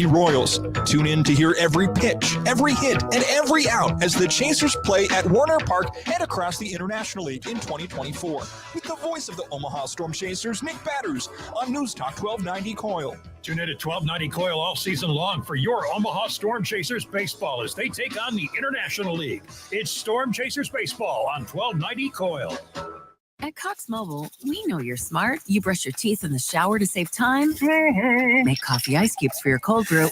Royals. Tune in to hear every pitch, every hit, and every out as the Chasers play at Warner Park and across the International League in 2024. With the voice of the Omaha Storm Chasers, Nick Batters, on News Talk 1290 Coil. Tune in to 1290 Coil all season long for your Omaha Storm Chasers baseball as they take on the International League. It's Storm Chasers baseball on 1290 Coil. At Cox Mobile, we know you're smart. You brush your teeth in the shower to save time, make coffee ice cubes for your cold brew,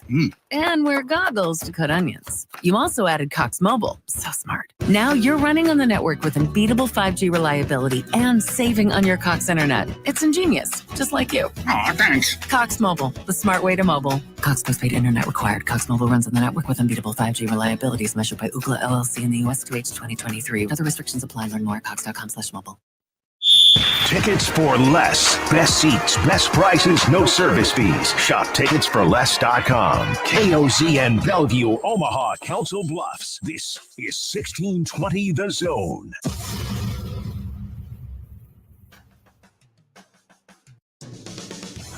and wear goggles to cut onions. You also added Cox Mobile. So smart. Now you're running on the network with unbeatable 5G reliability and saving on your Cox internet. It's ingenious, just like you. Aw, thanks. Cox Mobile, the smart way to mobile. Cox postpaid internet required. Cox Mobile runs on the network with unbeatable 5G reliability as measured by Ookla LLC in the U.S. to H 2023. Other restrictions apply. Learn more at cox.com/mobile. Tickets for less. Best seats, best prices, no service fees. Shop ticketsforless.com. KOZN Bellevue, Omaha, Council Bluffs. This is 1620 The Zone.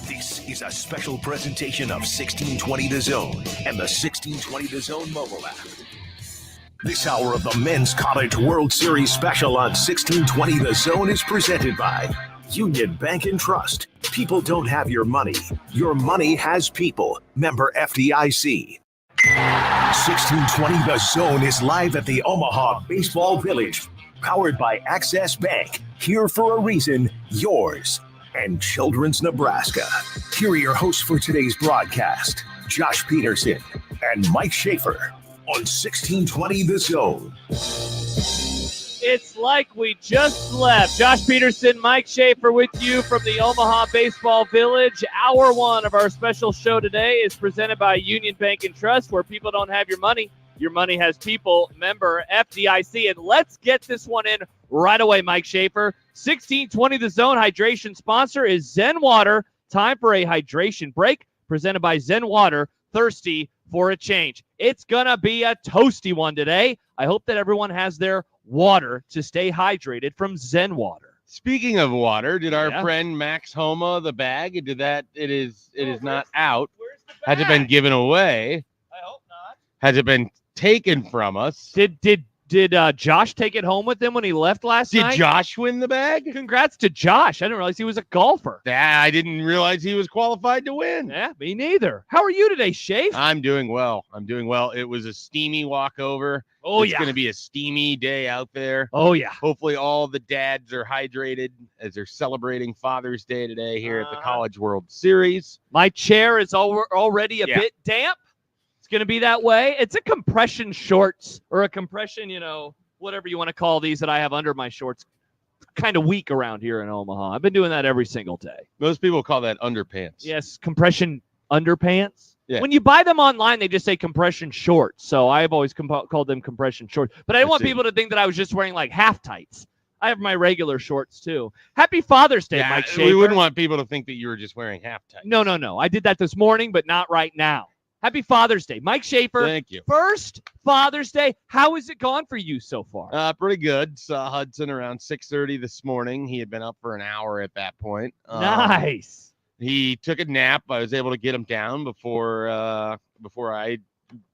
This is a special presentation of 1620 The Zone and the 1620 The Zone mobile app. This hour of the Men's College World Series special on 1620 The Zone is presented by Union Bank and Trust. People don't have your money. Your money has people. Member FDIC. 1620 The Zone is live at the Omaha Baseball Village. Powered by Access Bank. Here for a reason, yours. And Children's Nebraska. Here are your hosts for today's broadcast, Josh Peterson and Mike Schaefer. On 1620 The Zone. It's like we just left. Josh Peterson, Mike Schaefer with you from the Omaha Baseball Village. Hour one of our special show today is presented by Union Bank and Trust, where people don't have your money has people. Member FDIC. And let's get this one in right away, Mike Schaefer. 1620 The Zone hydration sponsor is Zen Water. Time for a hydration break presented by Zen Water. Thirsty for a change. It's gonna be a toasty one today. I hope that everyone has their water to stay hydrated from Zen Water. Speaking of water, did our friend Max Homa the bag? It is not out. Where's the bag? Has it been given away? I hope not. Has it been taken from us? Did Josh take it home with him when he left last night? Did Josh win the bag? Congrats to Josh. I didn't realize he was a golfer. Yeah, I didn't realize he was qualified to win. Yeah, me neither. How are you today, Shafe? I'm doing well. It was a steamy walkover. It's going to be a steamy day out there. Oh, yeah. Hopefully all the dads are hydrated as they're celebrating Father's Day today here at the College World Series. My chair is already a bit damp. Going to be that way. It's a compression shorts or a compression, whatever you want to call these that I have under my shorts. Kind of weak around here in Omaha. I've been doing that every single day. Most people call that underpants. Yes, compression underpants. Yeah. When you buy them online, they just say compression shorts. So I've always called them compression shorts. But I didn't want people to think that I was just wearing like half tights. I have my regular shorts too. Happy Father's Day, Mike Schaefer. We wouldn't want people to think that you were just wearing half tights. No. I did that this morning, but not right now. Happy Father's Day. Mike Schaefer. Thank you. First Father's Day. How has it gone for you so far? Pretty good. Saw Hudson around 6:30 this morning. He had been up for an hour at that point. Nice. He took a nap. I was able to get him down before I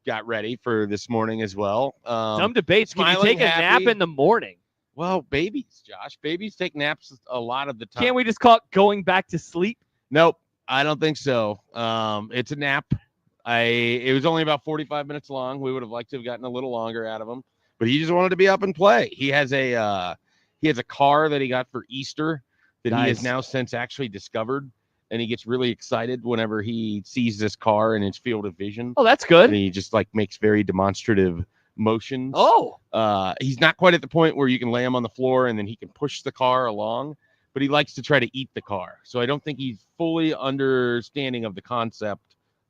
got ready for this morning as well. Some debates. Can you take a nap in the morning? Well, babies, Josh. Babies take naps a lot of the time. Can't we just call it going back to sleep? Nope. I don't think so. It's a nap. It was only about 45 minutes long. We would have liked to have gotten a little longer out of him, but he just wanted to be up and play. He has a car that he got for Easter that he has now since actually discovered, and he gets really excited whenever he sees this car in his field of vision. Oh, that's good. And he just makes very demonstrative motions. Oh, he's not quite at the point where you can lay him on the floor and then he can push the car along, but he likes to try to eat the car. So I don't think he's fully understanding of the concept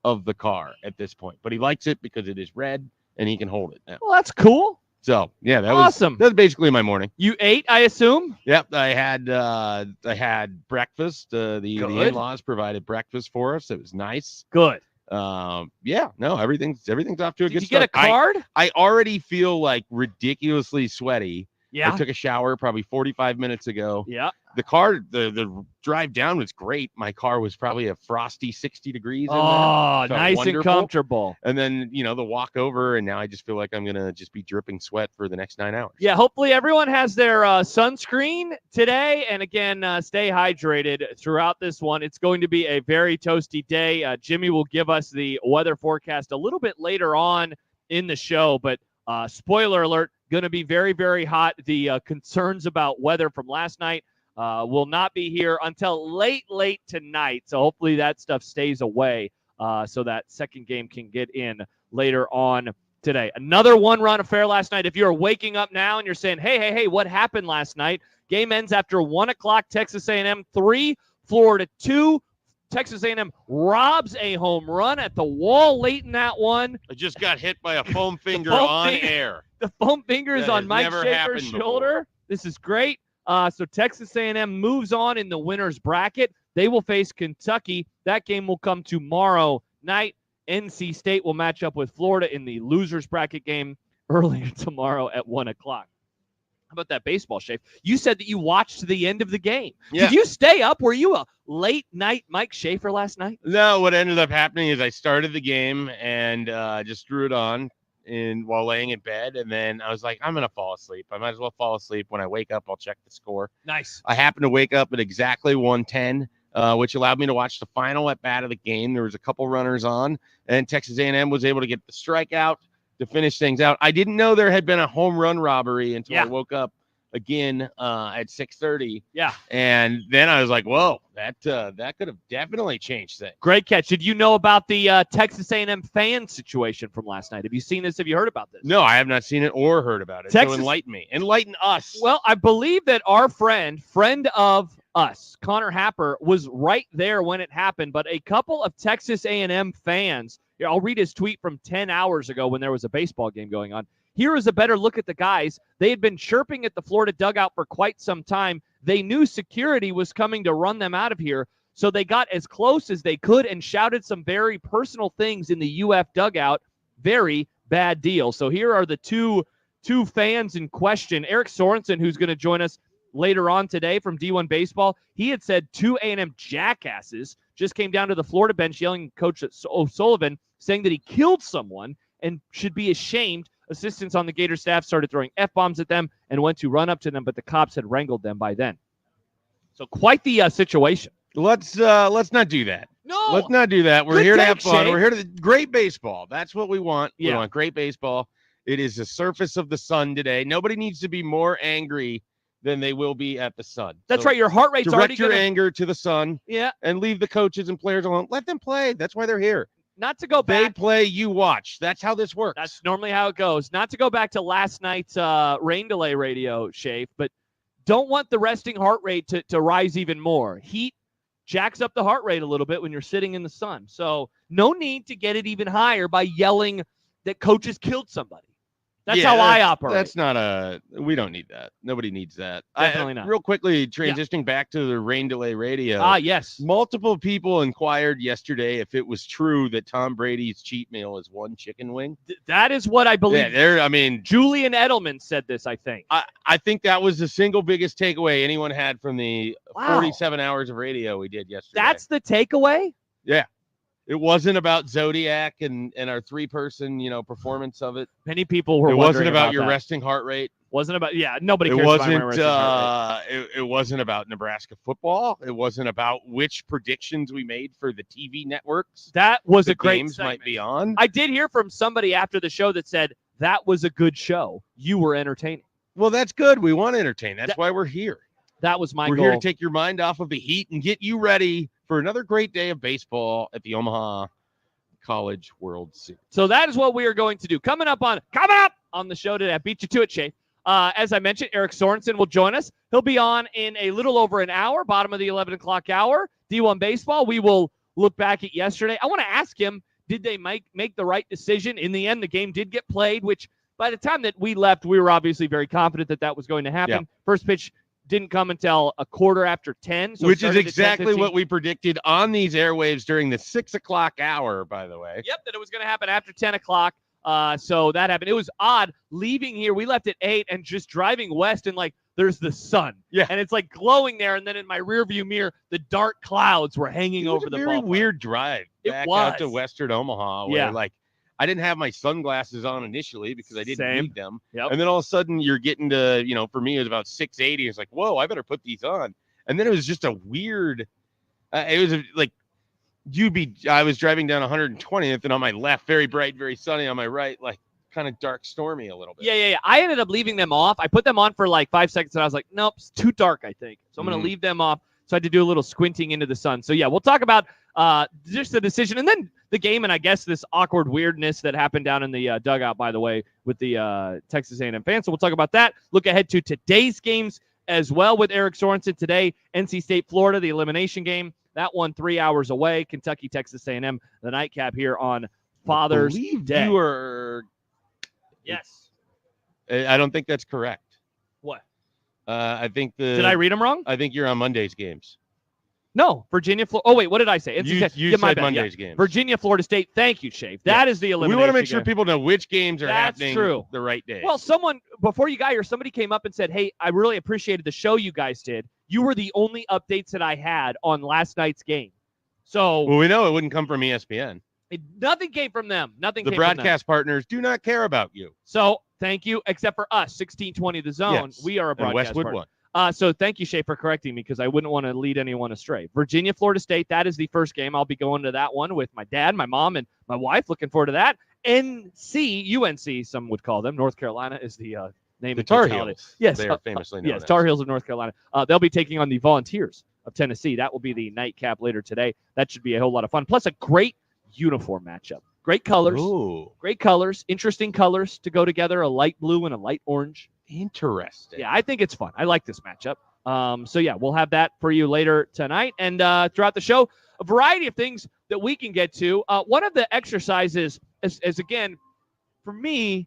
of the car at this point, but he likes it because it is red and he can hold it now. Well, that's cool. So yeah, that awesome. That was basically my morning. You ate, I assume? Yep. I had breakfast. The in-laws provided breakfast for us. It was nice. Good. Everything's off to a good start. Did you get a card? I already feel ridiculously sweaty. Yeah. I took a shower probably 45 minutes ago. Yeah. the car, the drive down was great. My car was probably a frosty 60 degrees. Oh, nice wonderful. and comfortable. And then, the walk over, and now I just feel like I'm going to just be dripping sweat for the next 9 hours. Yeah, hopefully everyone has their sunscreen today. And again, stay hydrated throughout this one. It's going to be a very toasty day. Jimmy will give us the weather forecast a little bit later on in the show. But spoiler alert, going to be very, very hot. The concerns about weather from last night will not be here until late tonight. So hopefully that stuff stays away so that second game can get in later on today. Another one-run affair last night. If you're waking up now and you're saying, hey, what happened last night? Game ends after 1 o'clock, Texas A&M 3, Florida 2. Texas A&M robs a home run at the wall late in that one. I just got hit by a foam finger on air. The foam finger is on Mike Schaefer's shoulder. This is great. So Texas A&M moves on in the winner's bracket. They will face Kentucky. That game will come tomorrow night. NC State will match up with Florida in the loser's bracket game earlier tomorrow at 1 o'clock. How about that baseball, Shafe? You said that you watched the end of the game. Yeah. Did you stay up? Were you a late night Mike Schaefer last night? No, what ended up happening is I started the game and just threw it on while laying in bed. And then I was like, I'm going to fall asleep. I might as well fall asleep. When I wake up, I'll check the score. Nice. I happened to wake up at exactly 1:10. Which allowed me to watch the final at bat of the game. There was a couple runners on, and Texas A&M was able to get the strikeout to finish things out. I didn't know there had been a home run robbery until I woke up again at 6:30. Yeah. And then I was like, whoa, that could have definitely changed things. Great catch. Did you know about the Texas A&M fan situation from last night? Have you seen this? Have you heard about this? No, I have not seen it or heard about it. Texas... So enlighten me. Enlighten us. Well, I believe that our friend of us, Connor Happer, was right there when it happened, but a couple of Texas A&M fans, I'll read his tweet from 10 hours ago when there was a baseball game going on. Here is a better look at the guys. They had been chirping at the Florida dugout for quite some time. They knew security was coming to run them out of here, so they got as close as they could and shouted some very personal things in the UF dugout. Very bad deal. So here are the two fans in question. Eric Sorensen, who's going to join us later on today from D1 Baseball, he had said 2 A&M jackasses just came down to the Florida bench yelling at Coach O'Sullivan, saying that he killed someone and should be ashamed. Assistants on the Gator staff started throwing F-bombs at them and went to run up to them, but the cops had wrangled them by then. So quite the situation. Let's not do that. No. Let's not do that. We're Good here to take, have fun. Shane. We're here to great baseball. That's what we want. Yeah. We want great baseball. It is the surface of the sun today. Nobody needs to be more angry than they will be at the sun. That's right. Your heart rate's already direct your anger to the sun. Yeah. And leave the coaches and players alone. Let them play. That's why they're here. Not to go back. They play, you watch. That's how this works. That's normally how it goes. Not to go back to last night's rain delay radio, Shafe, but don't want the resting heart rate to rise even more. Heat jacks up the heart rate a little bit when you're sitting in the sun. So no need to get it even higher by yelling that coaches killed somebody. That's how I operate. That's not we don't need that. Nobody needs that. Definitely not. Real quickly, transitioning back to the rain delay radio. Yes. Multiple people inquired yesterday if it was true that Tom Brady's cheat meal is 1 chicken wing. That is what I believe. Yeah, Julian Edelman said this, I think. I think that was the single biggest takeaway anyone had from the 47 hours of radio we did yesterday. That's the takeaway? Yeah. It wasn't about Zodiac and our 3-person, performance of it. Many people were. It wasn't about your that. resting heart rate. Wasn't about. Yeah, nobody cares. It wasn't. About my resting heart rate. It wasn't about Nebraska football. It wasn't about which predictions we made for the TV networks. That was a great games segment. might be on. I did hear from somebody after the show that said that was a good show. You were entertaining. Well, that's good. We want to entertain. That's why we're here. That was my goal. We're here to take your mind off of the heat and get you ready for another great day of baseball at the Omaha College World Series. So that is what we are going to do. Coming up on the show today. I beat you to it, Shane. As I mentioned, Eric Sorensen will join us. He'll be on in a little over an hour, bottom of the 11 o'clock hour. D1 Baseball. We will look back at yesterday. I want to ask him, did they make the right decision? In the end, the game did get played, which by the time that we left, we were obviously very confident that was going to happen. Yeah. First pitch didn't come until a quarter after 10. So which is exactly what we predicted on these airwaves during the 6 o'clock hour, by the way. Yep, that it was going to happen after 10 o'clock. So that happened. It was odd leaving here. We left at 8 and just driving west and there's the sun. Yeah. And it's like glowing there. And then in my rearview mirror, the dark clouds were hanging over the very ballpark. weird drive It back was. out to Western Omaha where, Yeah. like, I didn't have my sunglasses on initially because I didn't Same. need them. Yep. And then all of a sudden you're getting to, for me, it was about 680. It's like, whoa, I better put these on. And then it was just a weird, it was like, I was driving down 120th and on my left, very bright, very sunny. On my right, like kind of dark, stormy a little bit. Yeah. I ended up leaving them off. I put them on for like 5 seconds and I was like, nope, it's too dark, I think. So I'm going to leave them off. So I had to do a little squinting into the sun. So yeah, we'll talk about just the decision and then the game and I guess this awkward weirdness that happened down in the dugout, by the way, with the Texas A&M fans. So we'll talk about that. Look ahead to today's games as well with Eric Sorensen. Today, NC State, Florida, the elimination game. That one 3 hours away. Kentucky, Texas A&M, the nightcap here on Father's Day. You are. Yes. I don't think that's correct. What? I think Did I read them wrong? I think you're on Monday's games. No, Virginia, Florida. Oh, wait, what did I say? You said Monday's games. Virginia, Florida State. Thank you, Shave. That is the elimination. We want to make sure game. people know which games are That's happening true. the right day. Well, before you got here, somebody came up and said, hey, I really appreciated the show you guys did. You were the only updates that I had on last night's game. So well, we know it wouldn't come from ESPN. Nothing came from them. The broadcast partners do not care about you. So thank you, except for us, 1620 The Zone. Yes. We are a broadcast Westwood partner. won. So thank you, Shay, for correcting me because I wouldn't want to lead anyone astray. Virginia, Florida State, that is the first game. I'll be going to that one with my dad, my mom, and my wife. Looking forward to that. UNC, some would call them. North Carolina is the name. The Tar Heels. Yes. They are famously known as. Tar Heels of North Carolina. They'll be taking on the Volunteers of Tennessee. That will be the nightcap later today. That should be a whole lot of fun. Plus a great uniform matchup. Great colors. Ooh. Great colors. Interesting colors to go together. A light blue and a light orange. Interesting. Yeah, I think it's fun. I like this matchup. So yeah, we'll have that for you later tonight. And throughout the show, a variety of things that we can get to. One of the exercises is again, for me,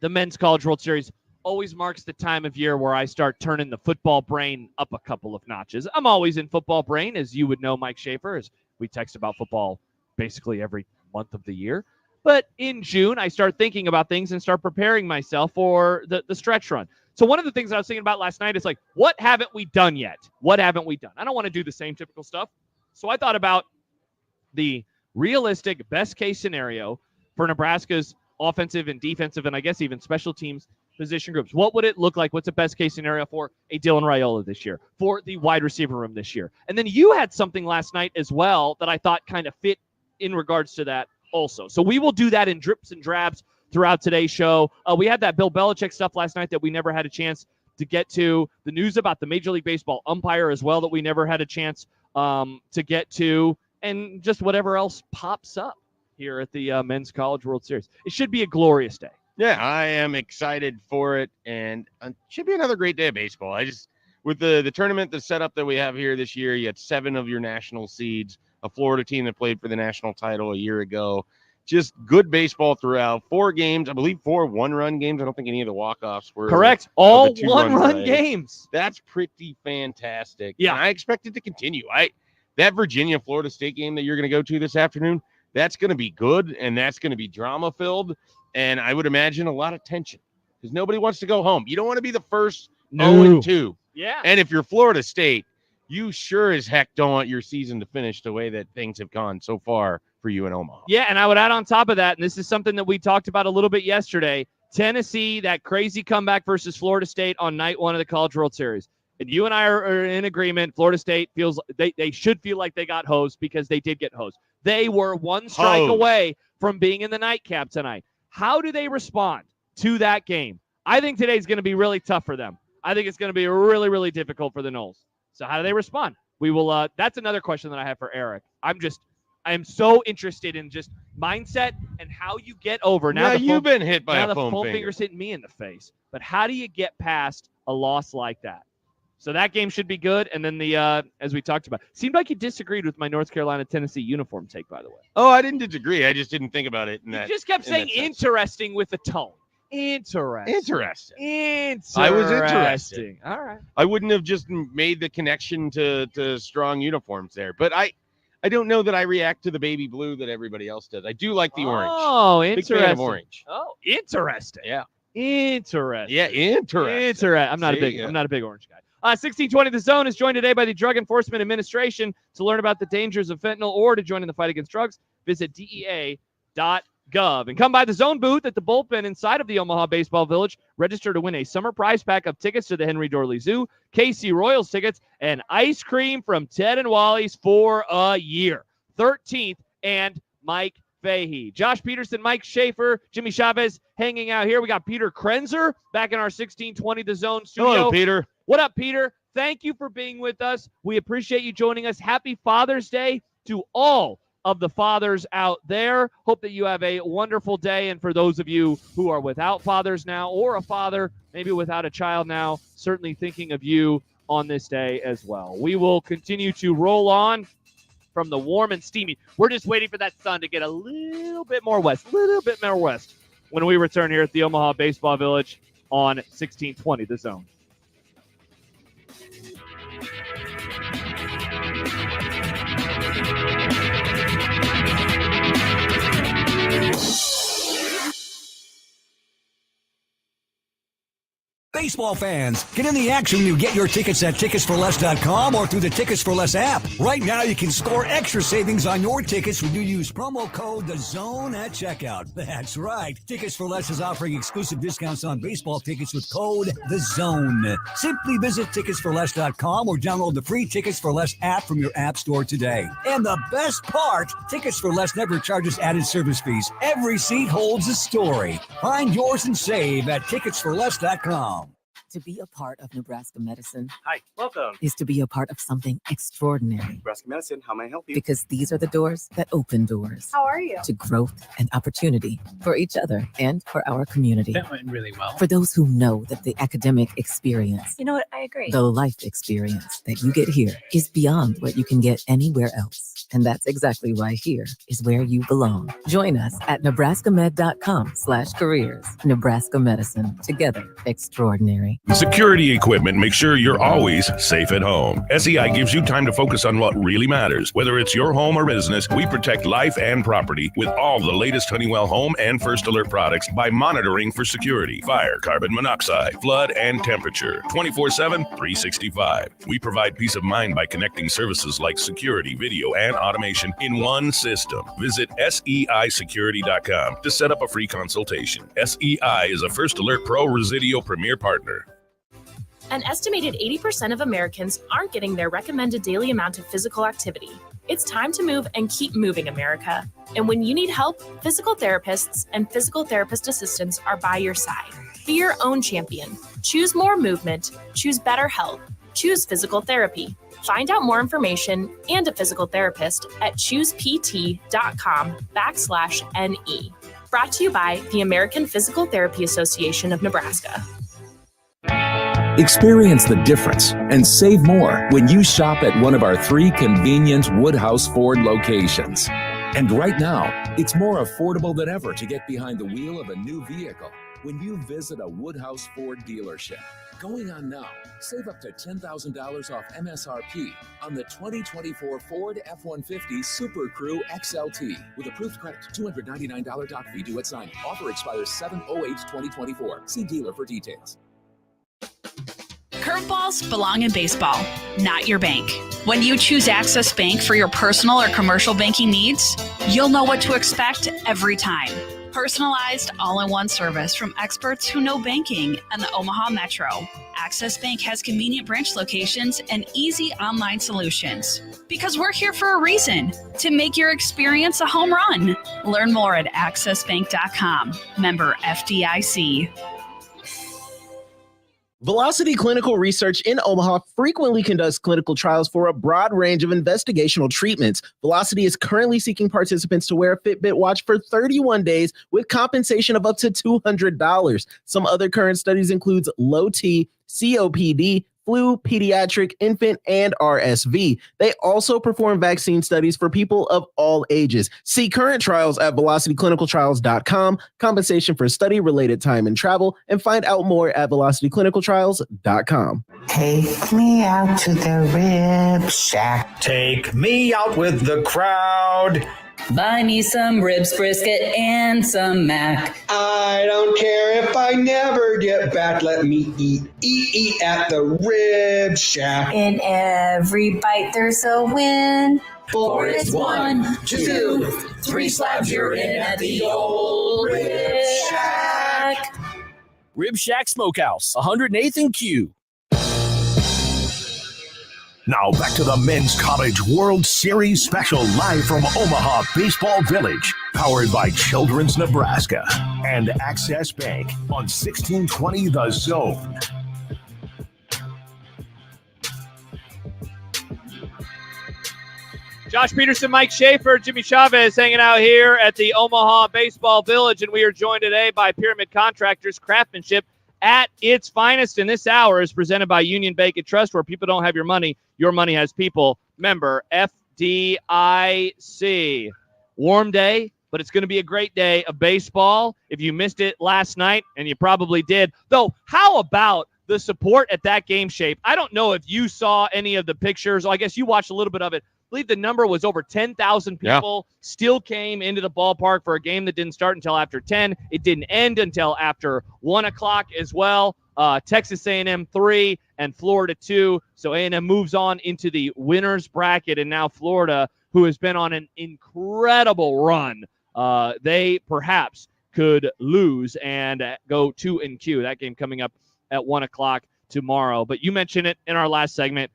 the Men's College World Series always marks the time of year where I start turning the football brain up a couple of notches. I'm always in football brain, as you would know, Mike Schaefer, as we text about football basically every month of the year. But in June, I start thinking about things and start preparing myself for the stretch run. So one of the things I was thinking about last night is like, what haven't we done yet? What haven't we done? I don't want to do the same typical stuff. So I thought about the realistic best case scenario for Nebraska's offensive and defensive and I guess even special teams position groups. What would it look like? What's the best case scenario for a Dylan Raiola this year, for the wide receiver room this year? And then you had something last night as well that I thought kind of fit in regards to that also. So we will do that in drips and drabs throughout today's show. We had that Bill Belichick stuff last night that we never had a chance to get to. The news about the Major League Baseball umpire as well that we never had a chance to get to. And just whatever else pops up here at the Men's College World Series. It should be a glorious day. Yeah, I am excited for it, and it should be another great day of baseball. With the tournament, the setup that we have here this year, you had 7 of your national seeds, a Florida team that played for the national title a year ago. Just good baseball throughout. 4 games, I believe 4 one-run games. I don't think any of the walk-offs were. Correct. All one-run games. That's pretty fantastic. Yeah. And I expect it to continue. That Virginia-Florida State game that you're going to go to this afternoon, that's going to be good, and that's going to be drama-filled. And I would imagine a lot of tension because nobody wants to go home. You don't want to be the first 0-2. Yeah. And if you're Florida State, you sure as heck don't want your season to finish the way that things have gone so far for you in Omaha. Yeah, and I would add on top of that, and this is something that we talked about a little bit yesterday, Tennessee, that crazy comeback versus Florida State on night 1 of the College World Series. And you and I are in agreement. Florida State feels they should feel like they got hosed because they did get hosed. They were 1 strike away from being in the nightcap tonight. How do they respond to that game? I think today's going to be really tough for them. I think it's going to be really, really difficult for the Noles. So how do they respond? We will. That's another question that I have for Eric. I am so interested in just mindset and how you get over. Now you've been hit by a foam finger's hitting me in the face. But how do you get past a loss like that? So that game should be good. And then as we talked about, seemed like you disagreed with my North Carolina-Tennessee uniform take, by the way. Oh, I didn't disagree. I just didn't think about it. You just kept saying interesting with the tone. Interesting. I was interested. All right. I wouldn't have just made the connection to strong uniforms there. But I don't know that I react to the baby blue that everybody else does. I do like the orange. Oh, interesting. Big fan of orange. Oh, interesting. Yeah. Interesting. Yeah, interesting. I'm not a big orange guy. 1620 The Zone is joined today by the Drug Enforcement Administration. To learn about the dangers of fentanyl or to join in the fight against drugs, visit DEA.gov. And come by the Zone booth at the bullpen inside of the Omaha Baseball Village. Register to win a summer prize pack of tickets to the Henry Dorley Zoo, KC Royals tickets, and ice cream from Ted and Wally's for a year. 13th and Mike Fahey. Josh Peterson, Mike Schaefer, Jimmy Chavez hanging out here. We got Peter Krenzer back in our 1620 The Zone studio. Hello, Peter. What up, Peter? Thank you for being with us. We appreciate you joining us. Happy Father's Day to all of the fathers out there. Hope that you have a wonderful day. And for those of you who are without fathers now, or a father, maybe without a child now, certainly thinking of you on this day as well. We will continue to roll on from the warm and steamy. We're just waiting for that sun to get a little bit more west when we return here at the Omaha Baseball Village on 1620 The Zone. Baseball fans, get in the action when you get your tickets at ticketsforless.com or through the Tickets for Less app. Right now, you can score extra savings on your tickets when you use promo code THEZONE at checkout. That's right. Tickets for Less is offering exclusive discounts on baseball tickets with code THEZONE. Simply visit ticketsforless.com or download the free Tickets for Less app from your app store today. And the best part, Tickets for Less never charges added service fees. Every seat holds a story. Find yours and save at ticketsforless.com. To be a part of Nebraska medicine Hi, welcome. is to be a part of something extraordinary. Nebraska Medicine, how may I help you? Because these are the doors that open doors How are you? to growth and opportunity for each other and for our community. That went really well. For those who know that the academic experience, You know what? I agree. the life experience that you get here is beyond what you can get anywhere else. And that's exactly why here is where you belong. Join us at nebraskamed.com/careers. Nebraska Medicine. Together, extraordinary. Security equipment makes sure you're always safe at home. SEI gives you time to focus on what really matters. Whether it's your home or business, we protect life and property with all the latest Honeywell home and First Alert products by monitoring for security, fire, carbon monoxide, flood, and temperature. 24/7, 365. We provide peace of mind by connecting services like security, video, and automation in one system. Visit SEIsecurity.com to set up a free consultation. SEI is a First Alert Pro Residio Premier Partner. An estimated 80% of Americans aren't getting their recommended daily amount of physical activity. It's time to move and keep moving, America. And when you need help, physical therapists and physical therapist assistants are by your side. Be your own champion. Choose more movement. Choose better health. Choose physical therapy. Find out more information and a physical therapist at choosept.com/NE. Brought to you by the American Physical Therapy Association of Nebraska. Experience the difference and save more when you shop at one of our 3 convenient Woodhouse Ford locations. And right now, it's more affordable than ever to get behind the wheel of a new vehicle when you visit a Woodhouse Ford dealership. Going on now, save up to $10,000 off MSRP on the 2024 Ford F-150 Super Crew XLT with approved credit, $299 doc fee due at signing. Offer expires 7/08/2024. See dealer for details. Curveballs belong in baseball, not your bank. When you choose Access Bank for your personal or commercial banking needs, you'll know what to expect every time. Personalized, all-in-one service from experts who know banking and the Omaha Metro. Access Bank has convenient branch locations and easy online solutions. Because we're here for a reason, to make your experience a home run. Learn more at accessbank.com. Member FDIC. Velocity Clinical Research in Omaha frequently conducts clinical trials for a broad range of investigational treatments. Velocity is currently seeking participants to wear a Fitbit watch for 31 days with compensation of up to $200. Some other current studies include low T, COPD, flu, pediatric, infant, and RSV. They also perform vaccine studies for people of all ages. See current trials at velocityclinicaltrials.com, compensation for study-related time and travel, and find out more at velocityclinicaltrials.com. Take me out to the rib shack. Take me out with the crowd. Buy me some ribs, brisket, and some mac. I don't care if I never get back. Let me eat at the Rib Shack. In every bite, there's a win. For it's 1, 2, 3 slabs, you're in at the old Rib Shack. Rib Shack Smokehouse, 108th and Q. Now back to the Men's College World Series special live from Omaha Baseball Village, powered by Children's Nebraska and Access Bank on 1620 The Zone. Josh Peterson, Mike Schaefer, Jimmy Chavez hanging out here at the Omaha Baseball Village, and we are joined today by Pyramid Contractors. Craftsmanship at its finest in this hour is presented by Union Bank and Trust, where people don't have your money has people. Member FDIC. Warm day, but it's going to be a great day of baseball. If you missed it last night, and you probably did, though, how about the support at that game, Shape? I don't know if you saw any of the pictures. I guess you watched a little bit of it. I believe the number was over 10,000 people still came into the ballpark for a game that didn't start until after 10. It didn't end until after 1 o'clock as well. Texas A&M 3 and Florida 2. So A&M moves on into the winner's bracket, and now Florida, who has been on an incredible run, they perhaps could lose and go 2-Q. That game coming up at 1 o'clock tomorrow. But you mentioned it in our last segment.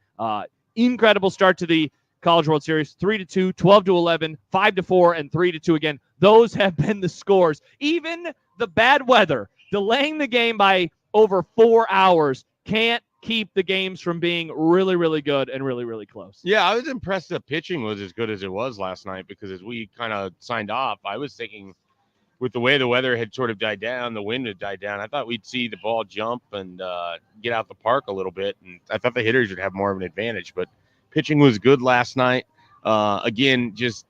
Incredible start to the College World Series, 3-2, 12-11, 5-4, and 3-2 again. Those have been the scores. Even the bad weather, delaying the game by over 4 hours, can't keep the games from being really, really good and really, really close. Yeah, I was impressed the pitching was as good as it was last night, because as we kind of signed off, I was thinking with the way the weather had sort of died down, the wind had died down, I thought we'd see the ball jump and get out the park a little bit, and I thought the hitters would have more of an advantage, but pitching was good last night. Again, just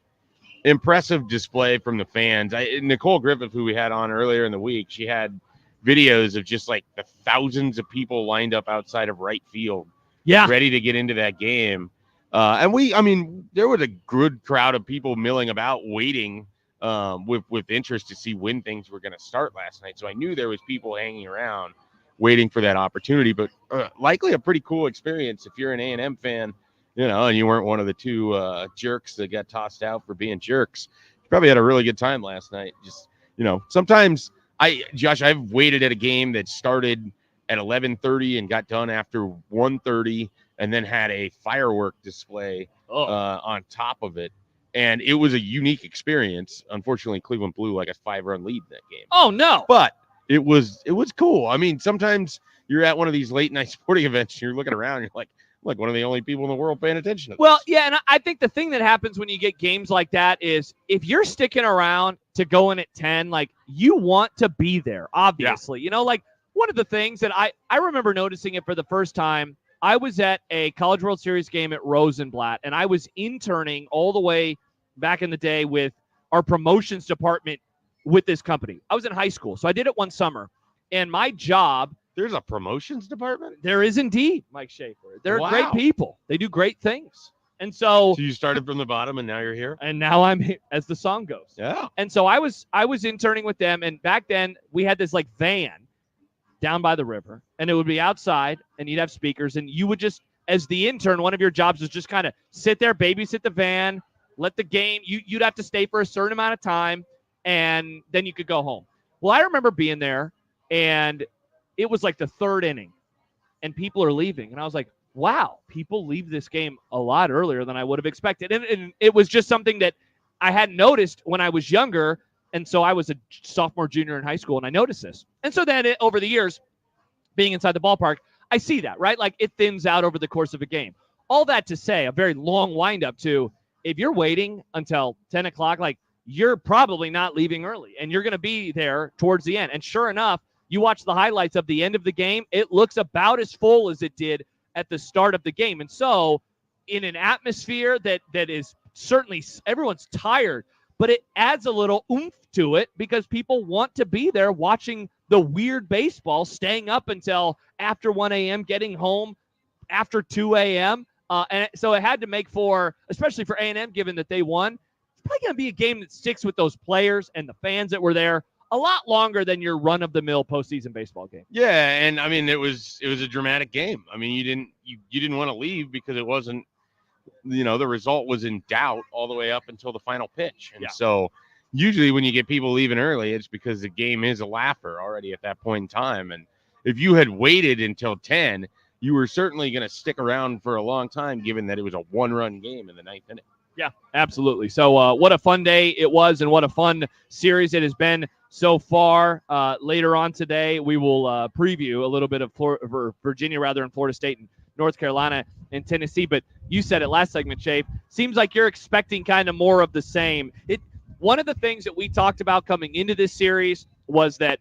impressive display from the fans. Nicole Griffith, who we had on earlier in the week, she had videos of just like the thousands of people lined up outside of right field, ready to get into that game. And there was a good crowd of people milling about, waiting with interest to see when things were going to start last night. So I knew there was people hanging around waiting for that opportunity, but likely a pretty cool experience if you're an A&M fan. And you weren't one of the two jerks that got tossed out for being jerks. You probably had a really good time last night. Just, sometimes I've waited at a game that started at 11:30 and got done after 1:30 and then had a firework display on top of it. And it was a unique experience. Unfortunately, Cleveland blew like a 5-run lead in that game. Oh, no. But it was cool. I mean, sometimes you're at one of these late night sporting events and you're looking around and you're like one of the only people in the world paying attention to this. Well, yeah, and I think the thing that happens when you get games like that is if you're sticking around to go in at 10, you want to be there, obviously. Yeah. One of the things that I remember noticing it for the first time, I was at a College World Series game at Rosenblatt, and I was interning all the way back in the day with our promotions department with this company. I was in high school, so I did it one summer, and my job... There's a promotions department? There is indeed, Mike Schaefer. They're great people. They do great things. And so you started from the bottom and now you're here? And now I'm here, as the song goes. Yeah. And so I was interning with them, and back then we had this van down by the river, and it would be outside, and you'd have speakers, and you would just, as the intern, one of your jobs was just kind of sit there, babysit the van, let the game, you'd have to stay for a certain amount of time, and then you could go home. Well, I remember being there, and it was like the third inning, and people are leaving. And I was like, wow, people leave this game a lot earlier than I would have expected. And it was just something that I hadn't noticed when I was younger. And so I was a sophomore, junior in high school, and I noticed this. And so then over the years, being inside the ballpark, I see that, right? It thins out over the course of a game. All that to say, a very long windup to, if you're waiting until 10 o'clock, you're probably not leaving early, and you're going to be there towards the end. And sure enough, you watch the highlights of the end of the game, it looks about as full as it did at the start of the game. And so in an atmosphere that is certainly, everyone's tired, but it adds a little oomph to it because people want to be there watching the weird baseball, staying up until after 1 a.m., getting home after 2 a.m. And so it had to make for, especially for A&M, given that they won, it's probably going to be a game that sticks with those players and the fans that were there a lot longer than your run-of-the-mill postseason baseball game. Yeah, and I mean it was a dramatic game. I mean, you didn't want to leave because it wasn't, the result was in doubt all the way up until the final pitch. And so usually when you get people leaving early, it's because the game is a laugher already at that point in time. And if you had waited until 10, you were certainly going to stick around for a long time, given that it was a one-run game in the ninth inning. Yeah, absolutely. So what a fun day it was, and what a fun series it has been so far. Later on today, we will preview a little bit of Virginia, and Florida State and North Carolina and Tennessee. But you said it last segment, Shape. Seems like you're expecting kind of more of the same. One of the things that we talked about coming into this series was that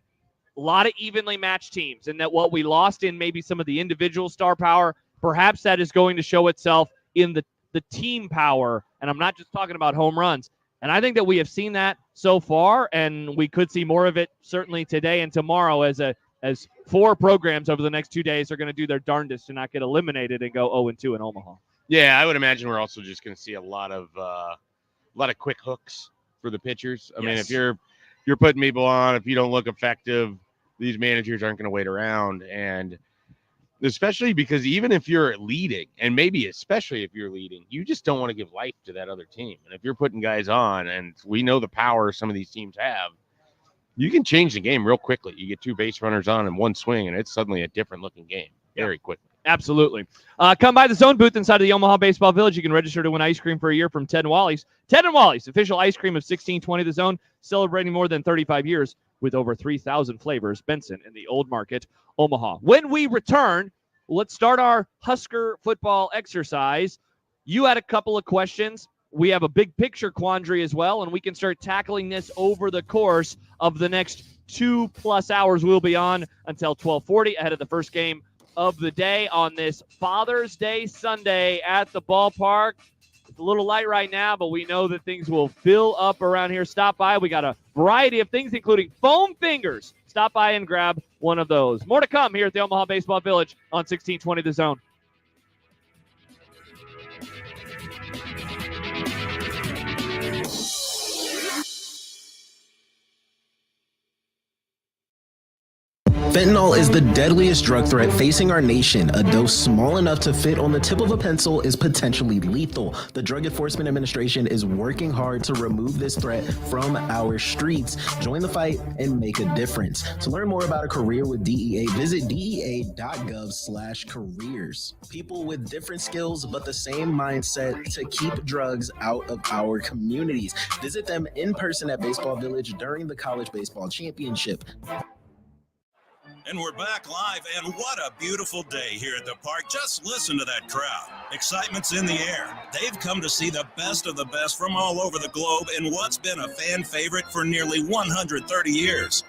a lot of evenly matched teams, and that what we lost in maybe some of the individual star power, perhaps that is going to show itself in the team power. And I'm not just talking about home runs. And I think that we have seen that so far, and we could see more of it certainly today and tomorrow as four programs over the next 2 days are going to do their darndest to not get eliminated and go 0-2 in Omaha. Yeah, I would imagine we're also just going to see a lot of quick hooks for the pitchers. I mean, if you're putting people on, if you don't look effective, these managers aren't going to wait around. And especially because even if you're leading, and maybe especially if you're leading, you just don't want to give life to that other team. And if you're putting guys on, and we know the power some of these teams have, you can change the game real quickly. You get two base runners on in one swing, and it's suddenly a different looking game very quickly. Absolutely. Come by the Zone booth inside of the Omaha Baseball Village. You can register to win ice cream for a year from Ted and Wally's. Ted and Wally's, official ice cream of 1620 The Zone, celebrating more than 35 years with over 3,000 flavors. Benson in the Old Market, Omaha. When we return, let's start our Husker football exercise. You had a couple of questions. We have a big picture quandary as well, and we can start tackling this over the course of the next 2+ hours. We'll be on until 12:40 ahead of the first game of the day on this Father's Day Sunday at the ballpark. It's a little light right now, but we know that things will fill up around here. Stop by. We got a variety of things, including foam fingers. Stop by and grab one of those. More to come here at the Omaha Baseball Village on 1620 The Zone. Fentanyl is the deadliest drug threat facing our nation. A dose small enough to fit on the tip of a pencil is potentially lethal. The Drug Enforcement Administration is working hard to remove this threat from our streets. Join the fight and make a difference. To learn more about a career with DEA, visit DEA.gov/careers. People with different skills but the same mindset to keep drugs out of our communities. Visit them in person at Baseball Village during the College Baseball Championship. And we're back live, and what a beautiful day here at the park. Just listen to that crowd. Excitement's in the air. They've come to see the best of the best from all over the globe in what's been a fan favorite for nearly 130 years.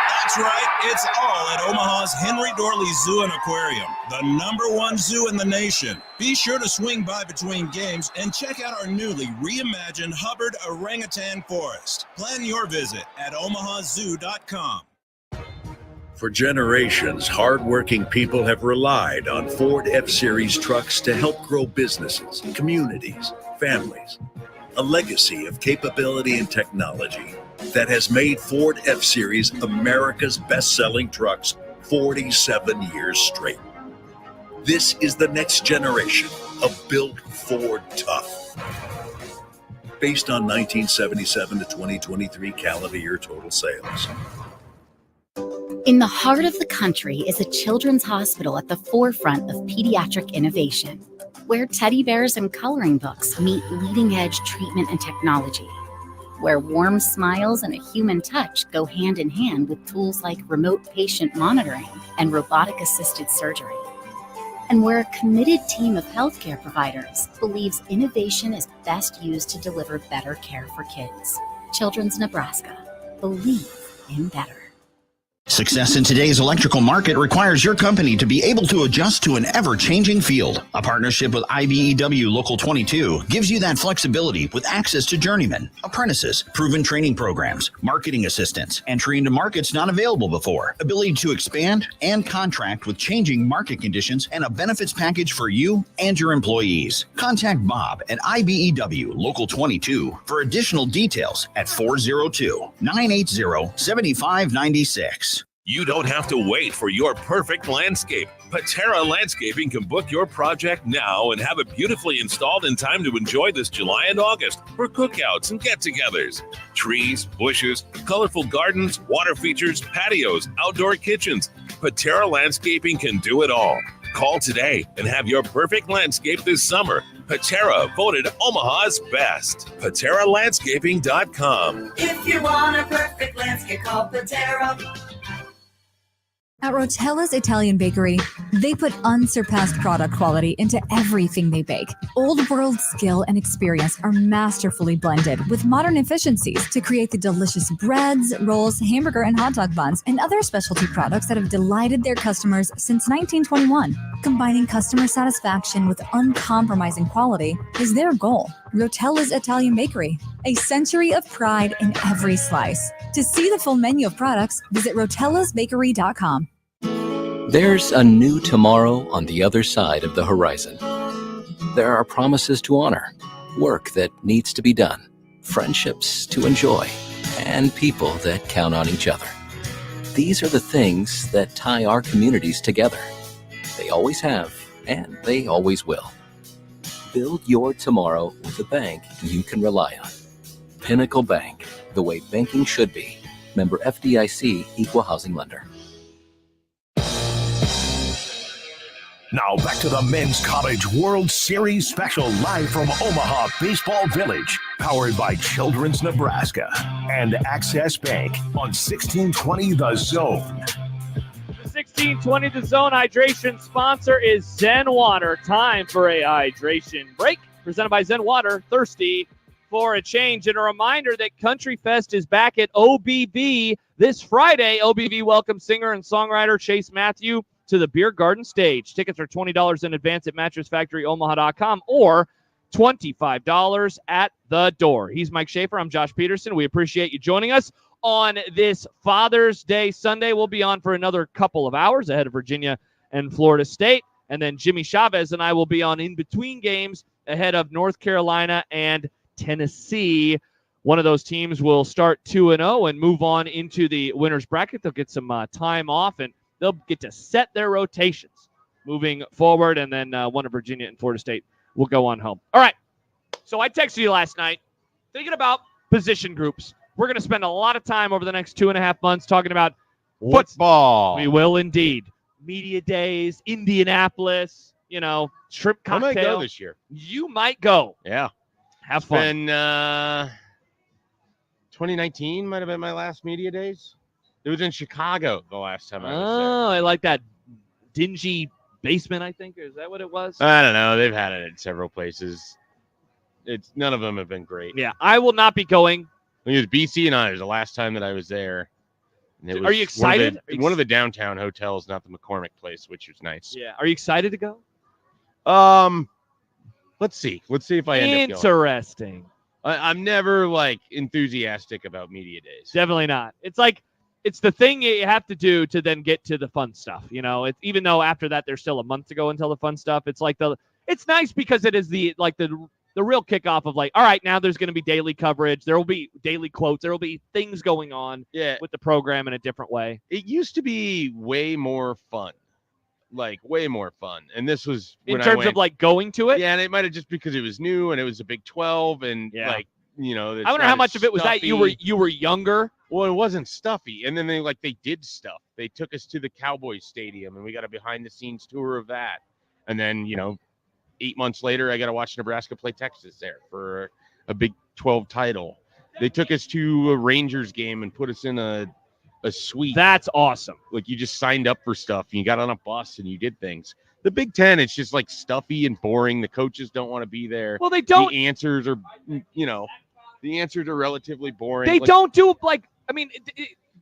That's right, it's all at Omaha's Henry Dorley Zoo and Aquarium, the #1 zoo in the nation. Be sure to swing by between games and check out our newly reimagined Hubbard Orangutan Forest. Plan your visit at omahazoo.com. For generations, hardworking people have relied on Ford F-Series trucks to help grow businesses, communities, families. A legacy of capability and technology that has made Ford F-Series America's best-selling trucks 47 years straight. This is the next generation of Built Ford Tough. Based on 1977 to 2023 calendar year total sales. In the heart of the country is a children's hospital at the forefront of pediatric innovation, where teddy bears and coloring books meet leading-edge treatment and technology, where warm smiles and a human touch go hand in hand with tools like remote patient monitoring and robotic-assisted surgery, and where a committed team of healthcare providers believes innovation is best used to deliver better care for kids. Children's Nebraska. Believe in better. Success in today's electrical market requires your company to be able to adjust to an ever-changing field. A partnership with IBEW Local 22 gives you that flexibility with access to journeymen, apprentices, proven training programs, marketing assistance, entry into markets not available before, ability to expand and contract with changing market conditions, and a benefits package for you and your employees. Contact Bob at IBEW Local 22 for additional details at 402-980-7596. You don't have to wait for your perfect landscape. Patera Landscaping can book your project now and have it beautifully installed in time to enjoy this July and August for cookouts and get-togethers. Trees, bushes, colorful gardens, water features, patios, outdoor kitchens. Patera Landscaping can do it all. Call today and have your perfect landscape this summer. Patera voted Omaha's best. PateraLandscaping.com. If you want a perfect landscape, call Patera. At Rotella's Italian Bakery, they put unsurpassed product quality into everything they bake. Old world skill and experience are masterfully blended with modern efficiencies to create the delicious breads, rolls, hamburger and hot dog buns, and other specialty products that have delighted their customers since 1921. Combining customer satisfaction with uncompromising quality is their goal. Rotella's Italian Bakery, a century of pride in every slice. To see the full menu of products, visit rotellasbakery.com. There's a new tomorrow on the other side of the horizon. There are promises to honor, work that needs to be done, friendships to enjoy, and people that count on each other. These are the things that tie our communities together. They always have, and they always will. Build your tomorrow with a bank you can rely on. Pinnacle Bank, the way banking should be. Member FDIC, Equal Housing Lender. Now back to the Men's College World Series special live from Omaha Baseball Village, powered by Children's Nebraska and Access Bank on 1620 The Zone. 1620 The Zone hydration sponsor is Zen Water. Time for a hydration break. Presented by Zen Water. Thirsty for a change. And a reminder that Country Fest is back at OBV this Friday. OBV welcomes singer and songwriter Chase Matthew to the Beer Garden stage. Tickets are $20 in advance at mattressfactoryomaha.com or $25 at the door. He's Mike Schaefer. I'm Josh Peterson. We appreciate you joining us on this Father's Day Sunday. We'll be on for another couple of hours ahead of Virginia and Florida State. And then Jimmy Chavez and I will be on in between games ahead of North Carolina and Tennessee. One of those teams will start 2-0 and move on into the winner's bracket. They'll get some time off, and they'll get to set their rotations moving forward. And then one of Virginia and Florida State will go on home. All right. So I texted you last night thinking about position groups. We're going to spend a lot of time over the next 2.5 months talking about football. We will indeed. Media days, Indianapolis, shrimp cocktail. I might go this year. You might go. Yeah. Have fun. 2019 might have been my last media days. It was in Chicago the last time I was there. Oh, I like that dingy basement, I think. Is that what it was? I don't know. They've had it at several places. None of them have been great. Yeah, I will not be going. It was BC and I. The last time that I was there. Are you excited? One of the downtown hotels, not the McCormick place, which was nice. Yeah. Are you excited to go? Let's see. Let's see if I end up going. Interesting. I'm never enthusiastic about media days. Definitely not. It's the thing you have to do to then get to the fun stuff. Even though after that there's still a month to go until the fun stuff. It's nice because it is the real kickoff of all right, now there's going to be daily coverage. There will be daily quotes. There will be things going on with the program in a different way. It used to be way more fun. Way more fun. And this was in terms of going to it. Yeah, and it might have just because it was new and it was a Big 12 and I wonder how much of it was that you were younger. Well, it wasn't stuffy. And then they did stuff. They took us to the Cowboys Stadium and we got a behind the scenes tour of that. And then, 8 months later, I got to watch Nebraska play Texas there for a Big 12 title. They took us to a Rangers game and put us in a suite. That's awesome. You just signed up for stuff and you got on a bus and you did things. The Big Ten, it's just stuffy and boring. The coaches don't want to be there. Well, they don't. The answers are, relatively boring. They don't do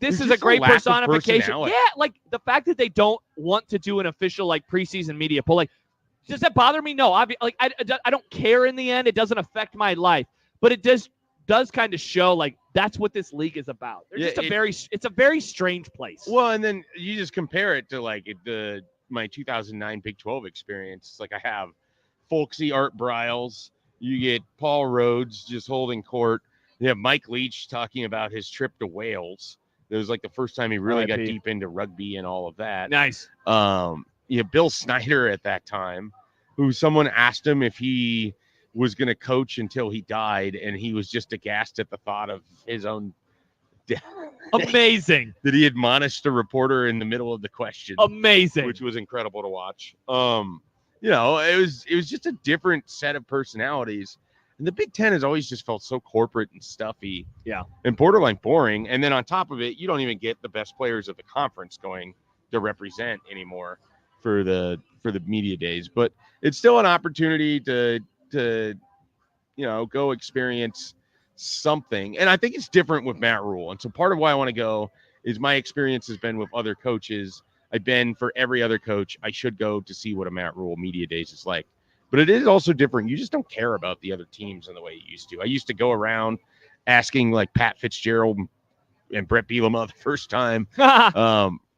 this There's is a just great lack of personification. personality. Yeah, like the fact that they don't want to do an official like preseason media poll. Like, does that bother me? No, I don't care in the end. It doesn't affect my life, but it does kind of show like that's what this league is about. They're just it's a very strange place. Well, and then you just compare it to like my 2009 Big 12 experience. Like I have folksy Art Briles. You get Paul Rhodes just holding court. You have Mike Leach talking about his trip to Wales. It was like the first time he really got deep into rugby and all of that. Nice. You have Bill Snyder at that time, who someone asked him if he was going to coach until he died, and he was just aghast at the thought of his own death. Amazing. That he admonished the reporter in the middle of the question. Amazing. Which was incredible to watch. You know, it was just a different set of personalities. And the Big Ten has always just felt so corporate and stuffy. Yeah. And borderline boring. And then on top of it, you don't even get the best players of the conference going to represent anymore for the media days. But it's still an opportunity to you know, go experience something. And I think it's different with Matt Rule. And so part of why I want to go is my experience has been with other coaches. I've been for every other coach. I should go to see what a Matt Rule media days is like. But it is also different. You just don't care about the other teams in the way you used to. I used to go around asking like Pat Fitzgerald and Brett Bielema the first time,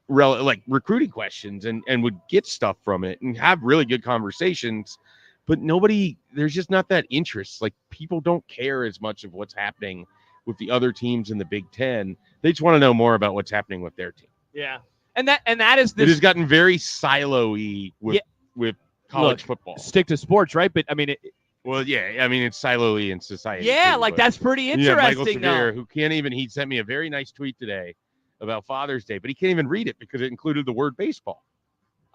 like recruiting questions and would get stuff from it and have really good conversations. But there's just not that interest. Like people don't care as much of what's happening with the other teams in the Big Ten. They just want to know more about what's happening with their team. Yeah. And that is this. It has gotten very silo-y with college football. Stick to sports, right? But I mean, it's silo-y in society. Yeah, too, like that's pretty interesting. Michael Severe, though. who can't even, he sent me a very nice tweet today about Father's Day, but he can't even read it because it included the word baseball.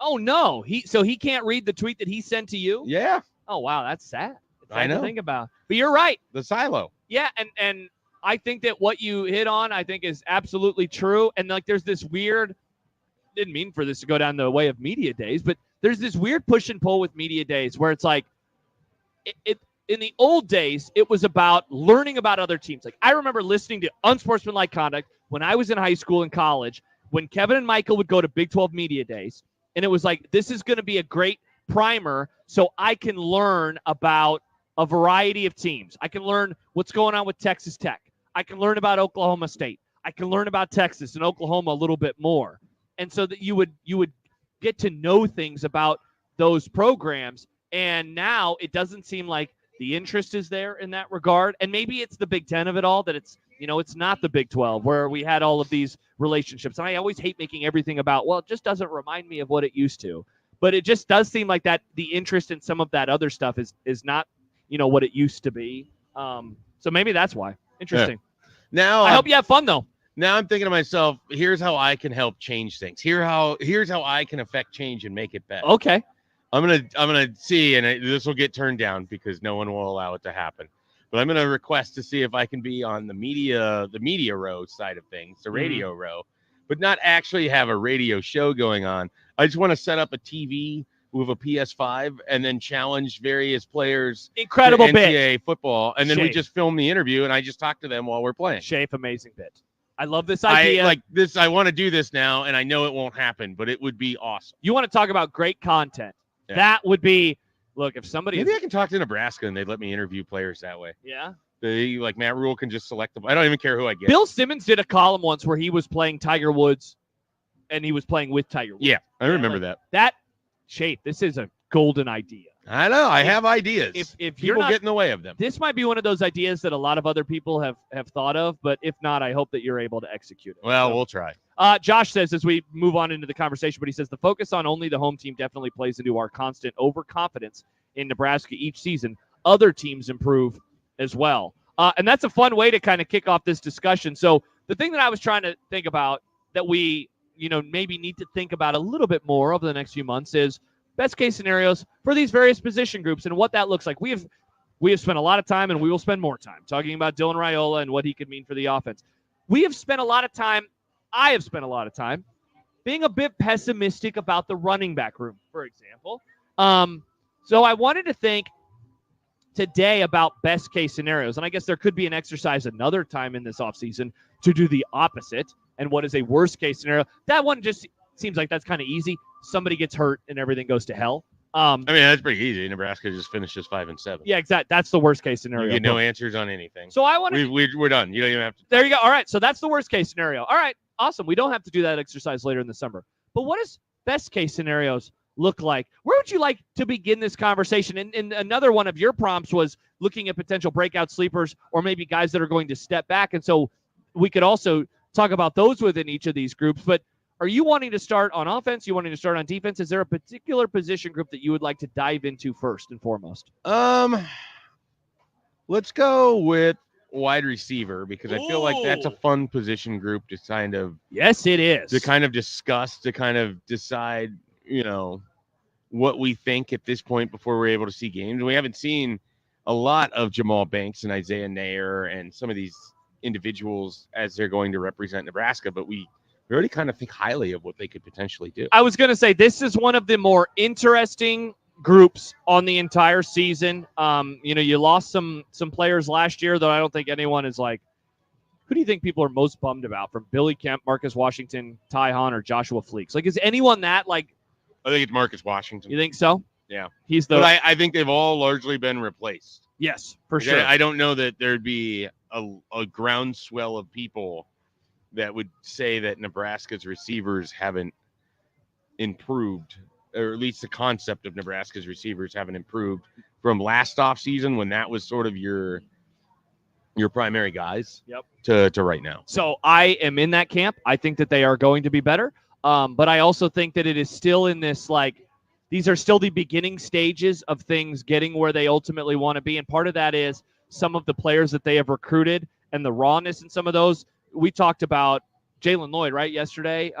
Oh no, he can't read the tweet that he sent to you. Yeah. Oh wow, that's sad. I know. To think about, but you're right. The silo. Yeah, and I think that what you hit on, I think, is absolutely true. And like, there's this weird. Didn't mean for this to go down the way of media days, but there's this weird push and pull with media days where it's like, it in the old days, it was about learning about other teams. Like I remember listening to Unsportsmanlike Conduct when I was in high school and college, when Kevin and Michael would go to Big 12 media days, and it was like, this is going to be a great primer so I can learn about a variety of teams. I can learn what's going on with Texas Tech. I can learn about Oklahoma State. I can learn about Texas and Oklahoma a little bit more. And so that you would get to know things about those programs. And now it doesn't seem like the interest is there in that regard. And maybe it's the Big Ten of it all, that it's not the Big 12 where we had all of these relationships. And I always hate making everything about, well, it just doesn't remind me of what it used to. But it just does seem like that the interest in some of that other stuff is not, what it used to be. So maybe that's why. Interesting. Yeah. Now I hope you have fun though. Now I'm thinking to myself, here's how I can help change things. Here's how I can affect change and make it better. Okay. I'm gonna see, and this will get turned down because no one will allow it to happen. But I'm gonna request to see if I can be on the media row side of things, the radio row, but not actually have a radio show going on. I just want to set up a TV with a PS5 and then challenge various players. Incredible to bit. NCAA football, and then we Shafe. just film the interview, and I just talk to them while we're playing. Shafe, amazing bit. I love this idea. I want to do this now, and I know it won't happen, but it would be awesome. You want to talk about great content. Yeah. That would be, look, if somebody Maybe I can talk to Nebraska, and they'd let me interview players that way. Yeah. They, like Matt Rule can just select them. I don't even care who I get. Bill Simmons did a column once where he was playing Tiger Woods, and he was playing with Tiger Woods. Yeah, I remember that. That, Shape, this is a golden idea. I know. I have ideas. If people you're not, get in the way of them. This might be one of those ideas that a lot of other people have thought of, but if not, I hope that you're able to execute it. Well, we'll try. Josh says, as we move on into the conversation, but he says the focus on only the home team definitely plays into our constant overconfidence in Nebraska each season. Other teams improve as well. And that's a fun way to kind of kick off this discussion. So the thing that I was trying to think about that we, maybe need to think about a little bit more over the next few months is best case scenarios for these various position groups and what that looks like. We have spent a lot of time, and we will spend more time talking about Dylan Raiola and what he could mean for the offense. I have spent a lot of time being a bit pessimistic about the running back room, for example. So I wanted to think today about best case scenarios. And I guess there could be an exercise another time in this offseason to do the opposite. and what is a worst case scenario. That one just seems like that's kind of easy. Somebody gets hurt and everything goes to hell. I mean, that's pretty easy. Nebraska just finishes 5-7. Yeah, exactly. That's the worst case scenario. You get no answers on anything. So I want to. We're done. You don't even have to. There you go. All right. So that's the worst case scenario. All right. Awesome. We don't have to do that exercise later in the summer. But what does best case scenarios look like? Where would you like to begin this conversation? And another one of your prompts was looking at potential breakout sleepers or maybe guys that are going to step back. And so we could also talk about those within each of these groups. But are you wanting to start on offense? You wanting to start on defense? Is there a particular position group that you would like to dive into first and foremost? Let's go with wide receiver because I feel like that's a fun position group to kind of. Yes, it is. To kind of discuss, to kind of decide, what we think at this point before we're able to see games. We haven't seen a lot of Jamal Banks and Isaiah Nair and some of these individuals as they're going to represent Nebraska, but we already kind of think highly of what they could potentially do. I was going to say this is one of the more interesting groups on the entire season. You lost some players last year, though I don't think anyone is like, who do you think people are most bummed about from Billy Kemp, Marcus Washington, Ty Hahn, or Joshua Fleeks? Like, is anyone that like? I think it's Marcus Washington. You think so? Yeah. He's the. But I think they've all largely been replaced. Yes, for sure. I don't know that there'd be a groundswell of people that would say that Nebraska's receivers haven't improved, or at least the concept of Nebraska's receivers haven't improved from last offseason when that was sort of your primary guys. Yep. To right now. So I am in that camp. I think that they are going to be better. But I also think that it is still in this, like, these are still the beginning stages of things getting where they ultimately want to be. And part of that is some of the players that they have recruited and the rawness in some of those. We talked about Jalen Lloyd, right, yesterday,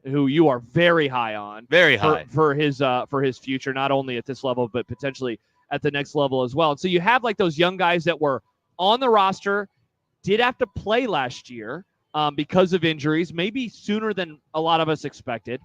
who you are very high on. Very high. For his future, not only at this level, but potentially at the next level as well. And so you have, like, those young guys that were on the roster, did have to play last year because of injuries, maybe sooner than a lot of us expected.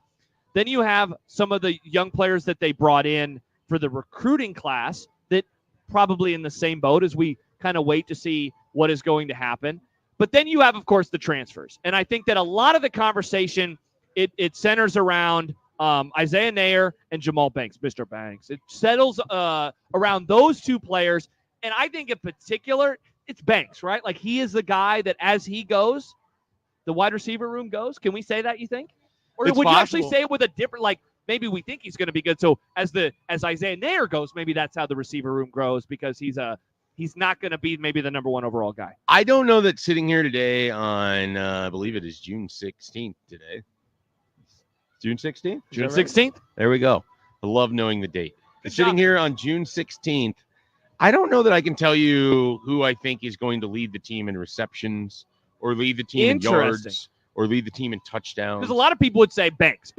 Then you have some of the young players that they brought in for the recruiting class that probably in the same boat as we kind of wait to see what is going to happen. But then you have, of course, the transfers. And I think that a lot of the conversation, it centers around Isaiah Nair and Jamal Banks, Mr. Banks. It settles around those two players. And I think in particular, it's Banks, right? Like, he is the guy that as he goes, the wide receiver room goes. Can we say that, you think? Or it's would possible. you actually say it with a different, like, maybe we think he's going to be good. So as Isaiah Nair goes, maybe that's how the receiver room grows because he's not going to be maybe the number one overall guy. I don't know that sitting here today on, I believe it is June 16th today. June 16th? June 16th? There we go. I love knowing the date. Sitting here on June 16th, I don't know that I can tell you who I think is going to lead the team in receptions or lead the team in yards or lead the team in touchdowns. Because a lot of people would say Banks.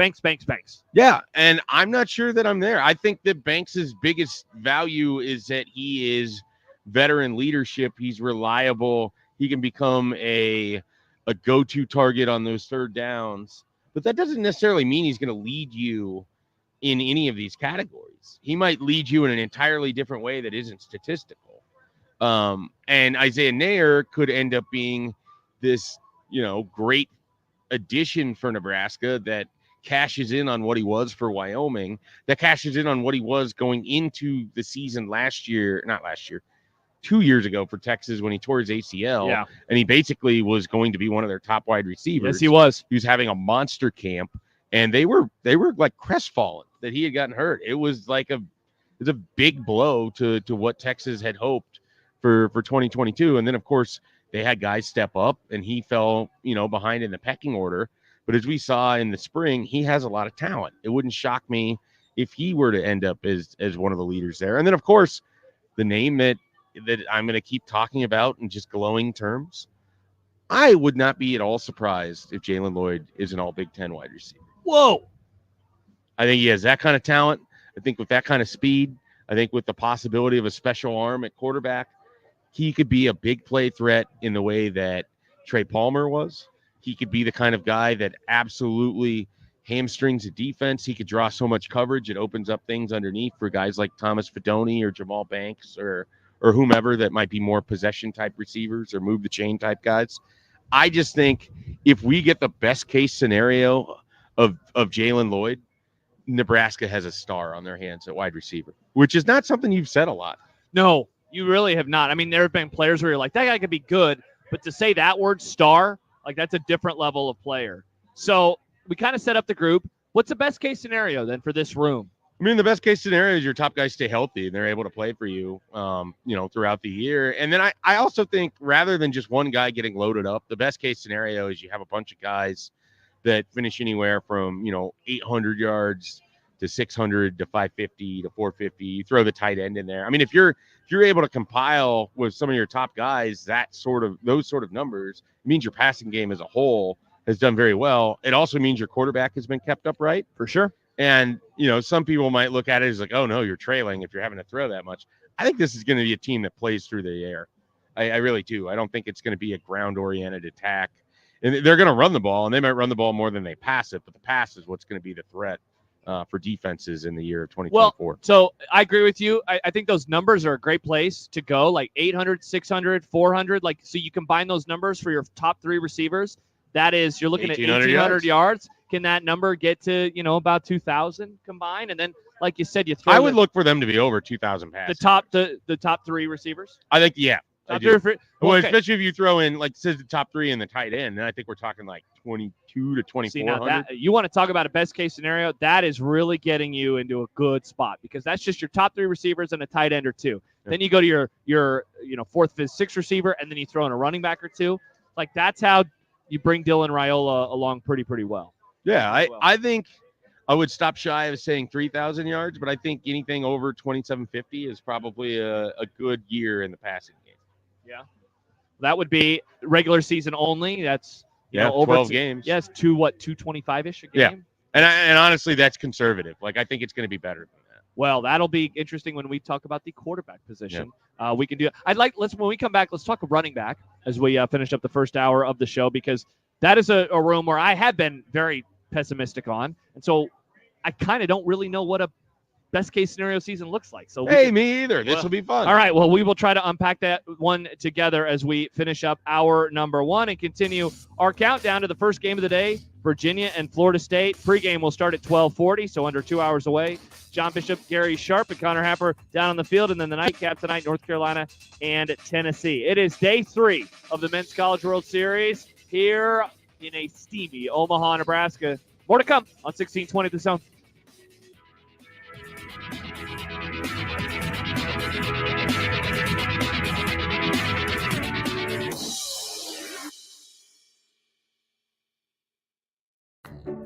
Yeah, and I'm not sure that I'm there. I think that Banks' biggest value is that he is veteran leadership. He's reliable. He can become a go-to target on those third downs. But that doesn't necessarily mean he's going to lead you in any of these categories. He might lead you in an entirely different way that isn't statistical. And Isaiah Nair could end up being this, great addition for Nebraska that cashes in on what he was for Wyoming, that cashes in on what he was going into the season 2 years ago for Texas when he tore his ACL. Yeah. And he basically was going to be one of their top wide receivers. Yes, he was. He was having a monster camp, and they were like crestfallen that he had gotten hurt. It was like a big blow to what Texas had hoped for 2022. And then, of course, they had guys step up, and he fell, behind in the pecking order. But as we saw in the spring, he has a lot of talent. It wouldn't shock me if he were to end up as one of the leaders there. And then, of course, the name that I'm going to keep talking about in just glowing terms, I would not be at all surprised if Jalen Lloyd is an all Big Ten wide receiver. Whoa. I think he has that kind of talent. I think with that kind of speed, I think with the possibility of a special arm at quarterback, he could be a big play threat in the way that Trey Palmer was. He could be the kind of guy that absolutely hamstrings a defense. He could draw so much coverage. It opens up things underneath for guys like Thomas Fidone or Jamal Banks or whomever that might be more possession type receivers or move the chain type guys. I just think if we get the best case scenario of Jalen Lloyd, Nebraska has a star on their hands at wide receiver, which is not something you've said a lot. No, you really have not. I mean, there have been players where you're like, that guy could be good, but to say that word star, like that's a different level of player. So we kind of set up the group. What's the best case scenario then for this room? I mean, the best case scenario is your top guys stay healthy and they're able to play for you, throughout the year. And then I also think rather than just one guy getting loaded up, the best case scenario is you have a bunch of guys that finish anywhere from, 800 yards to 600 to 550 to 450. You throw the tight end in there. I mean, if you're able to compile with some of your top guys, those sort of numbers, it means your passing game as a whole has done very well. It also means your quarterback has been kept upright. For sure. And, some people might look at it as like, oh, no, you're trailing if you're having to throw that much. I think this is going to be a team that plays through the air. I really do. I don't think it's going to be a ground-oriented attack. And they're going to run the ball, and they might run the ball more than they pass it, but the pass is what's going to be the threat for defenses in the year of 2024. Well, so I agree with you. I think those numbers are a great place to go, like 800, 600, 400. Like, so you combine those numbers for your top three receivers. That is, you're looking at 1,800 yards. Can that number get to, about 2,000 combined? And then, like you said, you throw. I would look for them to be over 2,000 passes. The top three receivers? I think, yeah. Okay. Especially if you throw in, like, says the top three and the tight end, then I think we're talking like 22 to 2,400. See, now you want to talk about a best case scenario? That is really getting you into a good spot because that's just your top three receivers and a tight end or two. Yeah. Then you go to your fourth, fifth, sixth receiver, and then you throw in a running back or two. Like that's how you bring Dylan Raiola along pretty well. Yeah, I think I would stop shy of saying 3,000 yards, but I think anything over 2,750 is probably a good year in the passing game. Yeah, that would be regular season only. That's over 12 games. Yes, 225-ish a game. Yeah, and honestly, that's conservative. Like I think it's going to be better than that. Well, that'll be interesting when we talk about the quarterback position. Yeah. We can do it. When we come back, let's talk running back as we finish up the first hour of the show because that is a room where I have been very pessimistic on, and so I kind of don't really know what a best case scenario season looks like. So me either. This will be fun. All right. Well, we will try to unpack that one together as we finish up hour number one and continue our countdown to the first game of the day, Virginia and Florida State. Pregame will start at 12:40, so under 2 hours away. John Bishop, Gary Sharp, and Connor Happer down on the field, and then the nightcap tonight, North Carolina and Tennessee. It is day 3 of the Men's College World Series here in a steamy Omaha, Nebraska. More to come on 1620 The Zone.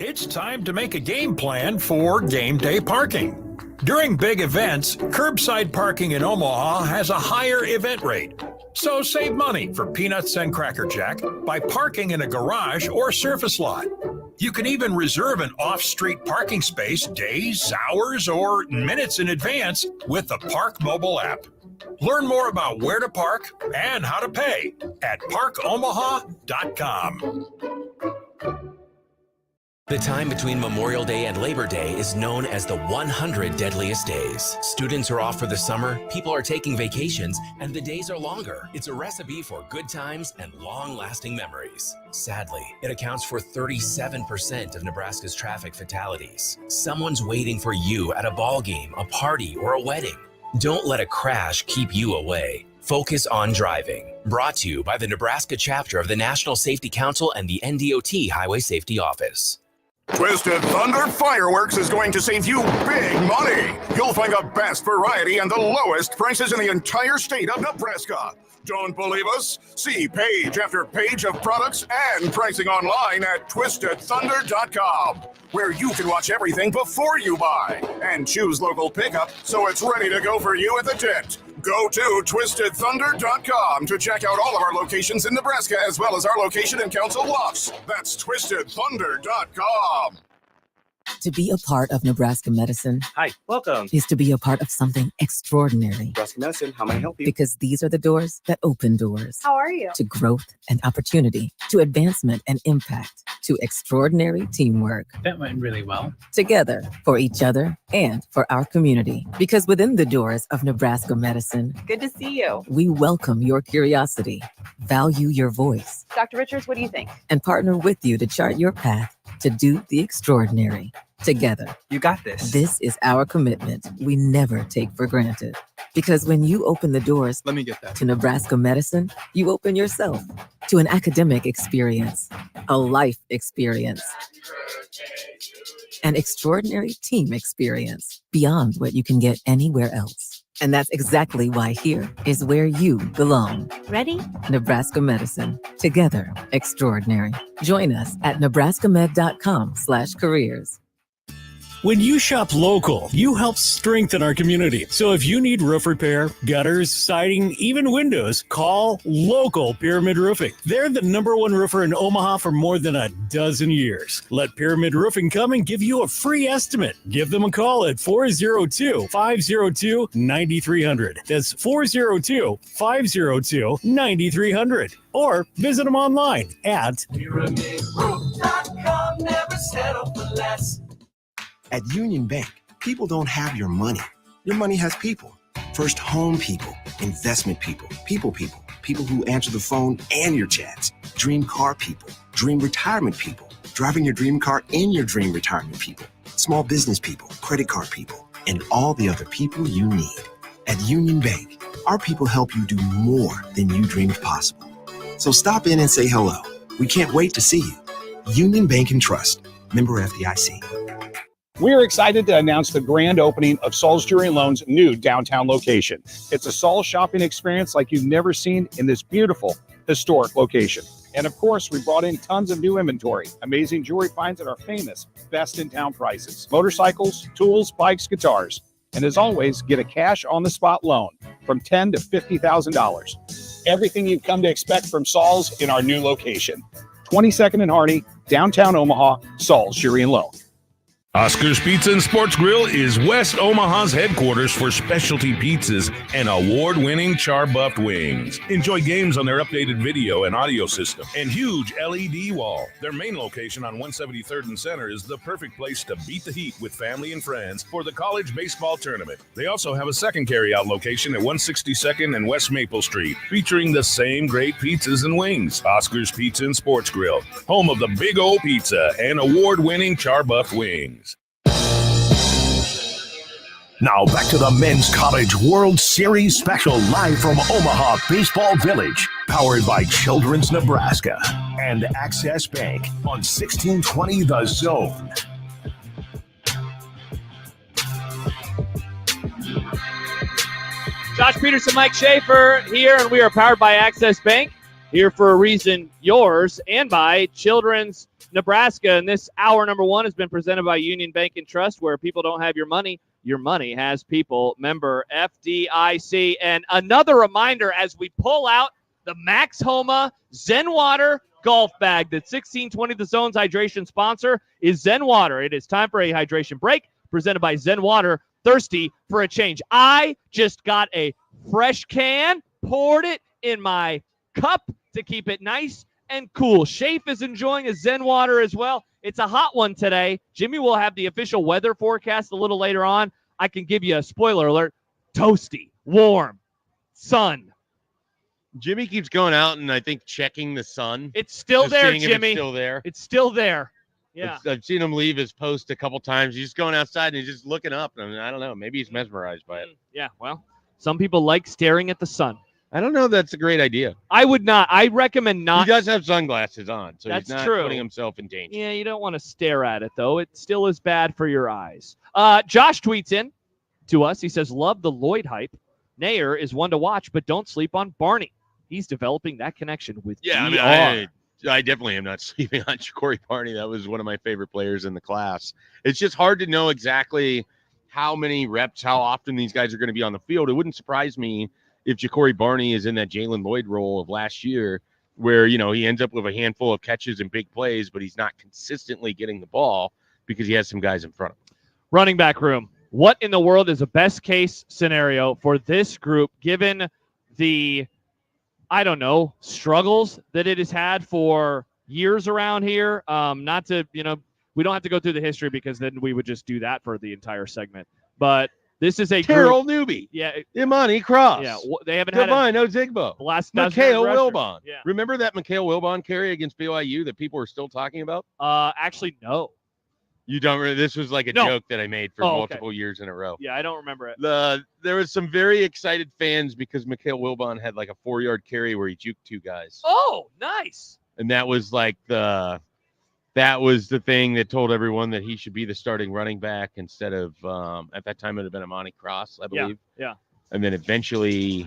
It's time to make a game plan for game day parking. During big events, curbside parking in Omaha has a higher event rate. So save money for peanuts and Cracker Jack by parking in a garage or surface lot. You can even reserve an off-street parking space days, hours, or minutes in advance with the Park mobile app. Learn more about where to park and how to pay at parkomaha.com. The time between Memorial Day and Labor Day is known as the 100 Deadliest Days. Students are off for the summer, people are taking vacations, and the days are longer. It's a recipe for good times and long-lasting memories. Sadly, it accounts for 37% of Nebraska's traffic fatalities. Someone's waiting for you at a ball game, a party, or a wedding. Don't let a crash keep you away. Focus on driving. Brought to you by the Nebraska chapter of the National Safety Council and the NDOT Highway Safety Office. Twisted Thunder Fireworks is going to save you big money. You'll find the best variety and the lowest prices in the entire state of Nebraska. Don't believe us? See page after page of products and pricing online at twistedthunder.com, where you can watch everything before you buy and choose local pickup so it's ready to go for you at the tent. Go to twistedthunder.com to check out all of our locations in Nebraska as well as our location in Council Bluffs. That's twistedthunder.com. To be a part of Nebraska medicine, hi, welcome, is to be a part of something extraordinary. Nebraska medicine, how may I help you? Because these are the doors that open doors. How are you? To growth and opportunity, to advancement and impact, to extraordinary teamwork. That went really well. Together, for each other and for our community. Because within the doors of Nebraska Medicine, Good to see you. we welcome your curiosity, value your voice, Dr. Richards, what do you think? and partner with you to chart your path to do the extraordinary. Together. You got this. This is our commitment we never take for granted. Because when you open the doors Let me get that. to Nebraska Medicine, you open yourself to an academic experience, a life experience, an extraordinary team experience beyond what you can get anywhere else. And that's exactly why here is where you belong. Ready? Nebraska Medicine. Together, extraordinary. Join us at nebraskamed.com/careers. When you shop local, you help strengthen our community. So if you need roof repair, gutters, siding, even windows, call local Pyramid Roofing. They're the #1 roofer in Omaha for more than a dozen years. Let Pyramid Roofing come and give you a free estimate. Give them a call at 402-502-9300. That's 402-502-9300. Or visit them online at PyramidRoof.com. Never settle for less. At Union Bank, people don't have your money. Your money has people. First home people, investment people, people who answer the phone and your chats, dream car people, dream retirement people, driving your dream car in your dream retirement people, small business people, credit card people, and all the other people you need. At Union Bank, our people help you do more than you dreamed possible. So stop in and say hello. We can't wait to see you. Union Bank and Trust, member FDIC. We're excited to announce the grand opening of Saul's Jewelry and Loan's new downtown location. It's a Saul's shopping experience like you've never seen in this beautiful, historic location. And of course, we brought in tons of new inventory, amazing jewelry finds at our famous best in town prices, motorcycles, tools, bikes, guitars. And as always, get a cash on the spot loan from $10,000 to $50,000. Everything you've come to expect from Saul's in our new location. 22nd and Harney, downtown Omaha, Saul's Jewelry and Loan. Oscar's Pizza and Sports Grill is West Omaha's headquarters for specialty pizzas and award-winning char-buffed wings. Enjoy games on their updated video and audio system and huge LED wall. Their main location on 173rd and Center is the perfect place to beat the heat with family and friends for the college baseball tournament. They also have a second carry-out location at 162nd and West Maple Street, featuring the same great pizzas and wings. Oscar's Pizza and Sports Grill, home of the Big O Pizza and award-winning char-buffed wings. Now back to the Men's College World Series special live from Omaha Baseball Village, powered by Children's Nebraska and Access Bank on 1620 The Zone. Josh Peterson, Mike Schaefer here, and we are powered by Access Bank, here for a reason, yours, and by Children's Nebraska. And this hour number one has been presented by Union Bank and Trust, where people don't have your money has people. Member FDIC. And another reminder as we pull out the Max Homa Zen Water golf bag. That 1620 The Zone's hydration sponsor is Zen Water. It is time for a hydration break presented by Zen Water. Thirsty for a change. I just got a fresh can, poured it in my cup to keep it nice and cool. Schaefer is enjoying a Zen Water as well. It's a hot one today. Jimmy will have the official weather forecast a little later on. I can give you a spoiler alert. Toasty, warm, sun. Jimmy keeps going out and I think checking the sun. It's still Just there, seeing if Jimmy. It's still there. It's still there. Yeah. I've seen him leave his post a couple times. He's just going outside and he's just looking up. And I don't know. Maybe he's mesmerized by it. Yeah, well, some people like staring at the sun. I don't know if that's a great idea. I would not. I recommend not. He does have sunglasses on, so That's he's not true. putting himself in danger. Yeah, you don't want to stare at it, though. It still is bad for your eyes. Josh tweets in to us. He says, love the Lloyd hype. Nair is one to watch, but don't sleep on Barney. He's developing that connection with Yeah, I mean, I definitely am not sleeping on Corey Barney. That was one of my favorite players in the class. It's just hard to know exactly how many reps, how often these guys are going to be on the field. It wouldn't surprise me if Ja'Cory Barney is in that Jalen Lloyd role of last year where, you know, he ends up with a handful of catches and big plays, but he's not consistently getting the ball because he has some guys in front of him. Running back room. What in the world is a best case scenario for this group given the, I don't know, struggles that it has had for years around here. Not to, we don't have to go through the history because then we would just do that for the entire segment. But this is a Terrell group. Newby. Yeah. Imani Cross. Yeah. They haven't had Divine Ozigbo. the last Mikhail Wilbon. Yeah. Remember that Mikhail Wilbon carry against BYU that people were still talking about? Actually, no. You don't really, this was like a joke that I made for multiple years in a row. Yeah, I don't remember it. There was some very excited fans because Mikhail Wilbon had like a 4-yard carry where he juked 2 guys. Oh, nice. And that was like the thing that told everyone that he should be the starting running back instead of at that time it had been Imani Cross, I believe. Yeah. And then eventually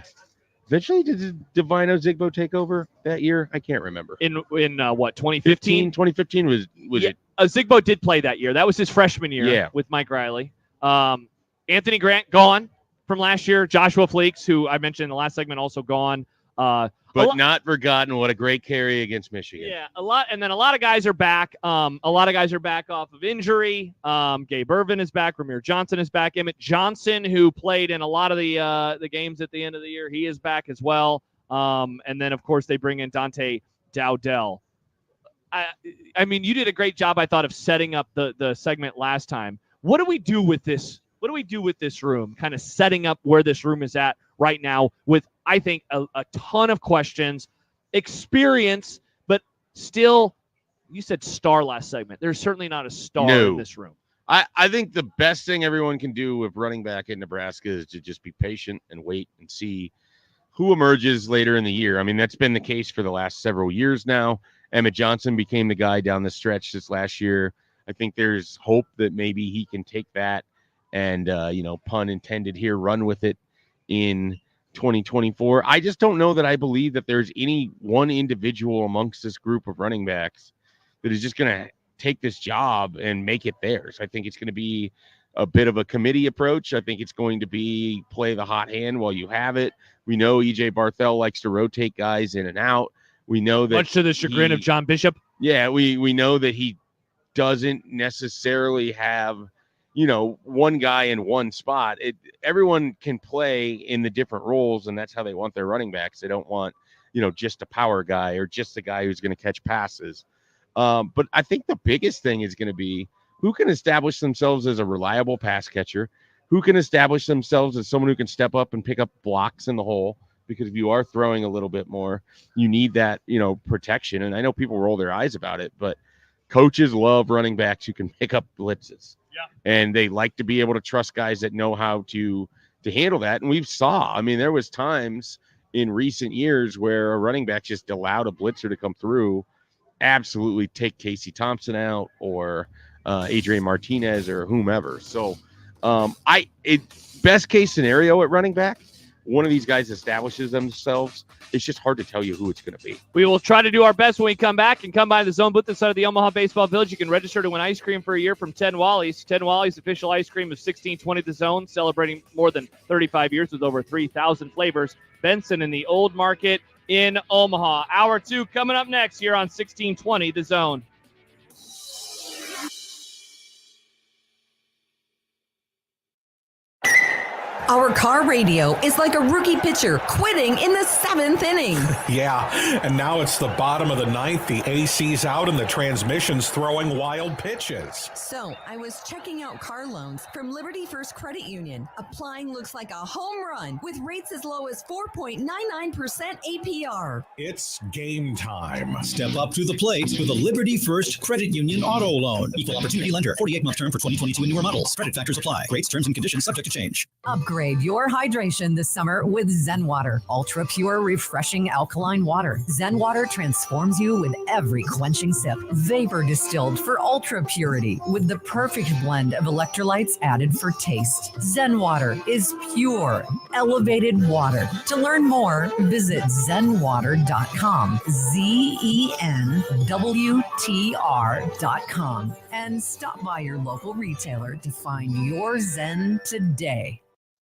did Divine Ozigbo take over that year? I can't remember. In what, 2015? 2015 was it? Zigbo did play that year. That was his freshman year with Mike Riley. Anthony Grant gone from last year. Joshua Fleeks, who I mentioned in the last segment, also gone. But not forgotten. What a great carry against Michigan. Yeah, a lot. And then a lot of guys are back. A lot of guys are back off of injury. Gabe Irvin is back. Ramir Johnson is back. Emmett Johnson, who played in a lot of the games at the end of the year, he is back as well. And then, of course, they bring in Dante Dowdell. I mean, you did a great job, I thought, of setting up the segment last time. What do we do with this? What do we do with this room? Kind of setting up where this room is at right now with, I think, a ton of questions, experience, but still, you said star last segment. There's certainly not a star in this room. I think the best thing everyone can do with running back in Nebraska is to just be patient and wait and see who emerges later in the year. I mean, that's been the case for the last several years now. Emmett Johnson became the guy down the stretch this last year. I think there's hope that maybe he can take that and, pun intended here, run with it in 2024. I just don't know that I believe that there's any one individual amongst this group of running backs that is just going to take this job and make it theirs. I think it's going to be a bit of a committee approach. I think it's going to be play the hot hand while you have it. We know EJ Barthel likes to rotate guys in and out. We know that much to the chagrin of John Bishop. Yeah, we know that he doesn't necessarily have, one guy in one spot. Everyone can play in the different roles, and that's how they want their running backs. They don't want, just a power guy or just a guy who's going to catch passes. But I think the biggest thing is going to be who can establish themselves as a reliable pass catcher, who can establish themselves as someone who can step up and pick up blocks in the hole. Because if you are throwing a little bit more, you need that, protection. And I know people roll their eyes about it, but coaches love running backs who can pick up blitzes. Yeah. And they like to be able to trust guys that know how to handle that. And there was times in recent years where a running back just allowed a blitzer to come through, absolutely take Casey Thompson out or Adrian Martinez or whomever. So best case scenario at running back, one of these guys establishes themselves. It's just hard to tell you who it's going to be. We will try to do our best when we come back and come by the Zone booth inside of the Omaha Baseball Village. You can register to win ice cream for a year from 10 Wally's. 10 Wally's official ice cream of 1620 The Zone, celebrating more than 35 years with over 3,000 flavors. Benson in the Old Market in Omaha. Hour 2 coming up next here on 1620 The Zone. Our car radio is like a rookie pitcher quitting in the 7th inning. Yeah, and now it's the bottom of the 9th. The AC's out and the transmission's throwing wild pitches. So I was checking out car loans from Liberty First Credit Union. Applying looks like a home run with rates as low as 4.99% APR. It's game time. Step up to the plate with a Liberty First Credit Union auto loan. Equal opportunity lender. 48-month term for 2022 and newer models. Credit factors apply. Rates, terms, and conditions subject to change. Upgrade your hydration this summer with Zen Water. Ultra pure, refreshing alkaline water. Zen Water transforms you with every quenching sip. Vapor distilled for ultra purity with the perfect blend of electrolytes added for taste. Zen Water is pure, elevated water. To learn more, visit zenwater.com. ZENWTR.com. And stop by your local retailer to find your Zen today.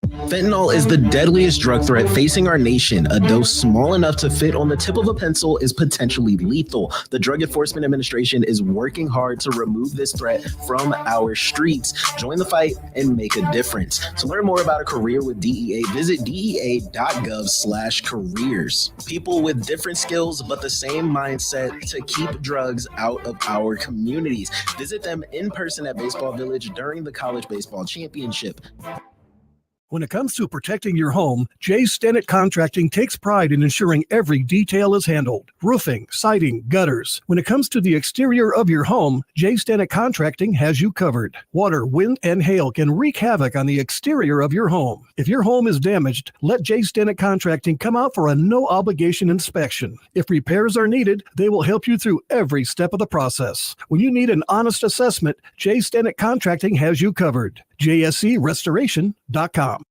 Fentanyl is the deadliest drug threat facing our nation. A dose small enough to fit on the tip of a pencil is potentially lethal. The Drug Enforcement Administration is working hard to remove this threat from our streets. Join the fight and make a difference. To learn more about a career with DEA, visit dea.gov/careers. People with different skills but the same mindset to keep drugs out of our communities. Visit them in person at Baseball Village during the College Baseball Championship. When it comes to protecting your home, Jay Stennett Contracting takes pride in ensuring every detail is handled. Roofing, siding, gutters. When it comes to the exterior of your home, Jay Stennett Contracting has you covered. Water, wind, and hail can wreak havoc on the exterior of your home. If your home is damaged, let Jay Stennett Contracting come out for a no-obligation inspection. If repairs are needed, they will help you through every step of the process. When you need an honest assessment, Jay Stennett Contracting has you covered. JSCRestoration.com.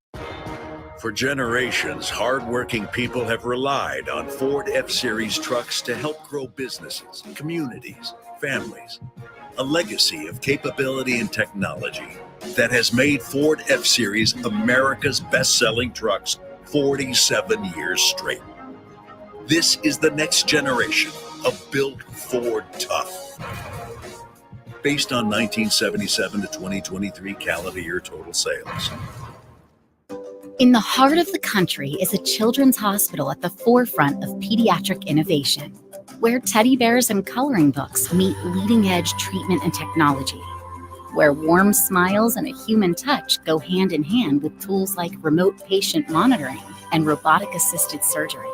For generations, hardworking people have relied on Ford F-Series trucks to help grow businesses, communities, families. A legacy of capability and technology that has made Ford F-Series America's best-selling trucks 47 years straight. This is the next generation of Built Ford Tough. Based on 1977 to 2023 calendar year total sales. In the heart of the country is a children's hospital at the forefront of pediatric innovation, where teddy bears and coloring books meet leading-edge treatment and technology, where warm smiles and a human touch go hand in hand with tools like remote patient monitoring and robotic-assisted surgery,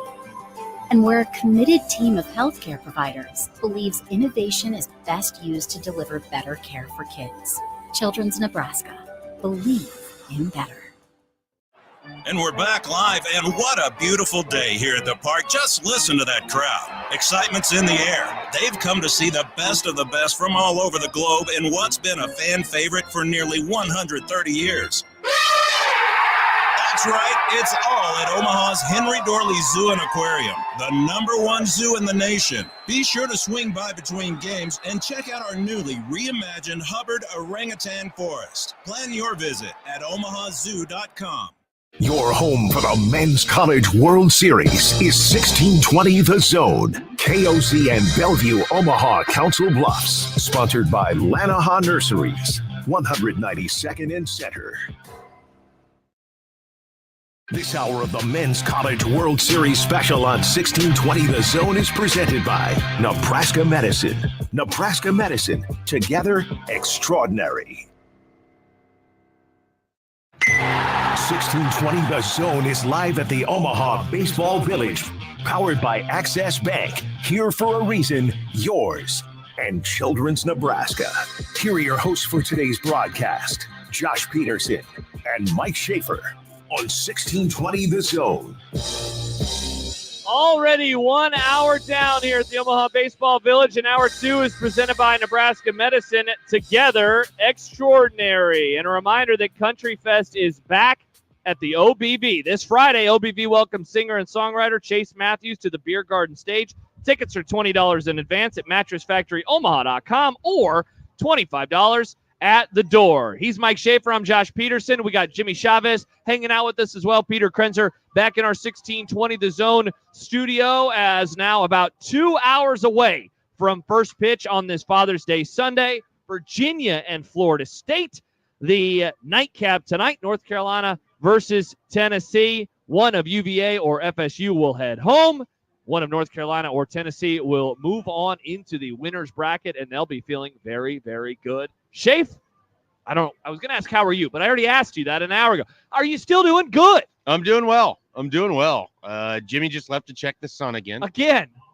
and where a committed team of healthcare providers believes innovation is best used to deliver better care for kids. Children's Nebraska. Believe in better. And we're back live, and what a beautiful day here at the park. Just listen to that crowd. Excitement's in the air. They've come to see the best of the best from all over the globe in what's been a fan favorite for nearly 130 years. That's right, it's all at Omaha's Henry Dorley Zoo and Aquarium, the #1 zoo in the nation. Be sure to swing by between games and check out our newly reimagined Hubbard Orangutan Forest. Plan your visit at omahazoo.com. Your home for the Men's College World Series is 1620 The Zone. KOC and Bellevue, Omaha, Council Bluffs. Sponsored by Lanahaw Nurseries, 192nd and Center. This hour of the Men's College World Series special on 1620 The Zone is presented by Nebraska Medicine. Nebraska Medicine, together extraordinary. 1620 The Zone is live at the Omaha Baseball Village, powered by Access Bank. Here for a reason, yours and Children's Nebraska. Here are your hosts for today's broadcast, Josh Peterson and Mike Schaefer on 1620 The Zone. Already 1 hour down here at the Omaha Baseball Village, and hour 2 is presented by Nebraska Medicine, together extraordinary. And a reminder that Country Fest is back at the OBV. This Friday, OBV welcomes singer and songwriter Chase Matthews to the Beer Garden stage. Tickets are $20 in advance at mattressfactoryomaha.com or $25 at the door. He's Mike Schaefer. I'm Josh Peterson. We got Jimmy Chavez hanging out with us as well. Peter Krenzer back in our 1620 The Zone studio, as now about 2 hours away from first pitch on this Father's Day Sunday. Virginia and Florida State. The nightcap tonight, North Carolina versus Tennessee. One of UVA or FSU will head home. One of North Carolina or Tennessee will move on into the winner's bracket, and they'll be feeling very, very good. Schaefer, I was going to ask how are you, but I already asked you that an hour ago. Are you still doing good? I'm doing well. Jimmy just left to check the sun again.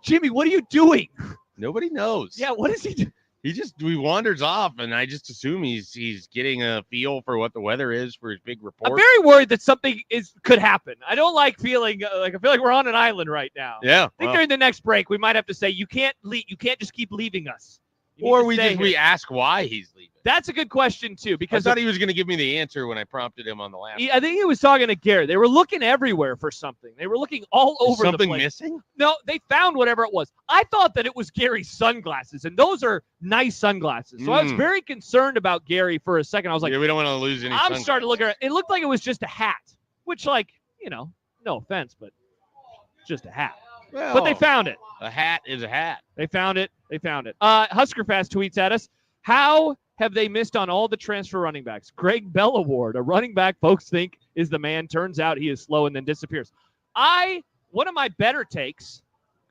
Jimmy, what are you doing? Nobody knows. Yeah, what is he doing? He wanders off, and I just assume he's getting a feel for what the weather is for his big report. I'm very worried that something could happen. I don't like feeling I feel like we're on an island right now. Yeah. I think during the next break we might have to say you can't just keep leaving us. Or we ask why he's leaving. That's a good question too, because I thought he was going to give me the answer when I prompted him on the last. I think he was talking to Garrett. They were looking everywhere for something. They were looking all over the place. Something missing? No, they found whatever it was. I thought that it was Gary's sunglasses, and those are nice sunglasses. So I was very concerned about Gary for a second. I was like, we don't want to lose any. I'm starting to look at it. It looked like it was just a hat. which, like, no offense, but it's just a hat. Well, but they found it. A hat is a hat. They found it. Huskerfast tweets at us, how have they missed on all the transfer running backs? Greg Bell Award, a running back folks think is the man. Turns out he is slow and then disappears. One of my better takes,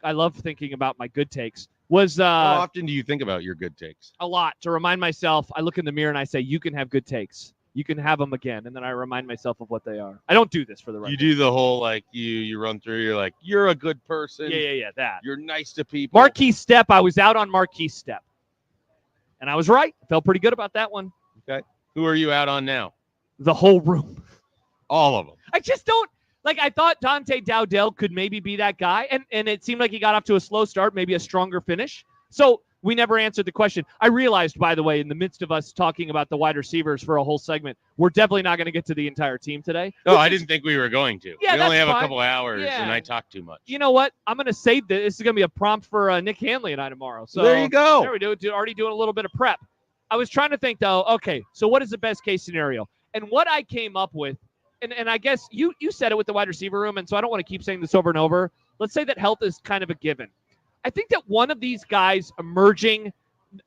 I love thinking about my good takes, was how often do you think about your good takes? A lot. To remind myself, I look in the mirror and I say, you can have good takes. You can have them again. And then I remind myself of what they are. I don't do this for the record. You do the whole, like, you run through, you're like, you're a good person. Yeah, that. You're nice to people. Marquise Step, I was out on Marquise Step. And I was right. Felt pretty good about that one. Okay. Who are you out on now? The whole room. All of them. I just don't, I thought Dante Dowdell could maybe be that guy. And it seemed like he got off to a slow start, maybe a stronger finish. So we never answered the question. I realized, by the way, in the midst of us talking about the wide receivers for a whole segment, we're definitely not going to get to the entire team today. No, I didn't think we were going to. Yeah, we only have fine. a couple hours, Yeah. and I talk too much. You know what? I'm going to save this. This is going to be a prompt for Nick Hanley and I tomorrow. So there you go. There we do. Already doing a little bit of prep. I was trying to think, though, okay, so what is the best case scenario? And what I came up with, and I guess you said it with the wide receiver room, and so I don't want to keep saying this over and over. Let's say that health is kind of a given. I think that one of these guys emerging,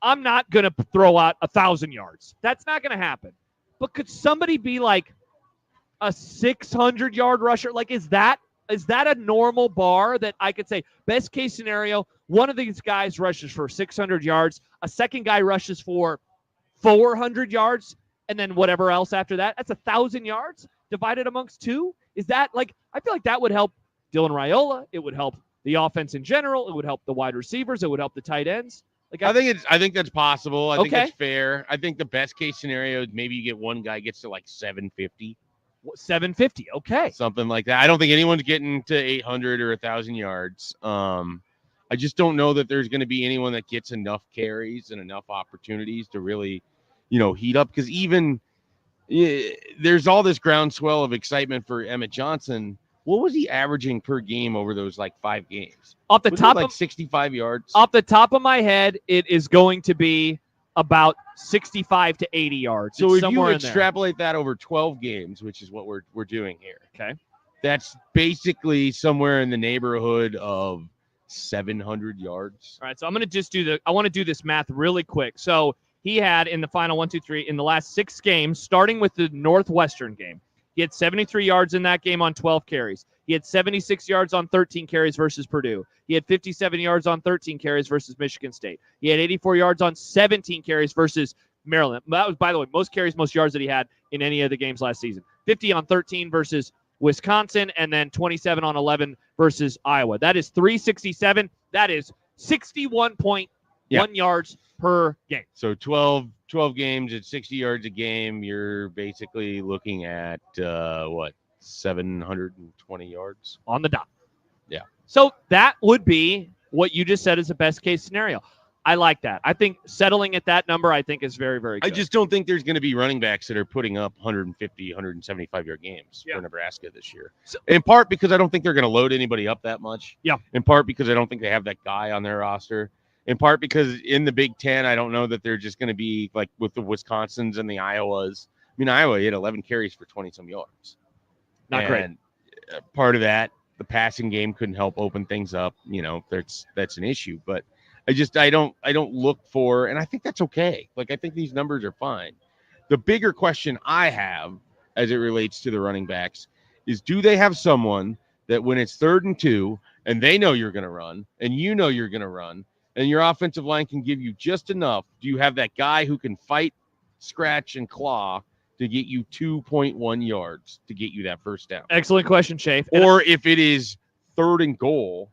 I'm not going to throw out 1,000 yards. That's not going to happen. But could somebody be like a 600-yard rusher? Like, is that a normal bar that I could say, best case scenario, one of these guys rushes for 600 yards, a second guy rushes for 400 yards, and then whatever else after that? That's 1,000 yards divided amongst two? Is that, like, I feel like that would help Dylan Raiola. It would help the offense in general. It would help the wide receivers. It would help the tight ends. Like, I think that's possible. I think Okay. it's fair. I think the best case scenario is maybe you get one guy gets to like 750. 750. Okay. Something like that. I don't think anyone's getting to 800 or 1,000 yards. I just don't know that there's going to be anyone that gets enough carries and enough opportunities to really, heat up. Because there's all this groundswell of excitement for Emmett Johnson. What was he averaging per game over those like 5 games? Off the top like of 65 yards. Off the top of my head, it is going to be about 65 to 80 yards. So It's if somewhere you in there. extrapolate that over 12 games, which is what we're doing here, okay, that's basically somewhere in the neighborhood of 700 yards. All right, so I'm going to just I want to do this math really quick. So he had in the final 1, 2, 3, in the last 6 games, starting with the Northwestern game, he had 73 yards in that game on 12 carries. He had 76 yards on 13 carries versus Purdue. He had 57 yards on 13 carries versus Michigan State. He had 84 yards on 17 carries versus Maryland. That was, by the way, most carries, most yards that he had in any of the games last season. 50 on 13 versus Wisconsin, and then 27 on 11 versus Iowa. That is 367. That is 61.1 yards per game. So 12 games at 60 yards a game, you're basically looking at 720 yards on the dot. Yeah. So that would be what you just said is the best case scenario. I like that. I think settling at that number, I think, is very, very good. I just don't think there's going to be running backs that are putting up 150, 175-yard games for Nebraska this year. In part because I don't think they're going to load anybody up that much. Yeah. In part because I don't think they have that guy on their roster. In part because in the Big Ten, I don't know that they're just going to be like with the Wisconsins and the Iowas. I mean, Iowa had 11 carries for 20-some yards. Not great. Part of that, the passing game couldn't help open things up. That's an issue. But I don't look for, and I think that's okay. Like, I think these numbers are fine. The bigger question I have as it relates to the running backs is, do they have someone that when it's 3rd and 2 and they know you're going to run and you know you're going to run and your offensive line can give you just enough? Do you have that guy who can fight, scratch, and claw to get you 2.1 yards to get you that first down? Excellent question, Schaefer. Or if it is 3rd and goal,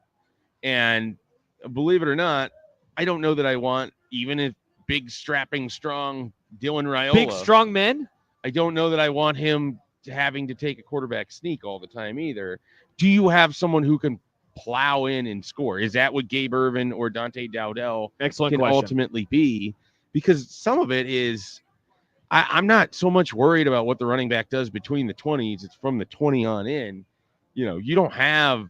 and believe it or not, I don't know that I want, even if big, strapping, strong Dylan Raiola. Big, strong men? I don't know that I want him having to take a quarterback sneak all the time either. Do you have someone who can plow in and score? Is that what Gabe Ervin or Dante Dowdell can ultimately be? Because some of it is, I'm not so much worried about what the running back does between the 20s. It's from the 20 on in. You don't have,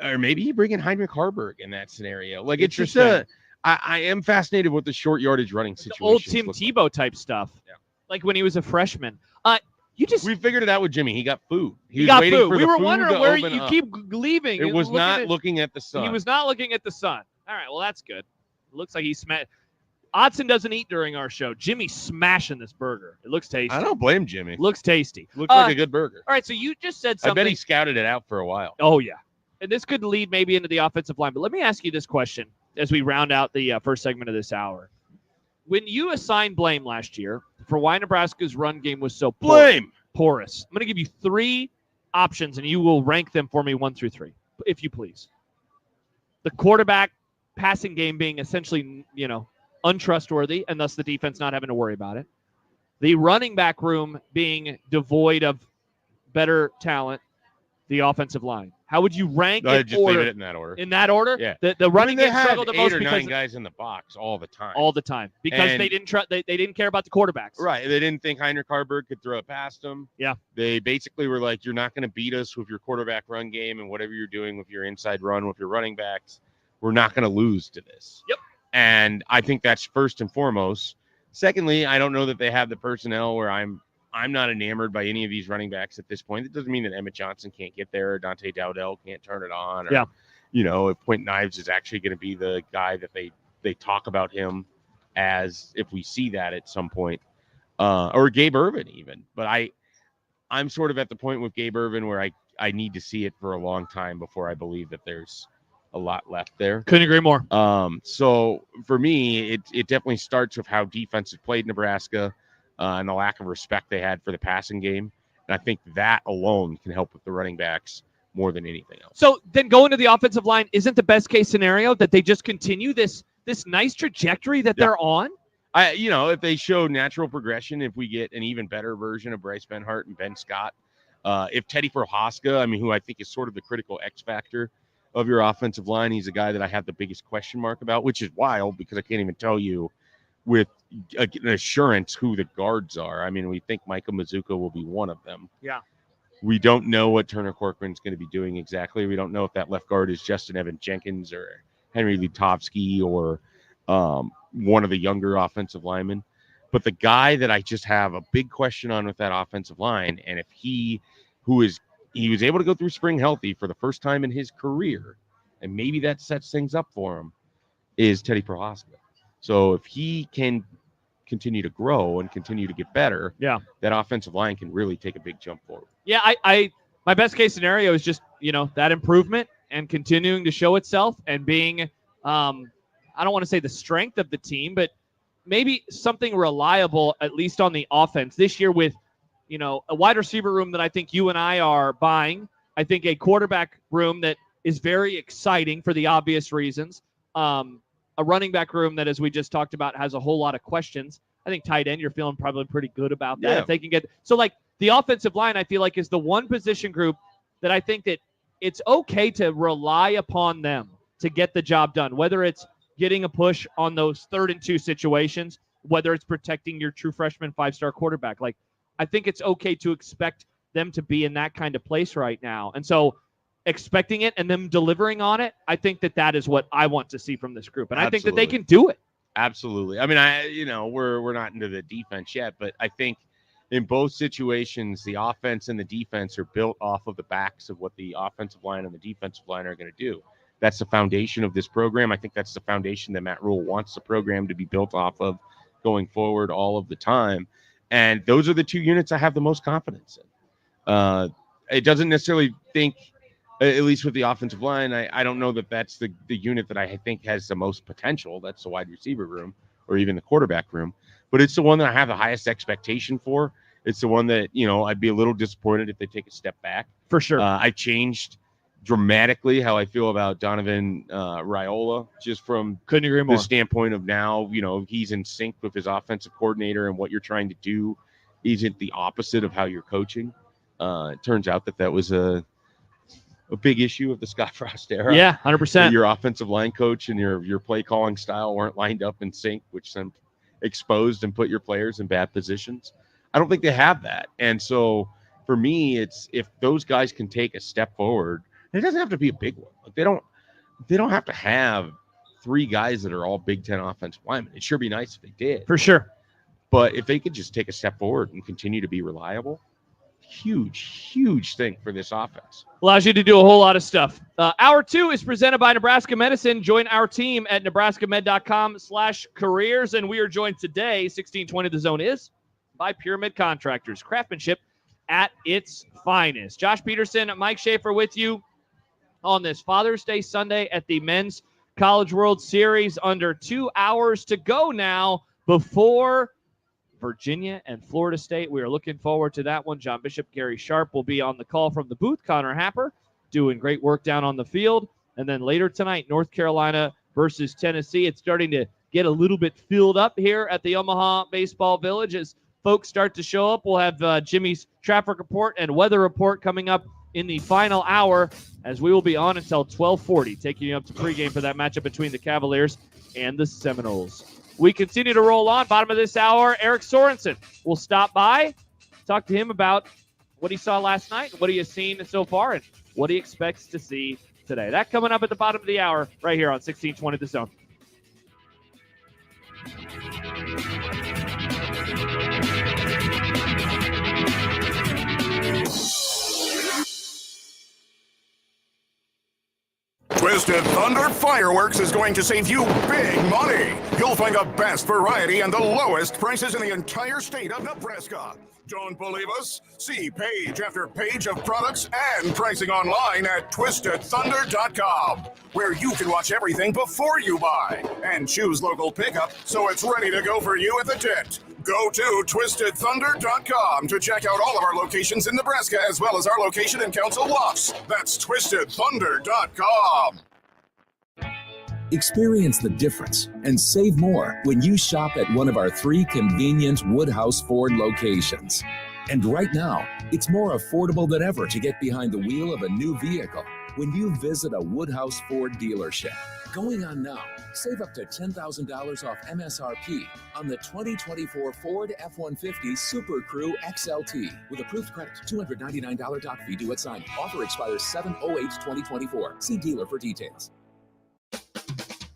or maybe you bring in Heinrich Harburg in that scenario. Like, it's just I am fascinated with the short yardage running situation. Old Tim Tebow type stuff. Yeah. Like when he was a freshman. We figured it out with Jimmy. He got food. He got waiting food. for We the were food wondering to where open you up. keep leaving. It was not looking at the sun. He was not looking at the sun. All right, well, that's good. It looks like he smashed. Odson doesn't eat during our show. Jimmy's smashing this burger. It looks tasty. I don't blame Jimmy. Looks tasty. Looks like a good burger. All right, so you just said something. I bet he scouted it out for a while. Oh, yeah. And this could lead maybe into the offensive line. But let me ask you this question as we round out the first segment of this hour. When you assigned blame last year for why Nebraska's run game was so porous, I'm going to give you 3 options, and you will rank them for me 1 through 3, if you please. The quarterback passing game being essentially, untrustworthy, and thus the defense not having to worry about it. The running back room being devoid of better talent. The offensive line. How would you rank it? Just leave it in that order. In that order? Yeah. The running they game had struggled the most 8 or because 9 guys in the box all the time. All the time. Because they didn't care about the quarterbacks. Right. They didn't think Heinrich Harburg could throw it past them. Yeah. They basically were like, you're not going to beat us with your quarterback run game and whatever you're doing with your inside run with your running backs. We're not going to lose to this. Yep. And I think that's first and foremost. Secondly, I don't know that they have the personnel where I'm not enamored by any of these running backs at this point. It doesn't mean that Emmett Johnson can't get there, or Dante Dowdell can't turn it on, or, if Quentin Ives is actually going to be the guy that they talk about him as, if we see that at some point, or Gabe Ervin even. But I'm sort of at the point with Gabe Ervin where I need to see it for a long time before I believe that there's a lot left there. Couldn't agree more. So for me, it definitely starts with how defense have played Nebraska. And the lack of respect they had for the passing game. And I think that alone can help with the running backs more than anything else. So then going to the offensive line, isn't the best case scenario that they just continue this nice trajectory that they're on? If they show natural progression, if we get an even better version of Bryce Benhart and Ben Scott, if Teddy Prohaska, who I think is sort of the critical X factor of your offensive line, he's a guy that I have the biggest question mark about, which is wild because I can't even tell you with an assurance who the guards are. We think Micah Mazuka will be one of them. Yeah. We don't know what Turner Corcoran's going to be doing exactly. We don't know if that left guard is Justin Evan Jenkins or Henry Lutovsky or one of the younger offensive linemen. But the guy that I just have a big question on with that offensive line, and if he was able to go through spring healthy for the first time in his career, and maybe that sets things up for him, is Teddy Prohaska. So if he can continue to grow and continue to get better, that offensive line can really take a big jump forward. Yeah, my best case scenario is just, that improvement and continuing to show itself and being, I don't want to say the strength of the team, but maybe something reliable, at least on the offense this year with, a wide receiver room that I think you and I are buying. I think a quarterback room that is very exciting for the obvious reasons. A running back room that, as we just talked about, has a whole lot of questions. I think tight end, you're feeling probably pretty good about that. Yeah. If they can get – so, the offensive line, I feel like, is the one position group that I think that it's okay to rely upon them to get the job done, whether it's getting a push on those 3rd and 2 situations, whether it's protecting your true freshman 5-star quarterback. I think it's okay to expect them to be in that kind of place right now. And so – expecting it and them delivering on it, I think that is what I want to see from this group. And I think that they can do it. Absolutely. We're not into the defense yet, but I think in both situations, the offense and the defense are built off of the backs of what the offensive line and the defensive line are going to do. That's the foundation of this program. I think that's the foundation that Matt Rule wants the program to be built off of going forward all of the time. And those are the 2 units I have the most confidence in. It doesn't necessarily think, at least with the offensive line, I don't know that that's the unit that I think has the most potential. That's the wide receiver room or even the quarterback room. But it's the one that I have the highest expectation for. It's the one that, I'd be a little disappointed if they take a step back. For sure. I changed dramatically how I feel about Donovan Raiola, just from couldn't agree more. The standpoint of now, he's in sync with his offensive coordinator, and what you're trying to do isn't the opposite of how you're coaching. It turns out that was a big issue of the Scott Frost era. Yeah, 100%. Your offensive line coach and your play calling style weren't lined up in sync, which then exposed and put your players in bad positions. I don't think they have that. And so for me, it's if those guys can take a step forward, it doesn't have to be a big one. They don't have to have 3 guys that are all Big Ten offensive linemen. It'd sure be nice if they did. For sure. But if they could just take a step forward and continue to be reliable, huge thing for this offense. Allows you to do a whole lot of stuff. Hour 2 is presented by Nebraska Medicine. Join our team at nebraskamed.com/careers. And we are joined today, 1620 The Zone is, by Pyramid Contractors. Craftsmanship at its finest. Josh Peterson, Mike Schaefer with you on this Father's Day Sunday at the Men's College World Series. Under 2 hours to go now before Virginia and Florida State. We are looking forward to that one. John Bishop, Gary Sharp will be on the call from the booth. Connor Happer doing great work down on the field. And then later tonight, North Carolina versus Tennessee. It's starting to get a little bit filled up here at the Omaha Baseball Village as folks start to show up. We'll have Jimmy's traffic report and weather report coming up in the final hour, as we will be on until 12:40, taking you up to pregame for that matchup between the Cavaliers and the Seminoles. We continue to roll on. Bottom of this hour, Eric Sorensen will stop by, talk to him about what he saw last night, what he has seen so far, and what he expects to see today. That coming up at the bottom of the hour right here on 1620 The Zone. Twisted Thunder Fireworks is going to save you big money. You'll find the best variety and the lowest prices in the entire state of Nebraska. Don't believe us? See page after page of products and pricing online at twistedthunder.com, where you can watch everything before you buy and choose local pickup so it's ready to go for you at the tent. Go to twistedthunder.com to check out all of our locations in Nebraska, as well as our location in Council Bluffs. That's twistedthunder.com. Experience the difference and save more when you shop at one of our 3 convenient Woodhouse Ford locations. And right now, it's more affordable than ever to get behind the wheel of a new vehicle when you visit a Woodhouse Ford dealership. Going on now, save up to $10,000 off MSRP on the 2024 Ford F-150 Super Crew XLT with approved credit, $299 doc fee due at sign. Offer expires 7/08/2024. See dealer for details.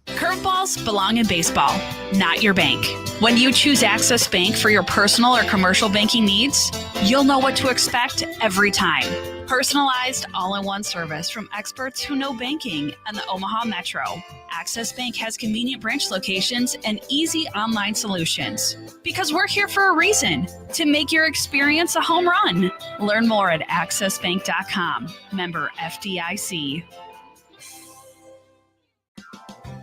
Curveballs belong in baseball, not your bank. When you choose Access Bank for your personal or commercial banking needs, you'll know what to expect every time. Personalized, all-in-one service from experts who know banking and the Omaha Metro. Access Bank has convenient branch locations and easy online solutions. Because we're here for a reason, to make your experience a home run. Learn more at accessbank.com. Member FDIC.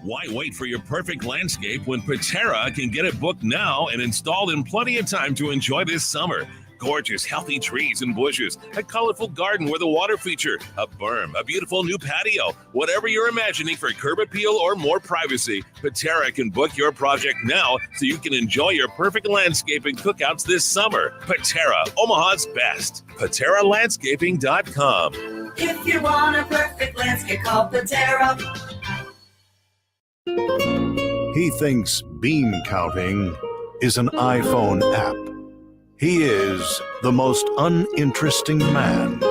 Why wait for your perfect landscape when Patera can get it booked now and installed in plenty of time to enjoy this summer? Gorgeous, healthy trees and bushes, a colorful garden with a water feature, a berm, a beautiful new patio. Whatever you're imagining for curb appeal or more privacy, Patera can book your project now so you can enjoy your perfect landscape and cookouts this summer. Patera, Omaha's best. PateraLandscaping.com. If you want a perfect landscape, call Patera. He thinks bean counting is an iPhone app. He is the most uninteresting man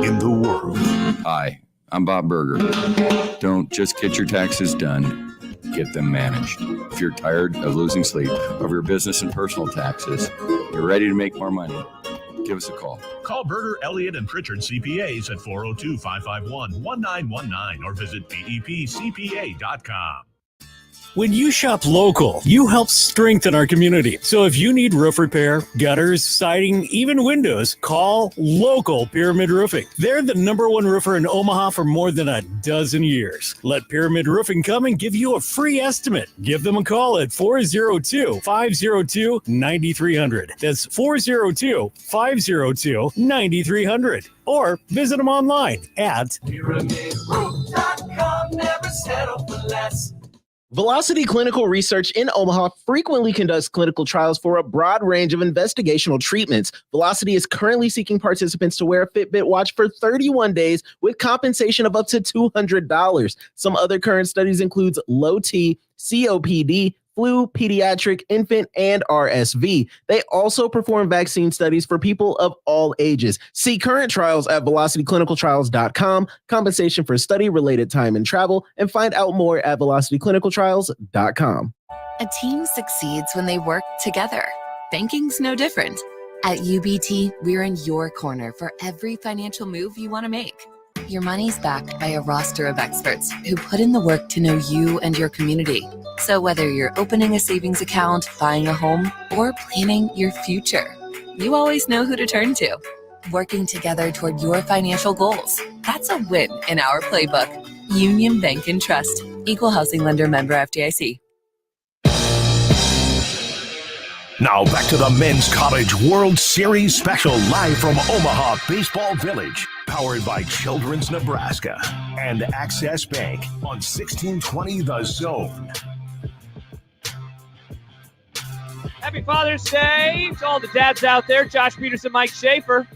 in the world. Hi, I'm Bob Berger. Don't just get your taxes done, get them managed. If you're tired of losing sleep over your business and personal taxes, you're ready to make more money, give us a call. Call Berger, Elliott, and Pritchard CPAs at 402-551-1919 or visit bepcpa.com. When you shop local, you help strengthen our community. So if you need roof repair, gutters, siding, even windows, call local Pyramid Roofing. They're the #1 roofer in Omaha for more than a dozen years. Let Pyramid Roofing come and give you a free estimate. Give them a call at 402-502-9300. That's 402-502-9300. Or visit them online at PyramidRoof.com. Never settle for less. Velocity Clinical Research in Omaha frequently conducts clinical trials for a broad range of investigational treatments. Velocity is currently seeking participants to wear a Fitbit watch for 31 days with compensation of up to $200. Some other current studies includes low T, COPD, flu, pediatric, infant, and RSV. They also perform vaccine studies for people of all ages. See current trials at velocityclinicaltrials.com, compensation for study-related time and travel, and find out more at velocityclinicaltrials.com. A team succeeds when they work together. Banking's no different. At UBT, we're in your corner for every financial move you want to make. Your money's backed by a roster of experts who put in the work to know you and your community. So whether you're opening a savings account, buying a home, or planning your future, you always know who to turn to. Working together toward your financial goals. That's a win in our playbook. Union Bank and Trust. Equal housing lender, member FDIC. Now back to the Men's College World Series special live from Omaha Baseball Village. Powered by Children's Nebraska and Access Bank on 1620 The Zone. Happy Father's Day to all the dads out there. Josh Peterson, Mike Schaefer.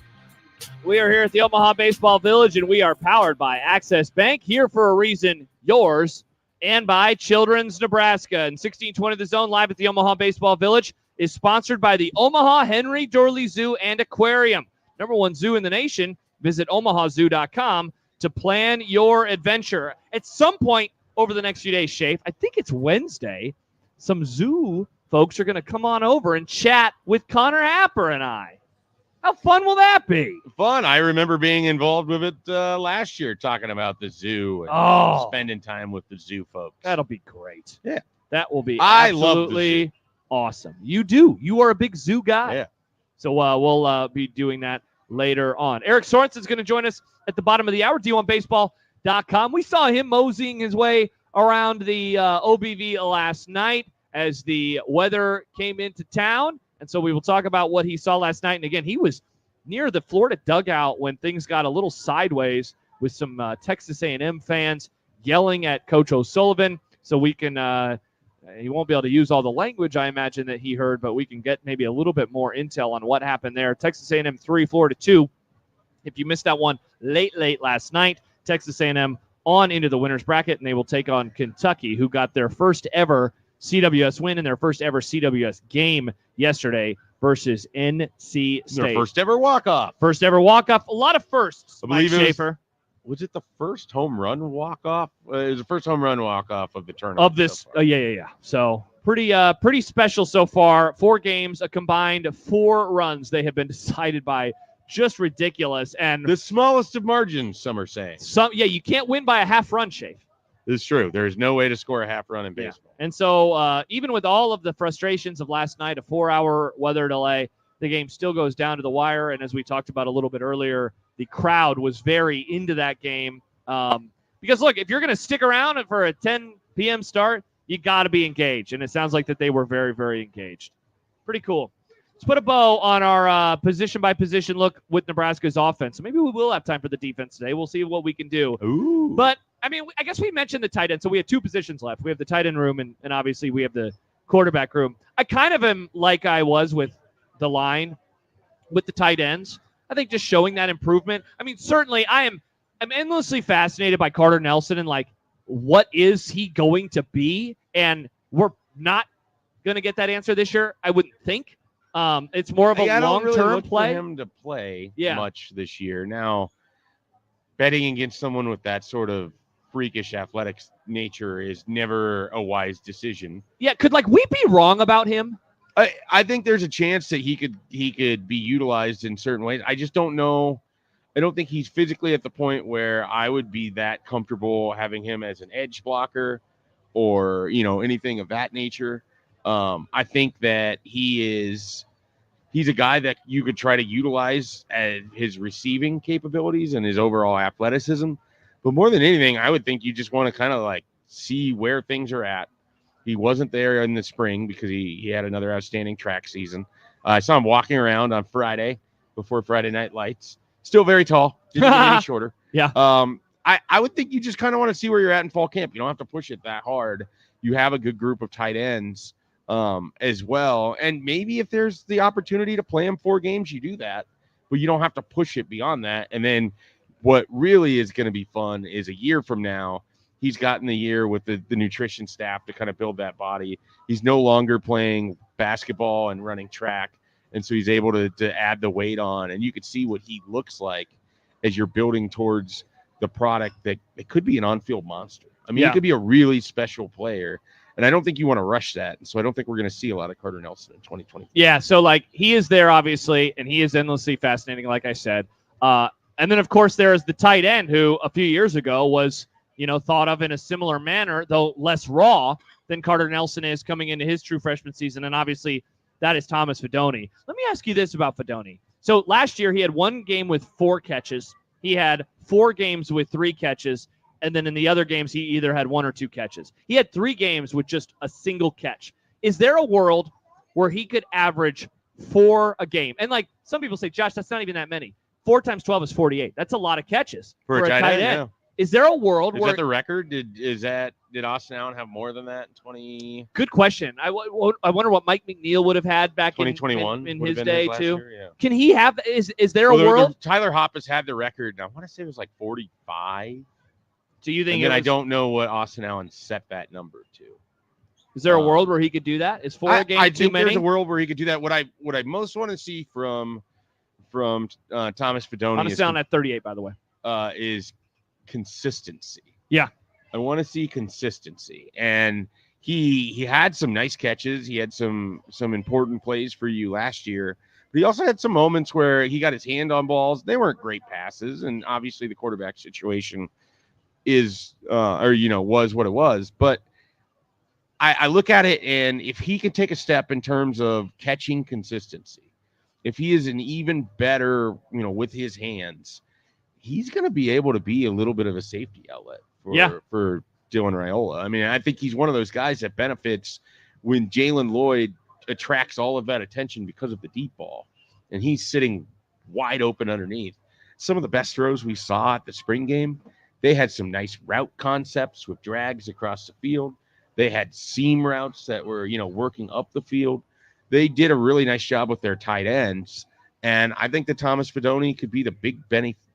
We are here at the Omaha Baseball Village, and we are powered by Access Bank. Here for a reason, yours, and by Children's Nebraska. And 1620 The Zone live at the Omaha Baseball Village is sponsored by the Omaha Henry Dorley Zoo and Aquarium. #1 zoo in the nation. Visit omahazoo.com to plan your adventure. At some point over the next few days, Shafe, I think it's Wednesday, some zoo folks are going to come on over and chat with Connor Happer and I. How fun will that be? Fun. I remember being involved with it last year, talking about the zoo and spending time with the zoo folks. That'll be great. Yeah. That will be I love the absolutely zoo. Awesome. You do. You are a big zoo guy. Yeah. So we'll be doing that later on. Eric Sorensen's going to join us at the bottom of the hour, D1Baseball.com. We saw him moseying his way around the OBV last night as the weather came into town. And so we will talk about what he saw last night. And again, he was near the Florida dugout when things got a little sideways with some Texas A&M fans yelling at Coach O'Sullivan. So we can he won't be able to use all the language, I imagine, that he heard, but we can get maybe a little bit more intel on what happened there. Texas A&M 3, Florida 2. If you missed that one late last night, Texas A&M on into the winner's bracket, and they will take on Kentucky, who got their first ever CWS win in their first ever CWS game yesterday versus NC State. Their first ever walk-off. First ever walk-off. A lot of firsts, I believe Mike Schaefer. Was it the first home run walk-off? It was the first home run walk-off of the tournament. Of this, yeah. So pretty special so far. 4 games, a combined 4 runs. They have been decided by just ridiculous. And the smallest of margins, some are saying. You can't win by a half run, Shafe. It's true. There is no way to score a half run in baseball. And so even with all of the frustrations of last night, a 4-hour weather delay, the game still goes down to the wire. And as we talked about a little bit earlier, the crowd was very into that game. Because, look, if you're going to stick around for a 10 p.m. start, you got to be engaged. And it sounds like that they were very, very engaged. Pretty cool. Let's put a bow on our position-by-position look with Nebraska's offense. So maybe we will have time for the defense today. We'll see what we can do. Ooh. But, I mean, I guess we mentioned the tight end. So we have 2 positions left. We have the tight end room, and obviously we have the quarterback room. I kind of am like I was with the line with the tight ends. I think just showing that improvement. I mean, certainly I'm endlessly fascinated by Carter Nelson and, like, what is he going to be? And we're not going to get that answer this year, I wouldn't think. It's more of a long-term play. For him to play much this year. Now, betting against someone with that sort of freakish athletics nature is never a wise decision. Yeah, could we be wrong about him? I think there's a chance that he could be utilized in certain ways. I just don't know. I don't think he's physically at the point where I would be that comfortable having him as an edge blocker or, anything of that nature. I think that he's a guy that you could try to utilize as his receiving capabilities and his overall athleticism. But more than anything, I would think you just want to kind of see where things are at. He wasn't there in the spring because he had another outstanding track season. I saw him walking around on Friday before Friday Night Lights. Still very tall. Didn't get any shorter. Yeah. I would think you just kind of want to see where you're at in fall camp. You don't have to push it that hard. You have a good group of tight ends as well. And maybe if there's the opportunity to play him 4 games, you do that. But you don't have to push it beyond that. And then what really is going to be fun is a year from now, he's gotten the year with the nutrition staff to kind of build that body. He's no longer playing basketball and running track. And so he's able to add the weight on. And you could see what he looks like as you're building towards the product that it could be an on-field monster. I mean, he could be a really special player And I don't think you want to rush that. And so I don't think we're going to see a lot of Carter Nelson in 2020. Yeah, so like he is there obviously, and he is endlessly fascinating, like I said. And then of course there is the tight end who a few years ago was, thought of in a similar manner, though less raw than Carter Nelson is coming into his true freshman season. And obviously that is Thomas Fidone. Let me ask you this about Fidone. So last year he had one game with 4 catches. He had 4 games with 3 catches. And then in the other games, he either had 1 or 2 catches. He had 3 games with just a single catch. Is there a world where he could average 4 a game? And like some people say, Josh, that's not even that many. 4 times 12 is 48. That's a lot of catches for a tight end. Yeah. Is there a world where... Is that the record? Did Austin Allen have more than that in 20... Good question. I wonder what Mike McNeil would have had back 2021 in his day, too. Year, yeah. Can he have... Is there a world? Tyler Hoppus had the record. I want to say it was like 45. Do you think? And I don't know what Austin Allen set that number to. Is there a world where he could do that? Is 4 a game too many? There's a world where he could do that. What I most want to see from Thomas Fidone. Thomas down at 38, by the way. Is consistency. Yeah, I want to see consistency, and he had some nice catches. He had some important plays for you last year. But he also had some moments where he got his hand on balls. They weren't great passes, and obviously the quarterback situation was what it was. But I look at it, and if he can take a step in terms of catching consistency, if he is an even better, with his hands, he's going to be able to be a little bit of a safety outlet for Dylan Raiola. I mean, I think he's one of those guys that benefits when Jalen Lloyd attracts all of that attention because of the deep ball, and he's sitting wide open underneath. Some of the best throws we saw at the spring game, they had some nice route concepts with drags across the field. They had seam routes that were, working up the field. They did a really nice job with their tight ends. And I think that Thomas Fidone could be the big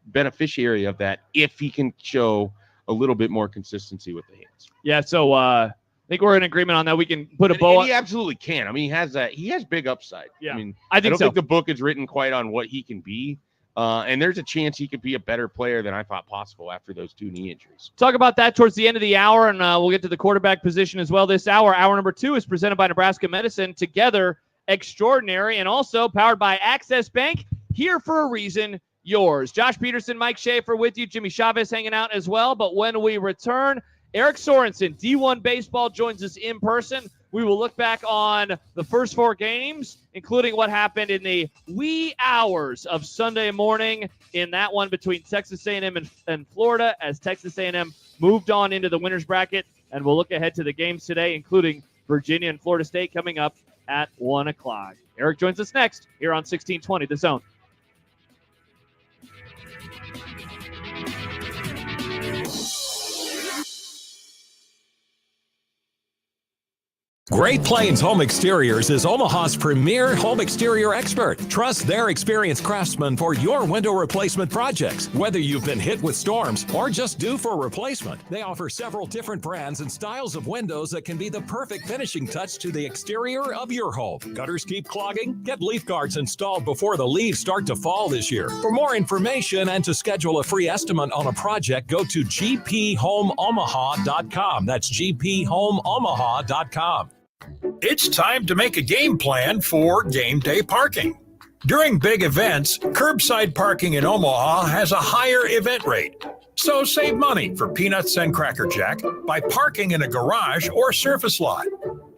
beneficiary of that if he can show a little bit more consistency with the hands. Yeah, so I think we're in agreement on that. We can put a bow on. He absolutely can. I mean, he has big upside. Yeah, I mean, I don't think the book is written quite on what he can be. And there's a chance he could be a better player than I thought possible after those 2 knee injuries. Talk about that towards the end of the hour, and we'll get to the quarterback position as well this hour. Hour number 2 is presented by Nebraska Medicine. Together, extraordinary, and also powered by Access Bank. Here for a reason, yours. Josh Peterson, Mike Schaefer with you. Jimmy Chavez hanging out as well. But when we return, Eric Sorensen, D1 Baseball, joins us in person. We will look back on the first 4 games, including what happened in the wee hours of Sunday morning in that one between Texas A&M and Florida as Texas A&M moved on into the winner's bracket. And we'll look ahead to the games today, including Virginia and Florida State coming up at 1 o'clock. Eric joins us next here on 1620 The Zone. Great Plains Home Exteriors is Omaha's premier home exterior expert. Trust their experienced craftsmen for your window replacement projects. Whether you've been hit with storms or just due for a replacement, they offer several different brands and styles of windows that can be the perfect finishing touch to the exterior of your home. Gutters keep clogging? Get leaf guards installed before the leaves start to fall this year. For more information and to schedule a free estimate on a project, go to gphomeomaha.com. That's gphomeomaha.com. It's time to make a game plan for game day parking. During big events, curbside parking in Omaha has a higher event rate. So save money for peanuts and Cracker Jack by parking in a garage or surface lot.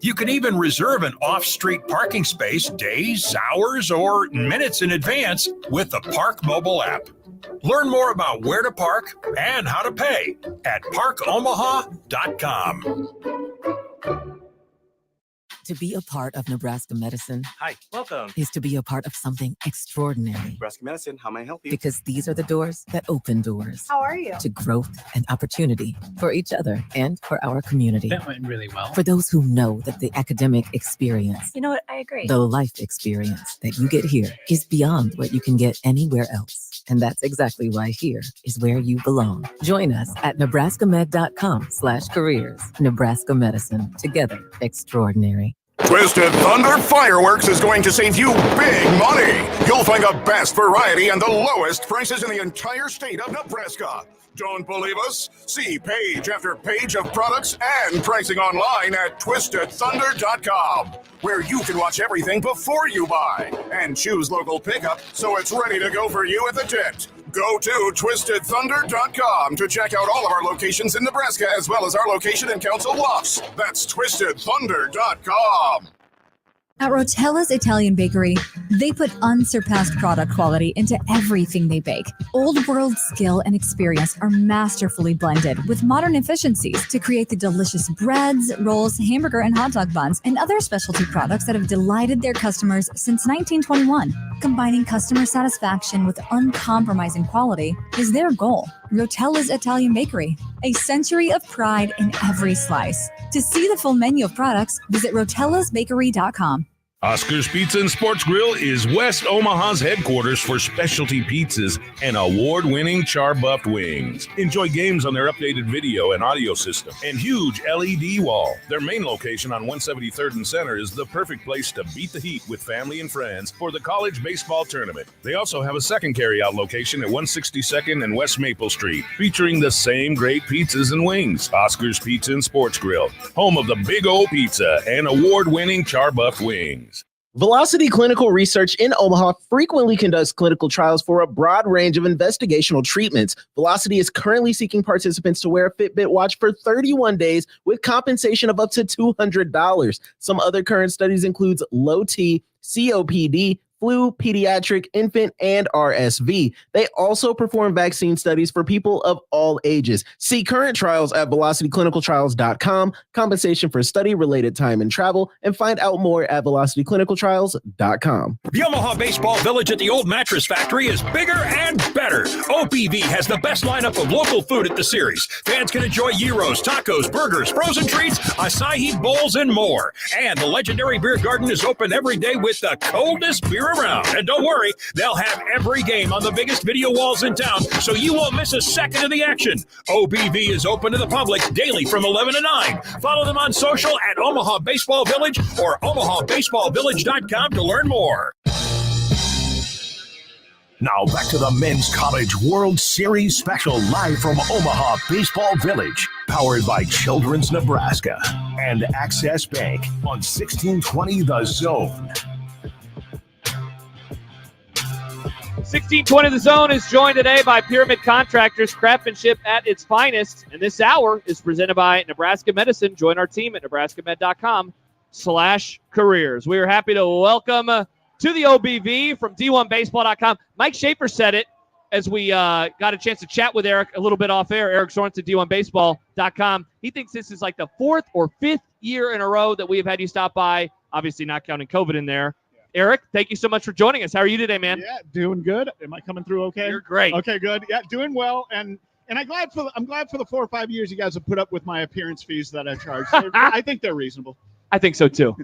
You can even reserve an off-street parking space days, hours, or minutes in advance with the Park mobile app. Learn more about where to park and how to pay at parkomaha.com. To be a part of Nebraska Medicine Hi, welcome. is to be a part of something extraordinary. Nebraska Medicine, how may I help you? Because these are the doors that open doors How are you? to growth and opportunity for each other and for our community. That went really well. For those who know that the academic experience, You know what? I agree. the life experience that you get here is beyond what you can get anywhere else. And that's exactly why here is where you belong. Join us at nebraskamed.com/careers. Nebraska Medicine. Together, extraordinary. Twisted Thunder Fireworks is going to save you big money. You'll find the best variety and the lowest prices in the entire state of Nebraska. Don't believe us? See page after page of products and pricing online at twistedthunder.com, where you can watch everything before you buy and choose local pickup so it's ready to go for you at the tent. Go to twistedthunder.com to check out all of our locations in Nebraska as well as our location in Council Bluffs. That's twistedthunder.com. At Rotella's Italian Bakery, they put unsurpassed product quality into everything they bake. Old world skill and experience are masterfully blended with modern efficiencies to create the delicious breads, rolls, hamburger and hot dog buns, and other specialty products that have delighted their customers since 1921. Combining customer satisfaction with uncompromising quality is their goal. Rotella's Italian Bakery, a century of pride in every slice. To see the full menu of products, visit rotellasbakery.com. Oscar's Pizza and Sports Grill is West Omaha's headquarters for specialty pizzas and award-winning char-buffed wings. Enjoy games on their updated video and audio system and huge LED wall. Their main location on 173rd and Center is the perfect place to beat the heat with family and friends for the college baseball tournament. They also have a second carry-out location at 162nd and West Maple Street, featuring the same great pizzas and wings. Oscar's Pizza and Sports Grill, home of the Big O Pizza and award-winning char-buffed wings. Velocity Clinical Research in Omaha frequently conducts clinical trials for a broad range of investigational treatments. Velocity is currently seeking participants to wear a Fitbit watch for 31 days with compensation of up to $200. Some other current studies includes low T, COPD, flu, pediatric, infant, and RSV. They also perform vaccine studies for people of all ages. See current trials at velocityclinicaltrials.com, compensation for study-related time and travel, and find out more at velocityclinicaltrials.com. The Omaha Baseball Village at the Old Mattress Factory is bigger and better. OPV has the best lineup of local food at the series. Fans can enjoy gyros, tacos, burgers, frozen treats, acai bowls, and more. And the legendary beer garden is open every day with the coldest beer around. And don't worry, they'll have every game on the biggest video walls in town, so you won't miss a second of the action. OBV is open to the public daily from 11 to 9. Follow them on social at Omaha Baseball Village or OmahaBaseballVillage.com to learn more. Now back to the Men's College World Series special live from Omaha Baseball Village, powered by Children's Nebraska and Access Bank on 1620 The Zone. 1620 The Zone is joined today by Pyramid Contractors, craftsmanship at its finest. And this hour is presented by Nebraska Medicine. Join our team at nebraskamed.com/careers. We are happy to welcome to the OBV from D1Baseball.com. Mike Schaefer said it as we got a chance to chat with Eric a little bit off air. Eric Sorensen, D1Baseball.com. He thinks this is like the 4th or 5th year in a row that we have had you stop by, obviously not counting COVID in there. Eric, thank you so much for joining us. How are you today, man? Yeah, doing good. Am I coming through okay? You're great. Okay, good. Yeah, doing well. And I'm glad for the 4 or 5 years you guys have put up with my appearance fees that I charge. I think they're reasonable. I think so too.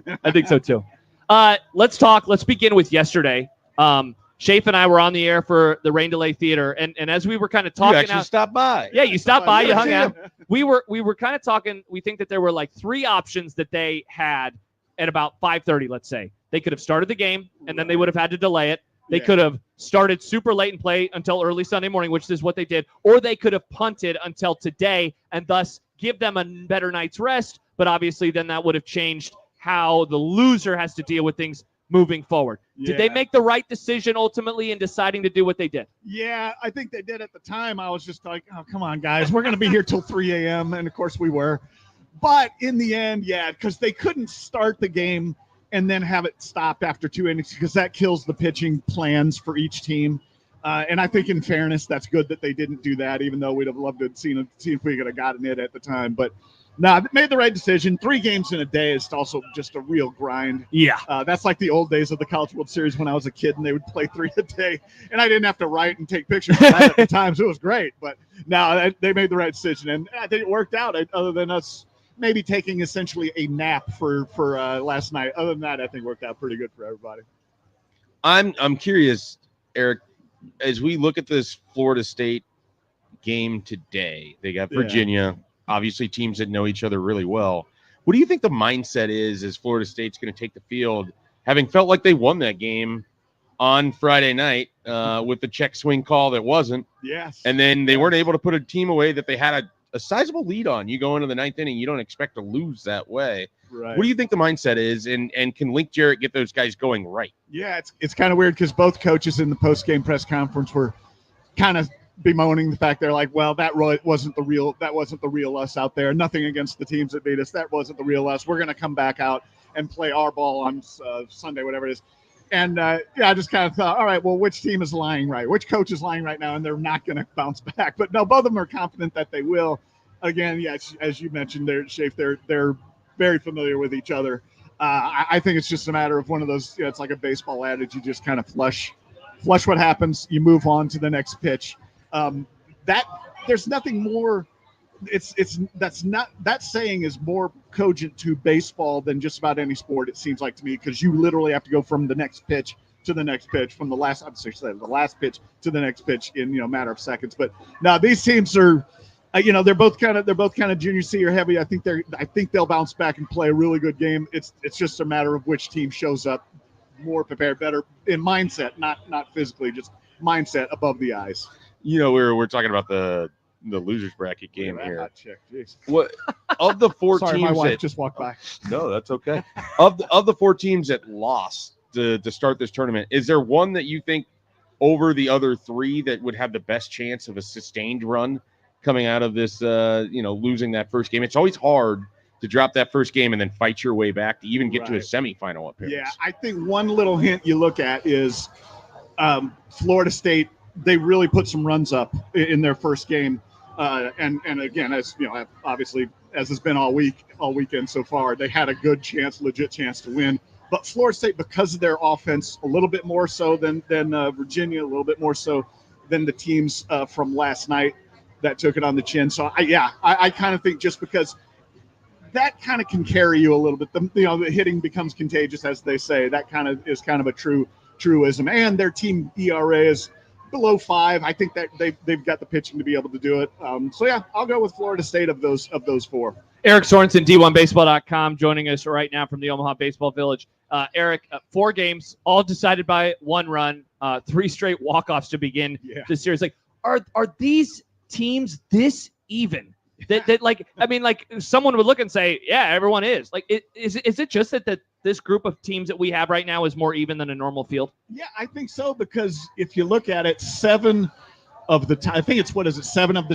Let's talk. Let's begin with yesterday. Shafe and I were on the air for the Rain Delay Theater, and as we were kind of talking, you actually stopped by. Yeah, you stopped by. You hung out. We were kind of talking. We think that there were like 3 options that they had at about 5:30. Let's say they could have started the game, and then they would have had to delay it. They could have started super late and play until early Sunday morning, which is what they did, or they could have punted until today and thus give them a better night's rest. But obviously, then that would have changed how the loser has to deal with things moving forward. Did they make the right decision ultimately in deciding to do what they did? Yeah, I think they did at the time. I was just like, oh, come on, guys. We're going to be here till 3 a.m. And, of course, we were. But in the end, yeah, because they couldn't start the game and then have it stopped after 2 innings because that kills the pitching plans for each team. And I think in fairness, that's good that they didn't do that, even though we'd have loved to see if we could have gotten it at the time. But no, they made the right decision. 3 games in a day is also just a real grind. Yeah. That's like the old days of the College World Series when I was a kid and they would play 3 a day. And I didn't have to write and take pictures of that at the time, so it was great. But no, they made the right decision. And I think it worked out other than us maybe taking essentially a nap for last night. Other than that, I think it worked out pretty good for everybody. I'm curious, Eric, as we look at this Florida State game today, they got Virginia, obviously teams that know each other really well. What do you think the mindset is as Florida State's going to take the field, having felt like they won that game on Friday night with the check swing call that wasn't. Yes. And then they weren't able to put a team away that they had a sizable lead on. You go into the ninth inning, you don't expect to lose that way. Right. What do you think the mindset is, and can Link Jarrett get those guys going right? Yeah, it's kind of weird because both coaches in the post-game press conference were kind of bemoaning the fact they're like, well, that wasn't the real us out there. Nothing against the teams that beat us. That wasn't the real us. We're going to come back out and play our ball on Sunday, whatever it is. And I just kind of thought, all right, well, which team is lying right? Which coach is lying right now? And they're not going to bounce back. But no, both of them are confident that they will. Again, yes, as you mentioned, they're very familiar with each other. I think it's just a matter of one of those. It's like a baseball adage. You just kind of flush what happens. You move on to the next pitch. That there's nothing more. That saying is more cogent to baseball than just about any sport, it seems like to me, because you literally have to go from the next pitch to the next pitch, from the last pitch to the next pitch in a matter of seconds. But now these teams are, they're both kind of junior senior heavy. I think they'll bounce back and play a really good game. It's just a matter of which team shows up more prepared, better in mindset, not physically, just mindset above the eyes. We're talking about the losers bracket game here. Hot chick, What of the four Sorry, teams my wife that just walked by. No, that's okay. of the four teams that lost to start this tournament, is there one that you think over the other three that would have the best chance of a sustained run coming out of this? Losing that first game. It's always hard to drop that first game and then fight your way back to even get to a semifinal appearance. Yeah, I think one little hint you look at is Florida State. They really put some runs up in their first game. And again, as obviously as has been all weekend so far, they had a legit chance to win. But Florida State, because of their offense, a little bit more so than Virginia, a little bit more so than the teams from last night that took it on the chin. So I kind of think just because that kind of can carry you a little bit. The hitting becomes contagious, as they say. That kind of is kind of a truism. And their team ERA is below 5. I think that they've got the pitching to be able to do it. I'll go with Florida State of those four. Eric Sorensen, D1Baseball.com, joining us right now from the Omaha Baseball Village. Eric, 4 games, all decided by 1 run, 3 straight walk-offs to begin the series. Like, are these teams this even? That someone would look and say, yeah, everyone is. Like, is it just that this group of teams that we have right now is more even than a normal field? Yeah, I think so, because if you look at it, 7 of the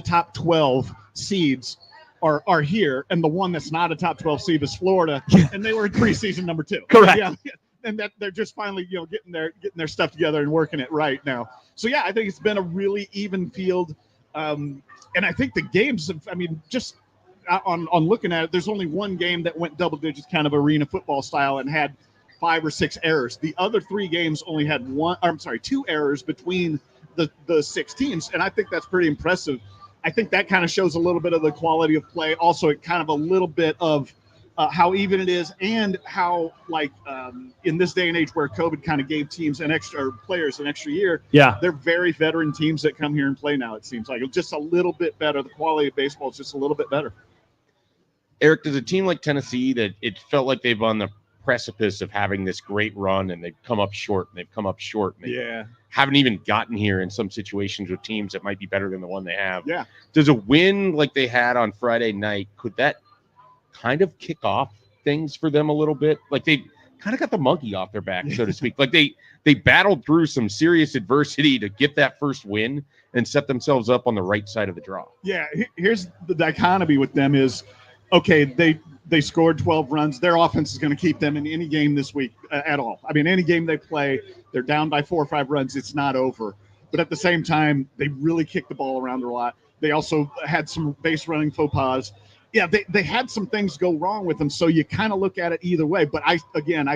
top 12 seeds are here, and the one that's not a top 12 seed is Florida, and they were in preseason number 2. Correct. Yeah, and that they're just finally getting their stuff together and working it right now. So yeah, I think it's been a really even field. And I think the games, just on looking at it, there's only one game that went double digits, kind of arena football style, and had 5 or 6 errors. The other 3 games only had 2 errors between the 6 teams, and I think that's pretty impressive. I think that kind of shows a little bit of the quality of play. Also, it kind of a little bit of how even it is, and how in this day and age where COVID kind of gave teams players an extra year. Yeah, they're very veteran teams that come here and play now. It seems like it's just a little bit better. The quality of baseball is just a little bit better. Eric, does a team like Tennessee that it felt like they've on the precipice of having this great run, and they've come up short, and they haven't even gotten here in some situations with teams that might be better than the one they have. Yeah. Does a win like they had on Friday night, could that kind of kick off things for them a little bit? Like they kind of got the monkey off their back, so to speak. Like they battled through some serious adversity to get that first win and set themselves up on the right side of the draw. Yeah. Here's the dichotomy with them is, okay, they scored 12 runs. Their offense is going to keep them in any game this week at all. Any game they play, they're down by 4 or 5 runs. It's not over. But at the same time, they really kicked the ball around a lot. They also had some base running faux pas. Yeah, they had some things go wrong with them. So you kind of look at it either way. But I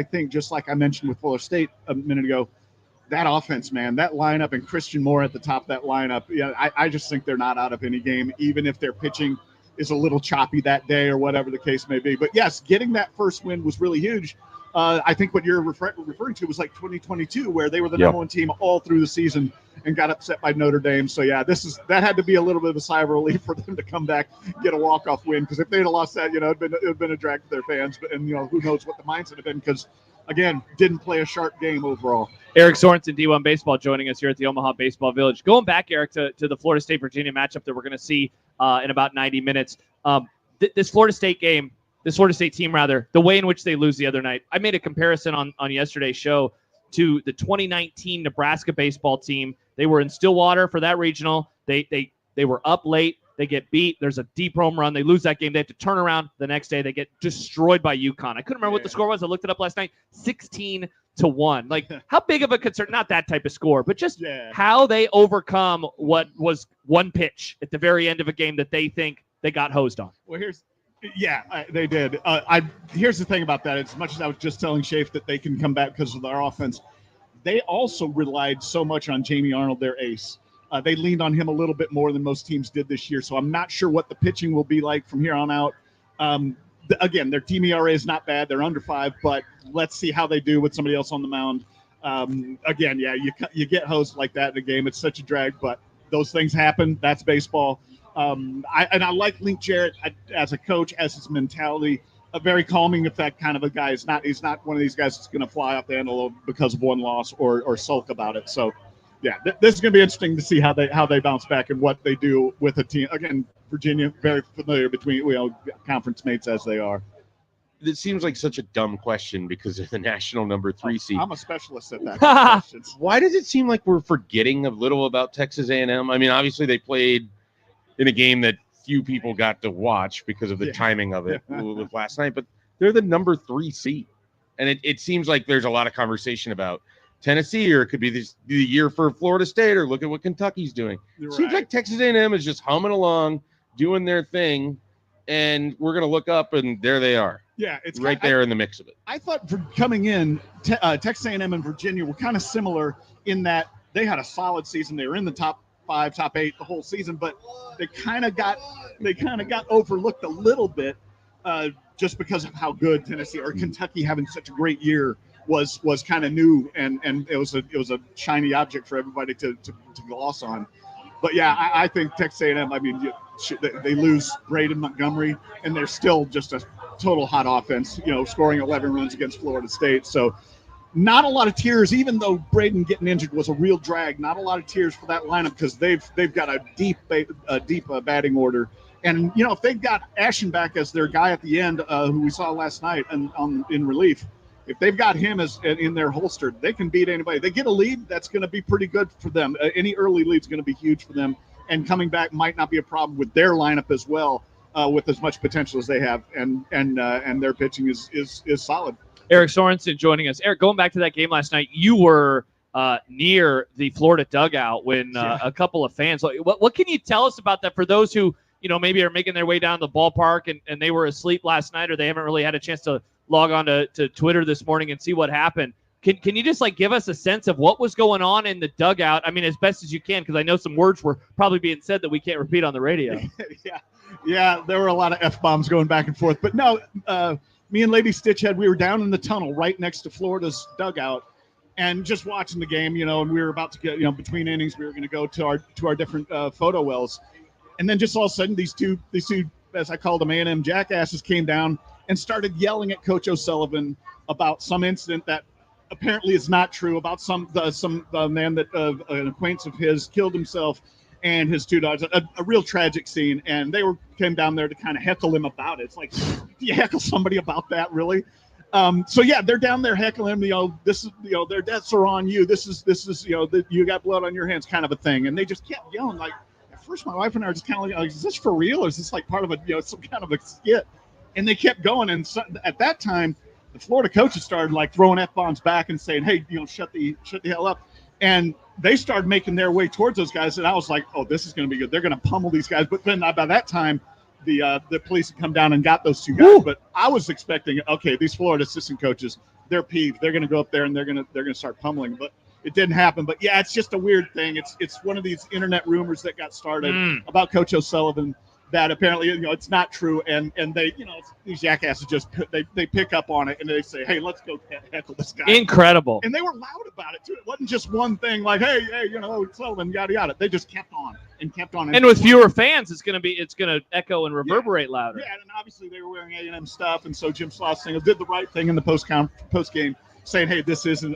think just like I mentioned with Florida State a minute ago, that offense, man, that lineup, and Christian Moore at the top of that lineup, I just think they're not out of any game, even if their pitching is a little choppy that day or whatever the case may be. But yes, getting that first win was really huge. I think what you're referring to was like 2022, where they were the number 1 team all through the season and got upset by Notre Dame. So yeah, that had to be a little bit of a sigh of relief for them to come back, get a walk-off win. Because if they'd have lost that, it'd been a drag to their fans. And who knows what the mindset would have been, because again, didn't play a sharp game overall. Eric Sorensen, D1 Baseball, joining us here at the Omaha Baseball Village. Going back, Eric, to the Florida State-Virginia matchup that we're going to see in about 90 minutes. This Florida State game, this Florida State team, rather, the way in which they lose the other night, I made a comparison on yesterday's show to the 2019 Nebraska baseball team. They were in Stillwater for that regional. They were up late. They get beat. There's a deep home run. They lose that game. They have to turn around the next day. They get destroyed by UConn. I couldn't remember what the score was. I looked it up last night. 16-1. Like, how big of a concern? Not that type of score, but just how they overcome what was one pitch at the very end of a game that they think they got hosed on. Well, they did. Here's the thing about that. As much as I was just telling Schaefer that they can come back because of their offense, they also relied so much on Jamie Arnold, their ace. They leaned on him a little bit more than most teams did this year. So I'm not sure what the pitching will be like from here on out. Again, their team ERA is not bad. They're under 5, but let's see how they do with somebody else on the mound. Again, you get hosed like that in a game. It's such a drag, but those things happen. That's baseball. I like Link Jarrett as a coach, as his mentality, a very calming effect kind of a guy. He's not one of these guys that's going to fly off the handle because of one loss or sulk about it. So, this is going to be interesting to see how they bounce back and what they do with a team. Again, Virginia, very familiar between conference mates as they are. It seems like such a dumb question because of the national number 3 seed. I'm a specialist at that kind of questions. Why does it seem like we're forgetting a little about Texas A&M? I mean, obviously they played in a game that few people got to watch because of the timing of it with last night, but they're the number 3 seed. And it seems like there's a lot of conversation about Tennessee, or it could be the year for Florida State, or look at what Kentucky's doing. It seems like Texas A&M is just humming along, doing their thing, and we're going to look up, and there they are. Yeah, it's right there in the mix of it. I thought for coming in, Texas A&M and Virginia were kind of similar in that they had a solid season. They were in the top 5, top 8 the whole season, but they kind of got overlooked a little bit just because of how good Tennessee or Kentucky having such a great year was kind of new, and it was a shiny object for everybody to gloss on. But I think Texas A&M, I mean, they lose Braden Montgomery, and they're still just a total hot offense, scoring 11 runs against Florida State. So not a lot of tears, even though Braden getting injured was a real drag. Not a lot of tears for that lineup because they've got a deep batting order. And, if they've got Ashen back as their guy at the end, who we saw last night in relief, if they've got him as in their holster, they can beat anybody. They get a lead, that's going to be pretty good for them. Any early lead is going to be huge for them. And coming back might not be a problem with their lineup as well, with as much potential as they have. And their pitching is solid. Eric Sorensen joining us. Eric, going back to that game last night, you were near the Florida dugout when a couple of fans. What can you tell us about that for those who maybe are making their way down the ballpark and they were asleep last night, or they haven't really had a chance to log on to Twitter this morning and see what happened? Can you just give us a sense of what was going on in the dugout? I mean, as best as you can, because I know some words were probably being said that we can't repeat on the radio. Yeah, there were a lot of F-bombs going back and forth. But no, me and Lady Stitchhead, we were down in the tunnel right next to Florida's dugout and just watching the game, and we were about to get, between innings, we were going to go to our different photo wells. And then just all of a sudden, these two, as I called them, A&M jackasses, came down and started yelling at Coach O'Sullivan about some incident that apparently is not true, about some man that an acquaintance of his killed himself and his 2 dogs. A real tragic scene, and they came down there to kind of heckle him about it. It's like, do you heckle somebody about that, really? So they're down there heckling him. This is their deaths are on you. This is you got blood on your hands, kind of a thing. And they just kept yelling. Like at first, my wife and I were just kind of like, is this for real, or is this like part of a some kind of a skit? And they kept going. And so, at that time, the Florida coaches started throwing F-bombs back and saying, hey, shut the hell up. And they started making their way towards those guys. And I was like, oh, this is going to be good. They're going to pummel these guys. But then by that time, the police had come down and got those 2 guys. Woo! But I was expecting, okay, these Florida assistant coaches, they're peeved. They're going to go up there and they're going to start pummeling. But it didn't happen. But it's just a weird thing. It's one of these internet rumors that got started about Coach O'Sullivan that apparently, it's not true. And they, these jackasses just, they pick up on it and they say, hey, let's go heckle this guy. Incredible. And they were loud about it too. It wasn't just one thing like, hey, Sullivan, yada, yada. They just kept on and kept on. And with fewer fans, it's going to echo and reverberate louder. Yeah. And obviously they were wearing A&M stuff. And so Jim Slauson did the right thing in the post game. saying, hey, this isn't,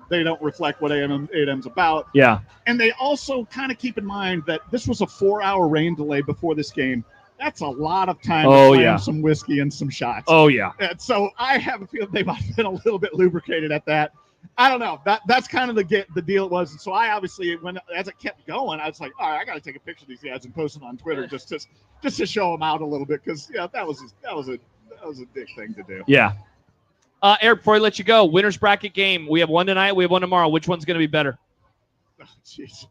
they don't reflect what A&M's about. Yeah. And they also kind of keep in mind that this was a 4-hour rain delay before this game. That's a lot of time to slam some whiskey and some shots. Oh, yeah. And so I have a feeling they might have been a little bit lubricated at that. I don't know. That's kind of the deal it was. And so I obviously, as it kept going, I was like, all right, I got to take a picture of these guys and post them on Twitter just to show them out a little bit, because that was a big thing to do. Yeah. Eric, before I let you go, winner's bracket game. We have one tonight. We have one tomorrow. Which one's going to be better? Oh, jeez.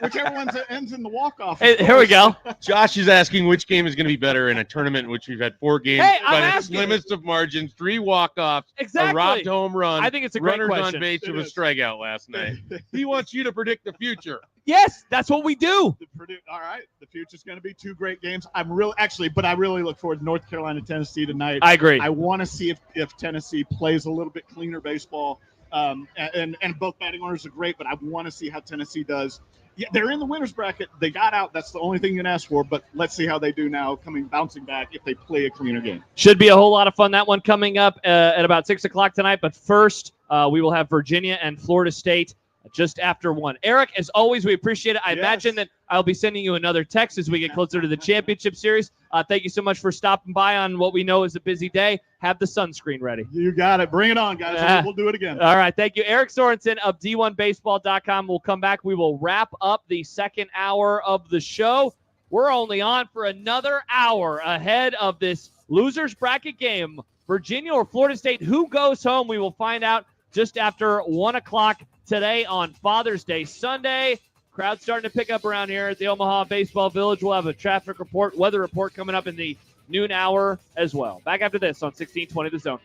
Whichever one ends in the walk-off. Hey, here we go. Josh is asking which game is going to be better in a tournament in which we've had 4 games by the slimmest of margins, 3 walk-offs, a robbed home run. I think it's a great runners question. on base with a strikeout last night. He wants you to predict the future. Yes, that's what we do. All right, the future's going to be 2 great games. I really look forward to North Carolina, Tennessee tonight. I agree. I want to see if Tennessee plays a little bit cleaner baseball. And both batting orders are great, but I want to see how Tennessee does. Yeah, they're in the winner's bracket. They got out. That's the only thing you can ask for. But let's see how they do now, bouncing back if they play a cleaner game. Should be a whole lot of fun. That one coming up at about 6 o'clock tonight. But first, we will have Virginia and Florida State just after 1. Eric, as always, we appreciate it. I imagine that I'll be sending you another text as we get closer to the championship series. Thank you so much for stopping by on what we know is a busy day. Have the sunscreen ready. You got it. Bring it on, guys. We'll do it again. All right. Thank you. Eric Sorensen of D1Baseball.com. We'll come back. We will wrap up the second hour of the show. We're only on for another hour ahead of this loser's bracket game. Virginia or Florida State, who goes home? We will find out just after 1 o'clock today on Father's Day Sunday. Crowd's starting to pick up around here at the Omaha Baseball Village. We'll have a traffic report, weather report coming up in the noon hour as well. Back after this on 1620 The Zone.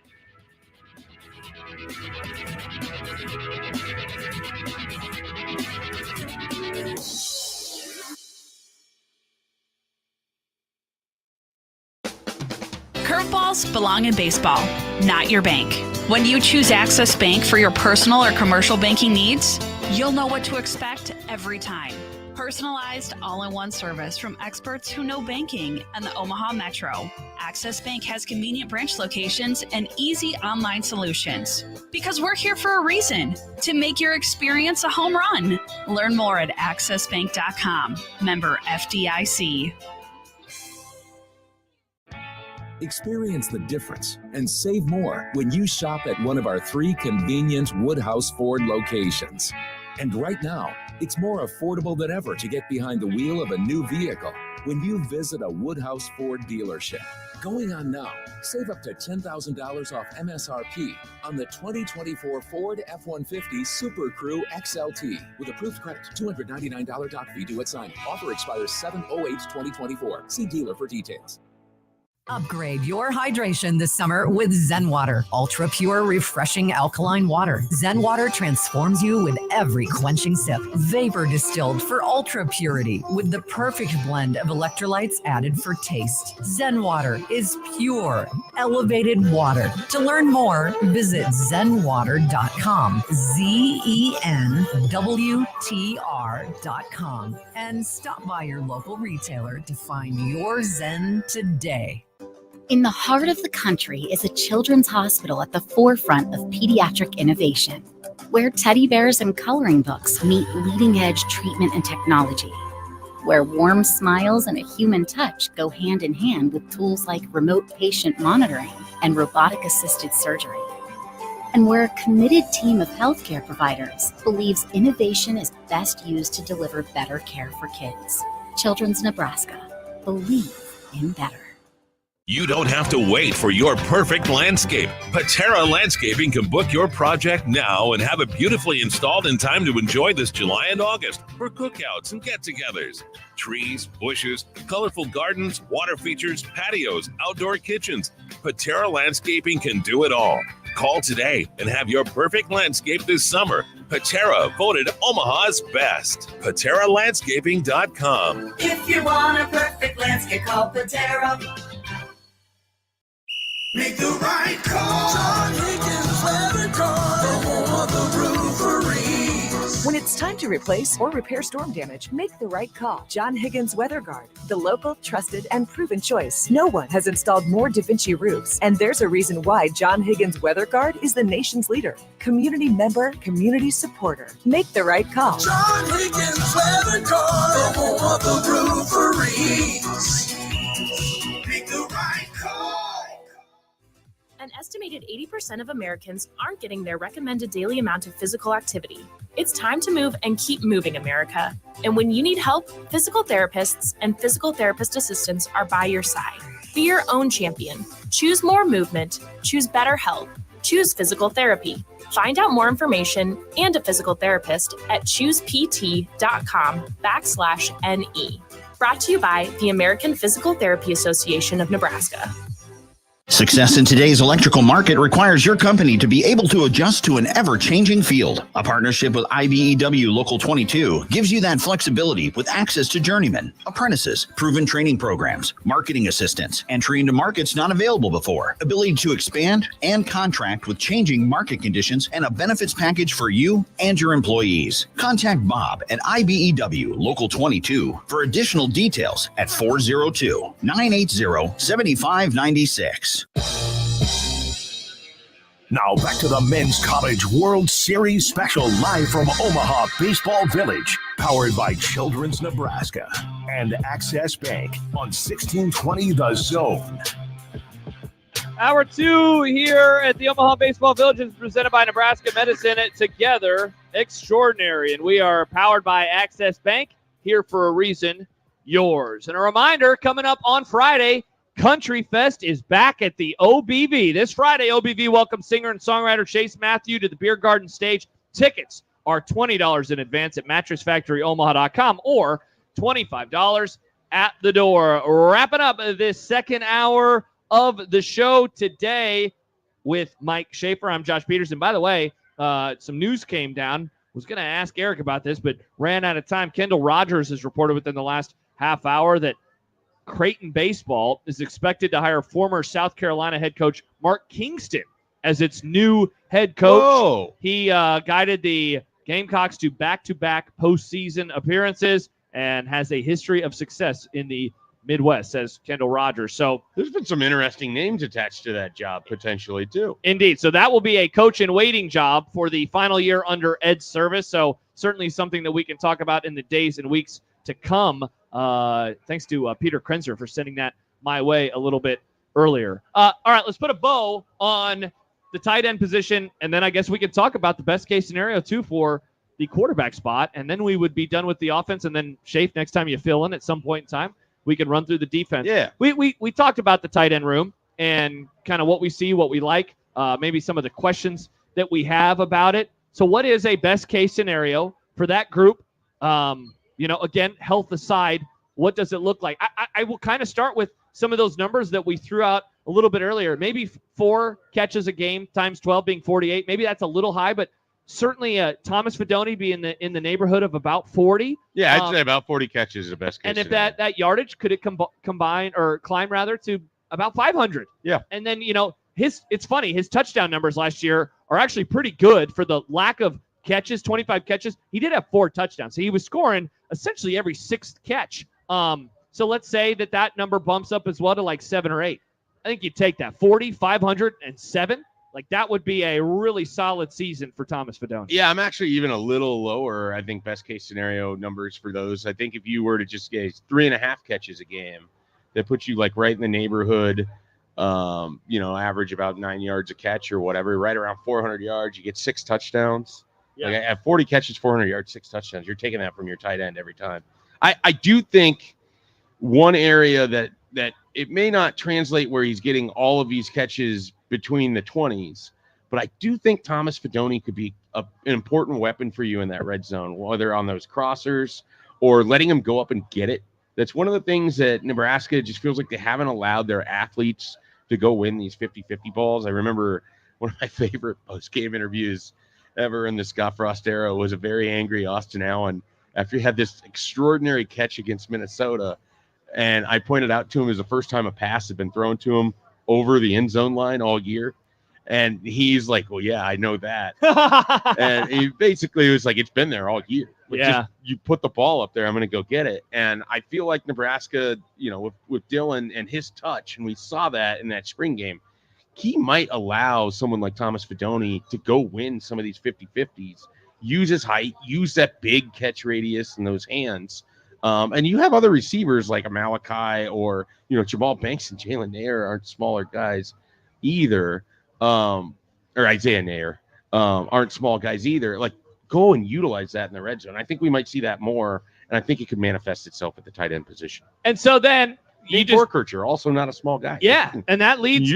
Curveballs belong in baseball, not your bank. When you choose Access Bank for your personal or commercial banking needs, you'll know what to expect every time. Personalized all-in-one service from experts who know banking and the Omaha Metro. Access Bank has convenient branch locations and easy online solutions. Because we're here for a reason, to make your experience a home run. Learn more at accessbank.com. Member FDIC. Experience the difference and save more when you shop at one of our 3 convenient Woodhouse Ford locations. And right now, it's more affordable than ever to get behind the wheel of a new vehicle when you visit a Woodhouse Ford dealership. Going on now, save up to $10,000 off MSRP on the 2024 Ford F-150 Super Crew XLT with approved credit, $299 doc fee due at signing. Offer expires 7/08/2024. See dealer for details. Upgrade your hydration this summer with Zen Water. Ultra pure, refreshing alkaline water. Zen Water transforms you with every quenching sip. Vapor distilled for ultra purity with the perfect blend of electrolytes added for taste. Zen Water is pure, elevated water. To learn more, visit zenwater.com. ZENWTR.com. And stop by your local retailer to find your Zen today. In the heart of the country is a children's hospital at the forefront of pediatric innovation, where teddy bears and coloring books meet leading-edge treatment and technology, where warm smiles and a human touch go hand in hand with tools like remote patient monitoring and robotic-assisted surgery, and where a committed team of healthcare providers believes innovation is best used to deliver better care for kids. Children's Nebraska. Believe in better. You don't have to wait for your perfect landscape. Patera Landscaping can book your project now and have it beautifully installed in time to enjoy this July and August for cookouts and get-togethers. Trees, bushes, colorful gardens, water features, patios, outdoor kitchens. Patera Landscaping can do it all. Call today and have your perfect landscape this summer. Patera, voted Omaha's best. PateraLandscaping.com. If you want a perfect landscape, call Patera. Make the right call. John Higgins, let it go. The home of the roofery. When it's it's time to replace or repair storm damage. Make the right call. John Higgins Weather Guard, the local, trusted, and proven choice. No one has installed more Da Vinci roofs, and there's a reason why John Higgins Weather Guard is the nation's leader. Community member, community supporter. Make the right call. John Higgins Weather Guard, the home of the rooferys. Make the right call. An estimated 80% of Americans aren't getting their recommended daily amount of physical activity. It's time to move and keep moving, America. And when you need help, physical therapists and physical therapist assistants are by your side. Be your own champion. Choose more movement. Choose better health. Choose physical therapy. Find out more information and a physical therapist at choosept.com/NE. Brought to you by the American Physical Therapy Association of Nebraska. Success in today's electrical market requires your company to be able to adjust to an ever-changing field. A partnership with IBEW Local 22 gives you that flexibility with access to journeymen, apprentices, proven training programs, marketing assistance, entry into markets not available before, ability to expand and contract with changing market conditions, and a benefits package for you and your employees. Contact Bob at IBEW Local 22 for additional details at 402-980-7596. Now back to the Men's College World Series special live from Omaha Baseball Village, powered by Children's Nebraska and Access Bank on 1620 The Zone. Hour 2 here at the Omaha Baseball Village is presented by Nebraska Medicine. Together extraordinary, and we are powered by Access Bank, here for a reason, yours. And a reminder, coming up on Friday, Country Fest is back at the OBV. This Friday, OBV welcomes singer and songwriter Chase Matthew to the Beer Garden stage. Tickets are $20 in advance at mattressfactoryomaha.com or $25 at the door. Wrapping up this second hour of the show today with Mike Schaefer. I'm Josh Peterson. By the way, some news came down. Was going to ask Eric about this, but ran out of time. Kendall Rogers has reported within the last half hour that Creighton Baseball is expected to hire former South Carolina head coach Mark Kingston as its new head coach. Whoa. He guided the Gamecocks to back-to-back postseason appearances and has a history of success in the Midwest, says Kendall Rogers. So there's been some interesting names attached to that job potentially too. Indeed. So that will be a coach in waiting job for the final year under Ed's service. So certainly something that we can talk about in the days and weeks to come. Thanks to Peter Krenzer for sending that my way a little bit earlier. All right, let's put a bow on the tight end position, and then I guess we could talk about the best case scenario too for the quarterback spot, and then we would be done with the offense. And then Shafe, next time you fill in at some point in time, we can run through the defense. Yeah, we talked about the tight end room and kind of what we see, what we like, maybe some of the questions that we have about it. So what is a best case scenario for that group? Again, health aside, what does it look like? I will kind of start with some of those numbers that we threw out a little bit earlier. Maybe 4 catches a game times 12 being 48. Maybe that's a little high, but certainly Thomas Fedoni be in the neighborhood of about 40. Yeah, I'd say about 40 catches is the best case. And if scenario. that yardage, could it climb to about 500? Yeah. And then, it's funny, his touchdown numbers last year are actually pretty good for the lack of catches, 25 catches. He did have 4 touchdowns. So he was scoring essentially every 6th catch. So let's say that number bumps up as well to like 7 or 8. I think you'd take that 40, 507. Like that would be a really solid season for Thomas Fedoni. Yeah, I'm actually even a little lower. I think best case scenario numbers for those. I think if you were to just get 3.5 catches a game, that puts you like right in the neighborhood. Average about 9 yards a catch or whatever, right around 400 yards. You get 6 touchdowns. Yeah. Like at 40 catches, 400 yards, 6 touchdowns. You're taking that from your tight end every time. I do think one area that it may not translate where he's getting all of these catches between the 20s, but I do think Thomas Fedoni could be an important weapon for you in that red zone, whether on those crossers or letting him go up and get it. That's one of the things that Nebraska just feels like they haven't allowed their athletes to go win these 50-50 balls. I remember one of my favorite post-game interviews ever in the Scott Frost era was a very angry Austin Allen after he had this extraordinary catch against Minnesota. And I pointed out to him it was the first time a pass had been thrown to him over the end zone line all year. And he's like, well, yeah, I know that. And he basically was like, it's been there all year. Like, Yeah. just, you put the ball up there, I'm going to go get it. And I feel like Nebraska, with Dylan and his touch, and we saw that in that spring game, he might allow someone like Thomas Fidone to go win some of these 50-50s, use his height, use that big catch radius and those hands. And you have other receivers like a Malachi or, Jamal Banks and Jalen Nair aren't smaller guys either. Or Isaiah Nair aren't small guys either. Like, go and utilize that in the red zone. I think we might see that more, and I think it could manifest itself at the tight end position. And so then Nate Borkircher, also not a small guy. Yeah, and that leads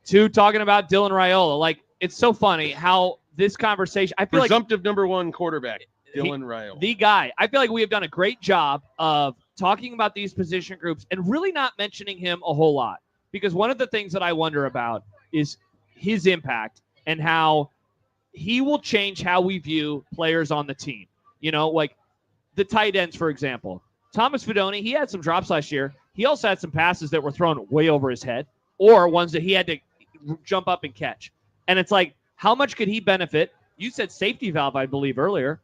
to talking about Dylan Raiola. Like, it's so funny how this conversation, I feel presumptive number one quarterback, Dylan Raiola. The guy. I feel like we have done a great job of talking about these position groups and really not mentioning him a whole lot. Because one of the things that I wonder about is his impact and how he will change how we view players on the team. Like the tight ends, for example. Thomas Fidone, he had some drops last year. He also had some passes that were thrown way over his head or ones that he had to jump up and catch. And it's like, how much could he benefit? You said safety valve, I believe, earlier.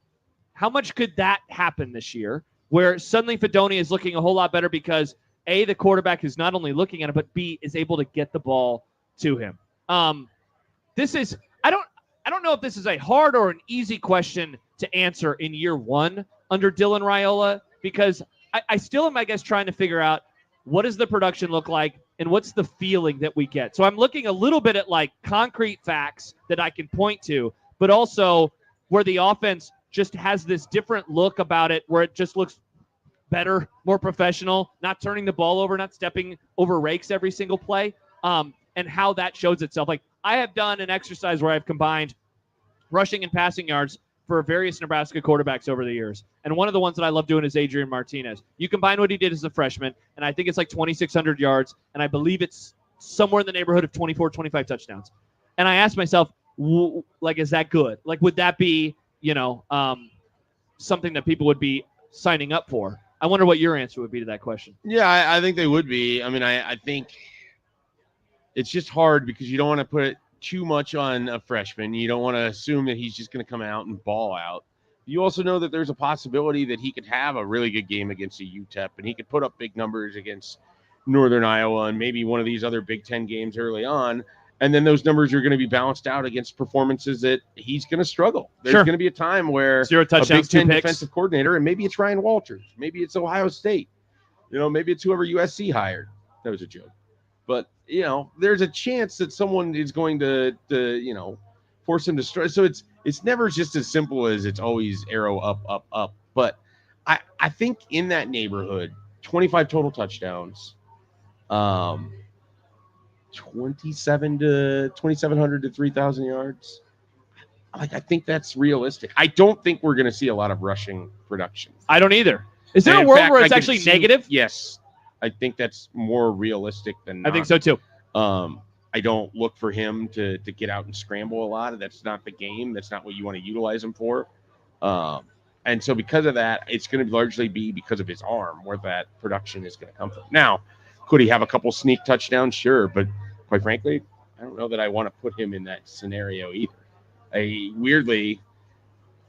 How much could that happen this year where suddenly Fidone is looking a whole lot better because, A, the quarterback is not only looking at it, but B, is able to get the ball to him? I don't know if this is a hard or an easy question to answer in year one under Dylan Raiola, because I still am, I guess, trying to figure out what does the production look like and what's the feeling that we get. So I'm looking a little bit at like concrete facts that I can point to, but also where the offense just has this different look about it, where it just looks better, more professional, not turning the ball over, not stepping over rakes every single play, and how that shows itself. Like, I have done an exercise where I've combined rushing and passing yards for various Nebraska quarterbacks over the years. And one of the ones that I love doing is Adrian Martinez. You combine what he did as a freshman, and I think it's like 2,600 yards, and I believe it's somewhere in the neighborhood of 24, 25 touchdowns. And I asked myself, is that good? Like, would that be, something that people would be signing up for? I wonder what your answer would be to that question. Yeah, I think they would be. I mean, I think it's just hard because you don't want to put too much on a freshman. You don't want to assume that he's just going to come out and ball out. You also know that there's a possibility that he could have a really good game against a UTEP, and he could put up big numbers against Northern Iowa and maybe one of these other Big Ten games early on. And then those numbers are going to be balanced out against performances that he's going to struggle. There's going to be a time where 0 touchdowns, a Big Ten 2 picks. defensive coordinator, and maybe it's Ryan Walters, maybe it's Ohio State, maybe it's whoever USC hired. That was a joke. But, there's a chance that someone is going to force him to strike. So it's never just as simple as it's always arrow up, up, up. But I think in that neighborhood, 25 total touchdowns, 2,700 to 3,000 yards. I think that's realistic. I don't think we're going to see a lot of rushing production. I don't either. Is there a world where it's actually negative? Yes. I think that's more realistic than not. I think so too. I don't look for him to get out and scramble a lot. That's not the game. That's not what you want to utilize him for. And so because of that, it's going to largely be because of his arm where that production is going to come from. Now, could he have a couple sneak touchdowns? Sure. But quite frankly, I don't know that I want to put him in that scenario either. I weirdly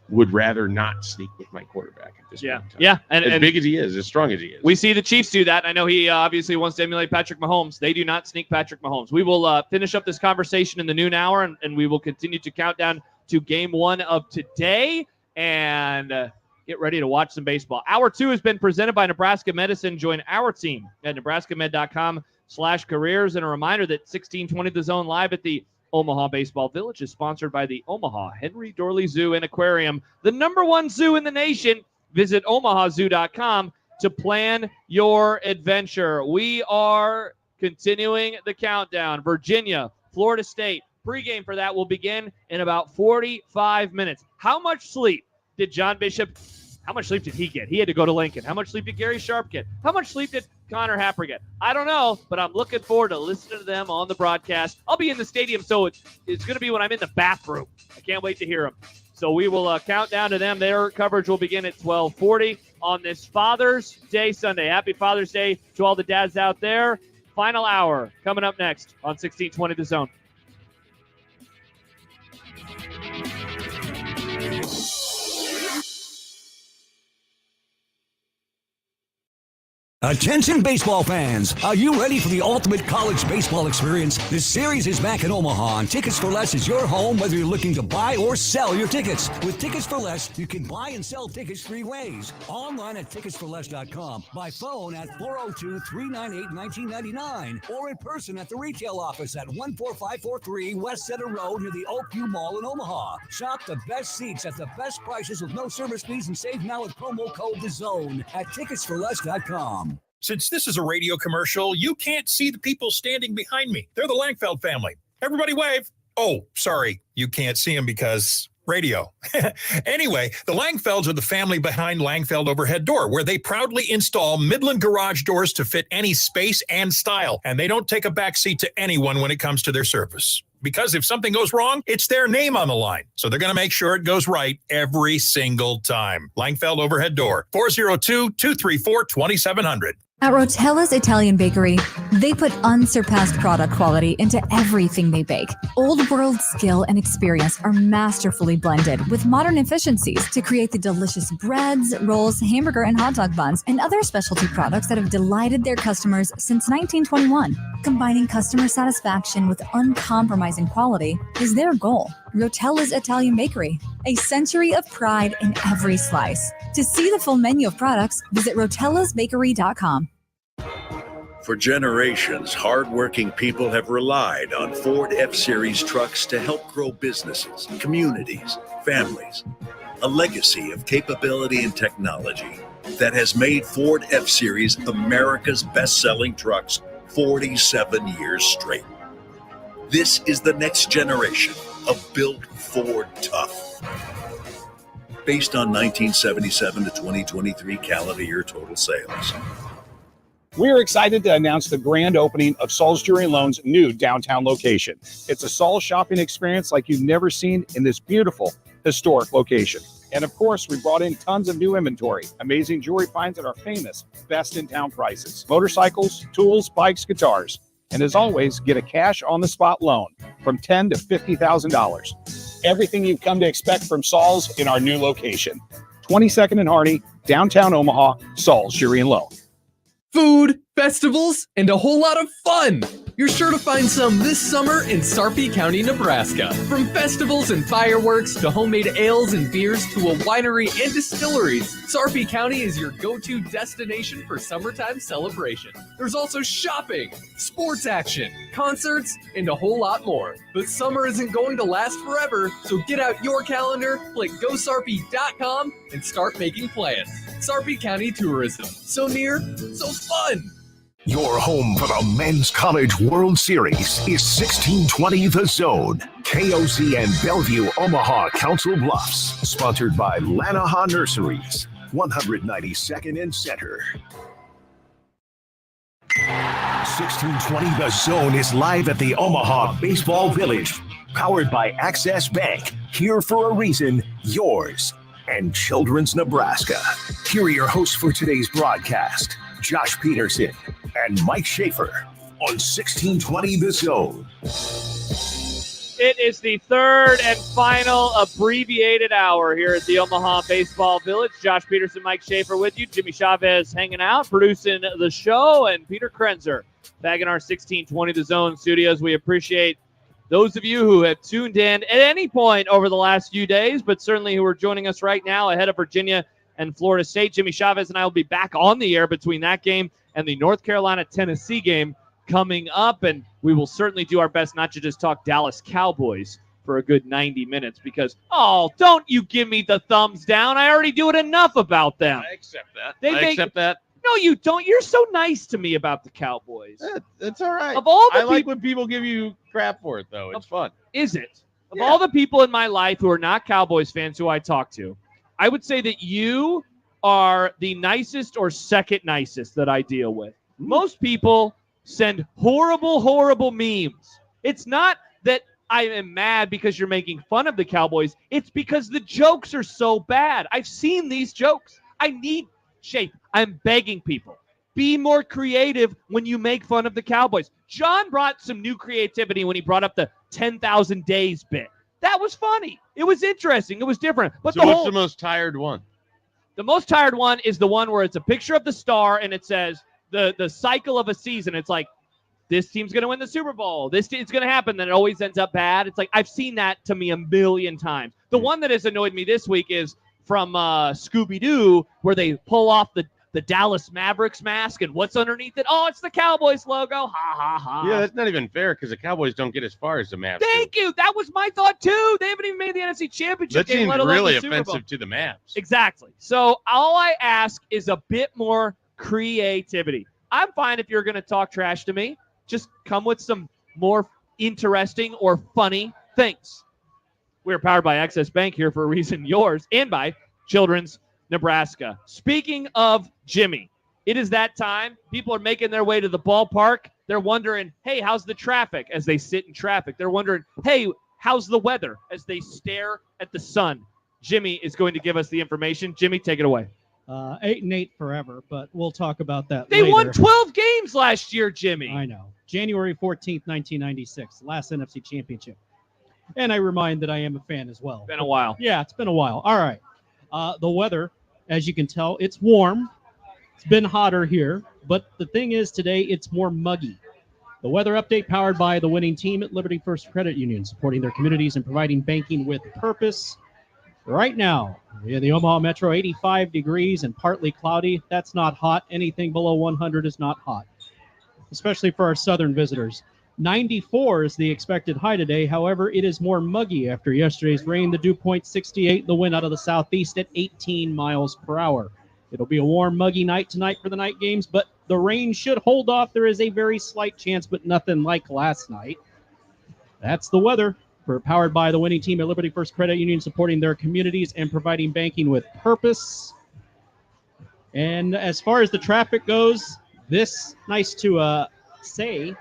would rather not sneak with my quarterback at this point in time. Yeah. And big as he is, as strong as he is. We see the Chiefs do that. I know he obviously wants to emulate Patrick Mahomes. They do not sneak Patrick Mahomes. We will finish up this conversation in the noon hour, and we will continue to count down to game one of today and get ready to watch some baseball. Hour 2 has been presented by Nebraska Medicine. Join our team at nebraskamed.com/careers. And a reminder that 1620 The Zone live at the Omaha Baseball Village is sponsored by the Omaha Henry Dorley Zoo and Aquarium, the #1 zoo in the nation. Visit omahazoo.com to plan your adventure. We are continuing the countdown. Virginia, Florida State. Pregame for that will begin in about 45 minutes. How much sleep did John Bishop, how much sleep did he get? He had to go to Lincoln. How much sleep did Gary Sharp get? How much sleep did Connor Happer get? I don't know, but I'm looking forward to listening to them on the broadcast. I'll be in the stadium, so it's going to be when I'm in the bathroom. I can't wait to hear them. So we will count down to them. Their coverage will begin at 12:40 on this Father's Day Sunday. Happy Father's Day to all the dads out there. Final hour coming up next on 1620 The Zone. Attention baseball fans, are you ready for the ultimate college baseball experience? This series is back in Omaha, and Tickets for Less is your home whether you're looking to buy or sell your tickets. With Tickets for Less, you can buy and sell tickets 3 ways. Online at ticketsforless.com, by phone at 402-398-1999, or in person at the retail office at 14543 West Center Road near the Oakview Mall in Omaha. Shop the best seats at the best prices with no service fees and save now with promo code THEZONE at ticketsforless.com. Since this is a radio commercial, you can't see the people standing behind me. They're the Langfeld family. Everybody wave. Oh, sorry. You can't see them because radio. Anyway, the Langfelds are the family behind Langfeld Overhead Door, where they proudly install Midland garage doors to fit any space and style. And they don't take a backseat to anyone when it comes to their service. Because if something goes wrong, it's their name on the line. So they're going to make sure it goes right every single time. Langfeld Overhead Door, 402-234-2700. At Rotella's Italian Bakery, they put unsurpassed product quality into everything they bake. Old world skill and experience are masterfully blended with modern efficiencies to create the delicious breads, rolls, hamburger and hot dog buns, and other specialty products that have delighted their customers since 1921. Combining customer satisfaction with uncompromising quality is their goal. Rotella's Italian Bakery, a century of pride in every slice. To see the full menu of products, visit rotellasbakery.com. For generations, hardworking people have relied on Ford F-Series trucks to help grow businesses, communities, families. A legacy of capability and technology that has made Ford F-Series America's best-selling trucks 47 years straight. This is the next generation of Built Ford Tough. Based on 1977 to 2023 calendar year total sales. We're excited to announce the grand opening of Saul's Jewelry & Loan's new downtown location. It's a Saul's shopping experience like you've never seen in this beautiful, historic location. And of course, we brought in tons of new inventory, amazing jewelry finds at our famous best in town prices, motorcycles, tools, bikes, guitars. And as always, get a cash on the spot loan from $10,000 to $50,000. Everything you've come to expect from Saul's in our new location. 22nd and Harney, downtown Omaha, Saul's Jewelry & Loan. Food, festivals, and a whole lot of fun. You're sure to find some this summer in Sarpy County, Nebraska. From festivals and fireworks to homemade ales and beers to a winery and distilleries, Sarpy County is your go-to destination for summertime celebration. There's also shopping, sports action, concerts, and a whole lot more. But summer isn't going to last forever, so get out your calendar, click GoSarpy.com, and start making plans. Sarpy County Tourism. So near, so fun. Your home for the Men's College World Series is 1620 The Zone. KOZ and Bellevue, Omaha, Council Bluffs. Sponsored by Lanahaw Nurseries, 192nd and Center. 1620 The Zone is live at the Omaha Baseball Village. Powered by Access Bank. Here for a reason, yours and Children's Nebraska. Here are your hosts for today's broadcast, Josh Peterson and Mike Schaefer on 1620 The Zone. It is the third and final abbreviated hour here at the Omaha Baseball Village. Josh Peterson, Mike Schaefer with you. Jimmy Chavez hanging out, producing the show, and Peter Krenzer back in our 1620 The Zone studios. We appreciate those of you who have tuned in at any point over the last few days, but certainly who are joining us right now ahead of Virginia and Florida State. Jimmy Chavez and I will be back on the air between that game and the North Carolina-Tennessee game coming up, and we will certainly do our best not to just talk Dallas Cowboys for a good 90 minutes because, don't you give me the thumbs down. I already do it enough about them. I accept that. I accept that. No, you don't. You're so nice to me about the Cowboys. That's all right. Of all the I like when people give you crap for it, though. It's fun. Is it? Of all the people in my life who are not Cowboys fans who I talk to, I would say that you are the nicest or second nicest that I deal with. Most people send horrible, horrible memes. It's not that I am mad because you're making fun of the Cowboys. It's because the jokes are so bad. I've seen these jokes. I'm begging people. Be more creative when you make fun of the Cowboys. John brought some new creativity when he brought up the 10,000 days bit. That was funny. It was interesting. It was different. But So what's the most tired one? The most tired one is the one where it's a picture of the star and it says the cycle of a season. It's like, this team's going to win the Super Bowl. This is going to happen. Then it always ends up bad. It's like, I've seen that to me a million times. The one that has annoyed me this week is from Scooby-Doo, where they pull off the Dallas Mavericks mask, and what's underneath it? Oh, it's the Cowboys logo. Ha, ha, ha. Yeah, that's not even fair because the Cowboys don't get as far as the Mavs. Thank you. That was my thought, too. They haven't even made the NFC Championship That game, seems let alone really the Super Bowl. offensive to the Mavs. Exactly. So all I ask is a bit more creativity. I'm fine if you're going to talk trash to me. Just come with some more interesting or funny things. We're powered by Access Bank, here for a reason, yours, and by Children's Nebraska. Speaking of Jimmy, it is that time. People are making their way to the ballpark. They're wondering, hey, how's the traffic as they sit in traffic? They're wondering, hey, how's the weather as they stare at the sun? Jimmy is going to give us the information. Jimmy, take it away. 8-8 forever, but we'll talk about that They later. won 12 games last year, Jimmy. I know. January 14th, 1996, last NFC Championship. And I remind that I am a fan as well. Been a while. Yeah, it's been a while. All right. The weather, as you can tell, it's warm. It's been hotter here. But the thing is, today it's more muggy. The weather update powered by the winning team at Liberty First Credit Union, supporting their communities and providing banking with purpose. Right now, in the Omaha Metro, 85 degrees and partly cloudy. That's not hot. Anything below 100 is not hot, especially for our southern visitors. 94 is the expected high today. However, it is more muggy after yesterday's rain. The dew point 68, the wind out of the southeast at 18 miles per hour. It'll be a warm, muggy night tonight for the night games, but the rain should hold off. There is a very slight chance, but nothing like last night. That's the weather. We're powered by the winning team at Liberty First Credit Union, supporting their communities and providing banking with purpose. And as far as the traffic goes, this, nice to say,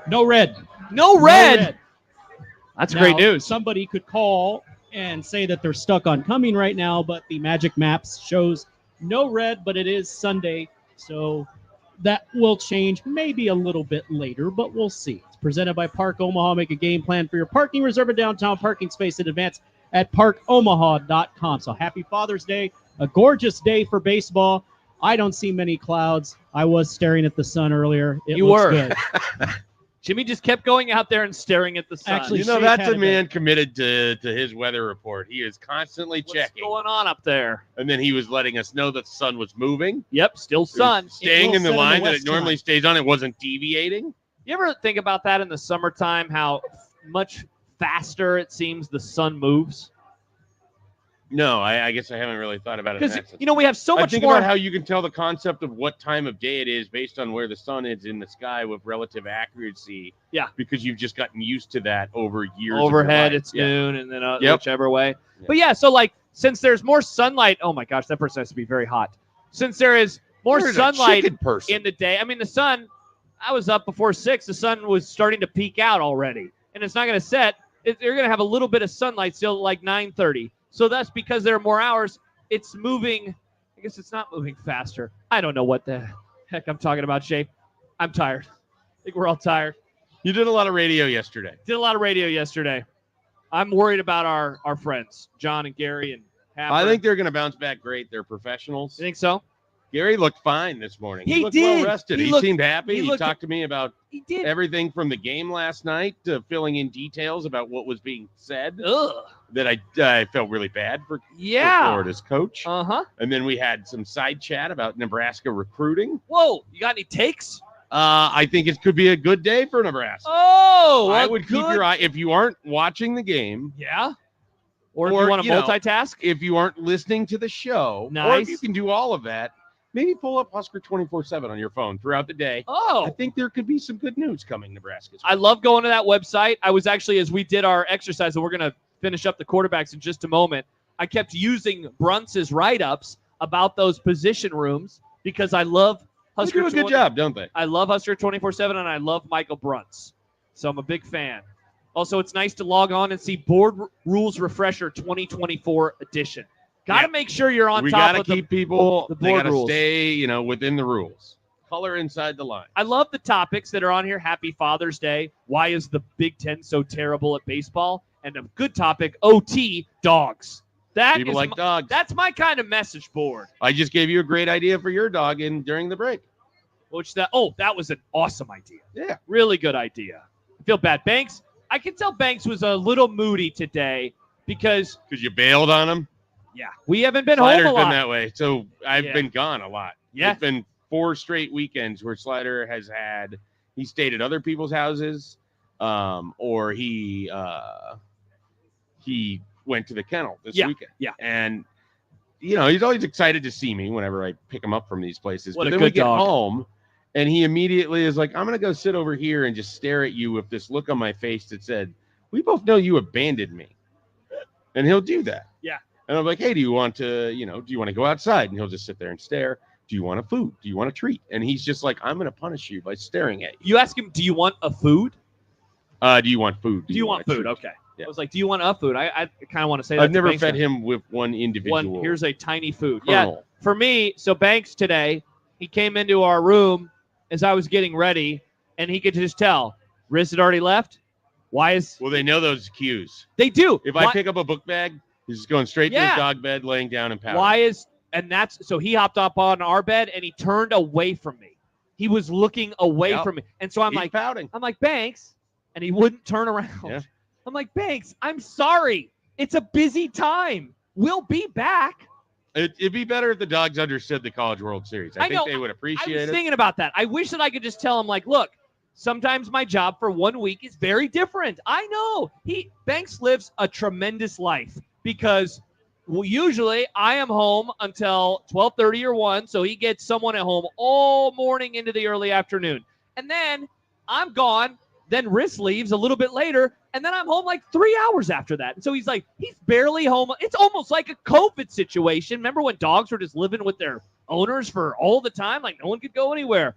no red. No red? That's Now, great news. Somebody could call and say that they're stuck on coming right now, but the Magic Maps shows no red, but it is Sunday, so that will change maybe a little bit later, but we'll see. It's presented by Park Omaha. Make a game plan for your parking. Reserve a downtown parking space in advance at parkomaha.com. So happy Father's Day, a gorgeous day for baseball. I don't see many clouds. I was staring at the sun earlier. It You looks were. good. Jimmy just kept going out there and staring at the sun. Actually, You know, Shake that's had a a man committed to his weather report. He is constantly checking. What's going on up there? And then he was letting us know that the sun was moving. Yep, still It was sun. staying in the line that west it normally tonight. stays on. It wasn't deviating. You ever think about that in the summertime, how much faster it seems the sun moves? No, I guess I haven't really thought about it. in Because, that sense. you know, we have so I much think more. about how you can tell the concept of what time of day it is based on where the sun is in the sky with relative accuracy. Yeah. Because you've just gotten used to that over years. of your Overhead, life. it's Yeah. noon, and then Yep. whichever way. But yeah, so like, since there's more sunlight, oh my gosh, that person has to be very hot. Since there is more You're a sunlight chicken person. in the day, I mean, the sun, I was up before 6, the sun was starting to peak out already, and it's not going to set. You're going to have a little bit of sunlight still at like 9:30. So that's because there are more hours. It's moving. I guess it's not moving faster. I don't know what the heck I'm talking about, Shay. I'm tired. I think we're all tired. You did a lot of radio yesterday. Did a lot of radio yesterday. I'm worried about our friends, John and Gary and Happer. I think they're going to bounce back great. They're professionals. You think so? Gary looked fine this morning. He looked did. well rested. He He looked- seemed happy. he He looked- talked to me about He did. everything from the game last night to filling in details about what was being said. Ugh. That I felt really bad for Florida's coach. Uh-huh. And then we had some side chat about Nebraska recruiting. Whoa, you got any takes? I think it could be a good day for Nebraska. Oh, I a would keep good- your eye if you aren't watching the game. Yeah. Or if you want to know, multitask. if you aren't listening to the show, or Nice. if you can do all of that, maybe pull up Husker 24/7 on your phone throughout the day. Oh. I think there could be some good news coming, Nebraska. I love going to that website. I was actually, as we did our exercise, and we're going to finish up the quarterbacks in just a moment, I kept using Bruns's write-ups about those position rooms because I love They Husker. do a good job, don't they? I love Husker 24/7, and I love Michael Bruns. So I'm a big fan. Also, it's nice to log on and see Board Rules Refresher 2024 edition. Got to Yeah. make sure you're on We top got of to keep people. the They board got to rules. stay, within the rules. Color inside the line. I love the topics that are on here. Happy Father's Day. Why is the Big Ten so terrible at baseball? And a good topic, OT, dogs. People like dogs. That's my kind of message board. I just gave you a great idea for your dog during the break. That was an awesome idea. Yeah. Really good idea. I feel bad. Banks, I can tell Banks was a little moody today because you bailed on him? Yeah. We haven't been Slider's home a lot. been that way. So I've been gone a lot. Yeah. It's been 4 straight weekends where Slider he stayed at other people's houses, or he went to the kennel this weekend. Yeah. And, he's always excited to see me whenever I pick him up from these places. What but a then good we get dog. home, and he immediately is like, I'm going to go sit over here and just stare at you with this look on my face that said, we both know you abandoned me. And he'll do that. Yeah. And I'm like, hey, do you want to go outside? And he'll just sit there and stare. Do you want a food? Do you want a treat? And he's just like, I'm going to punish you by staring at you. You ask him, do you want a food? Do you want food? Do you want a food? treat? Okay. Yeah. I was like, do you want a food? I kind of want to say that. I've to never Banks fed now. him with one individual. Here's a tiny food. kernel. Yeah. For me, so Banks today, he came into our room as I was getting ready, and he could just tell, Riz had already left. Well, they know those cues. They do. If I pick up a book bag, he's just going straight to his dog bed, laying down and pouting. So he hopped up on our bed and he turned away from me. He was looking away from me. And so He's pouting. I'm like, Banks, and he wouldn't turn around. Yeah. I'm like, Banks, I'm sorry. It's a busy time. We'll be back. It'd be better if the dogs understood the College World Series. I think they would appreciate it. I was thinking about that. I wish that I could just tell him, like, look, sometimes my job for 1 week is very different. I know. Banks lives a tremendous life because usually I am home until 12:30 or 1, so he gets someone at home all morning into the early afternoon. And then I'm gone. Then Riss leaves a little bit later, and then I'm home like 3 hours after that. And so he's barely home. It's almost like a COVID situation. Remember when dogs were just living with their owners for all the time? Like no one could go anywhere.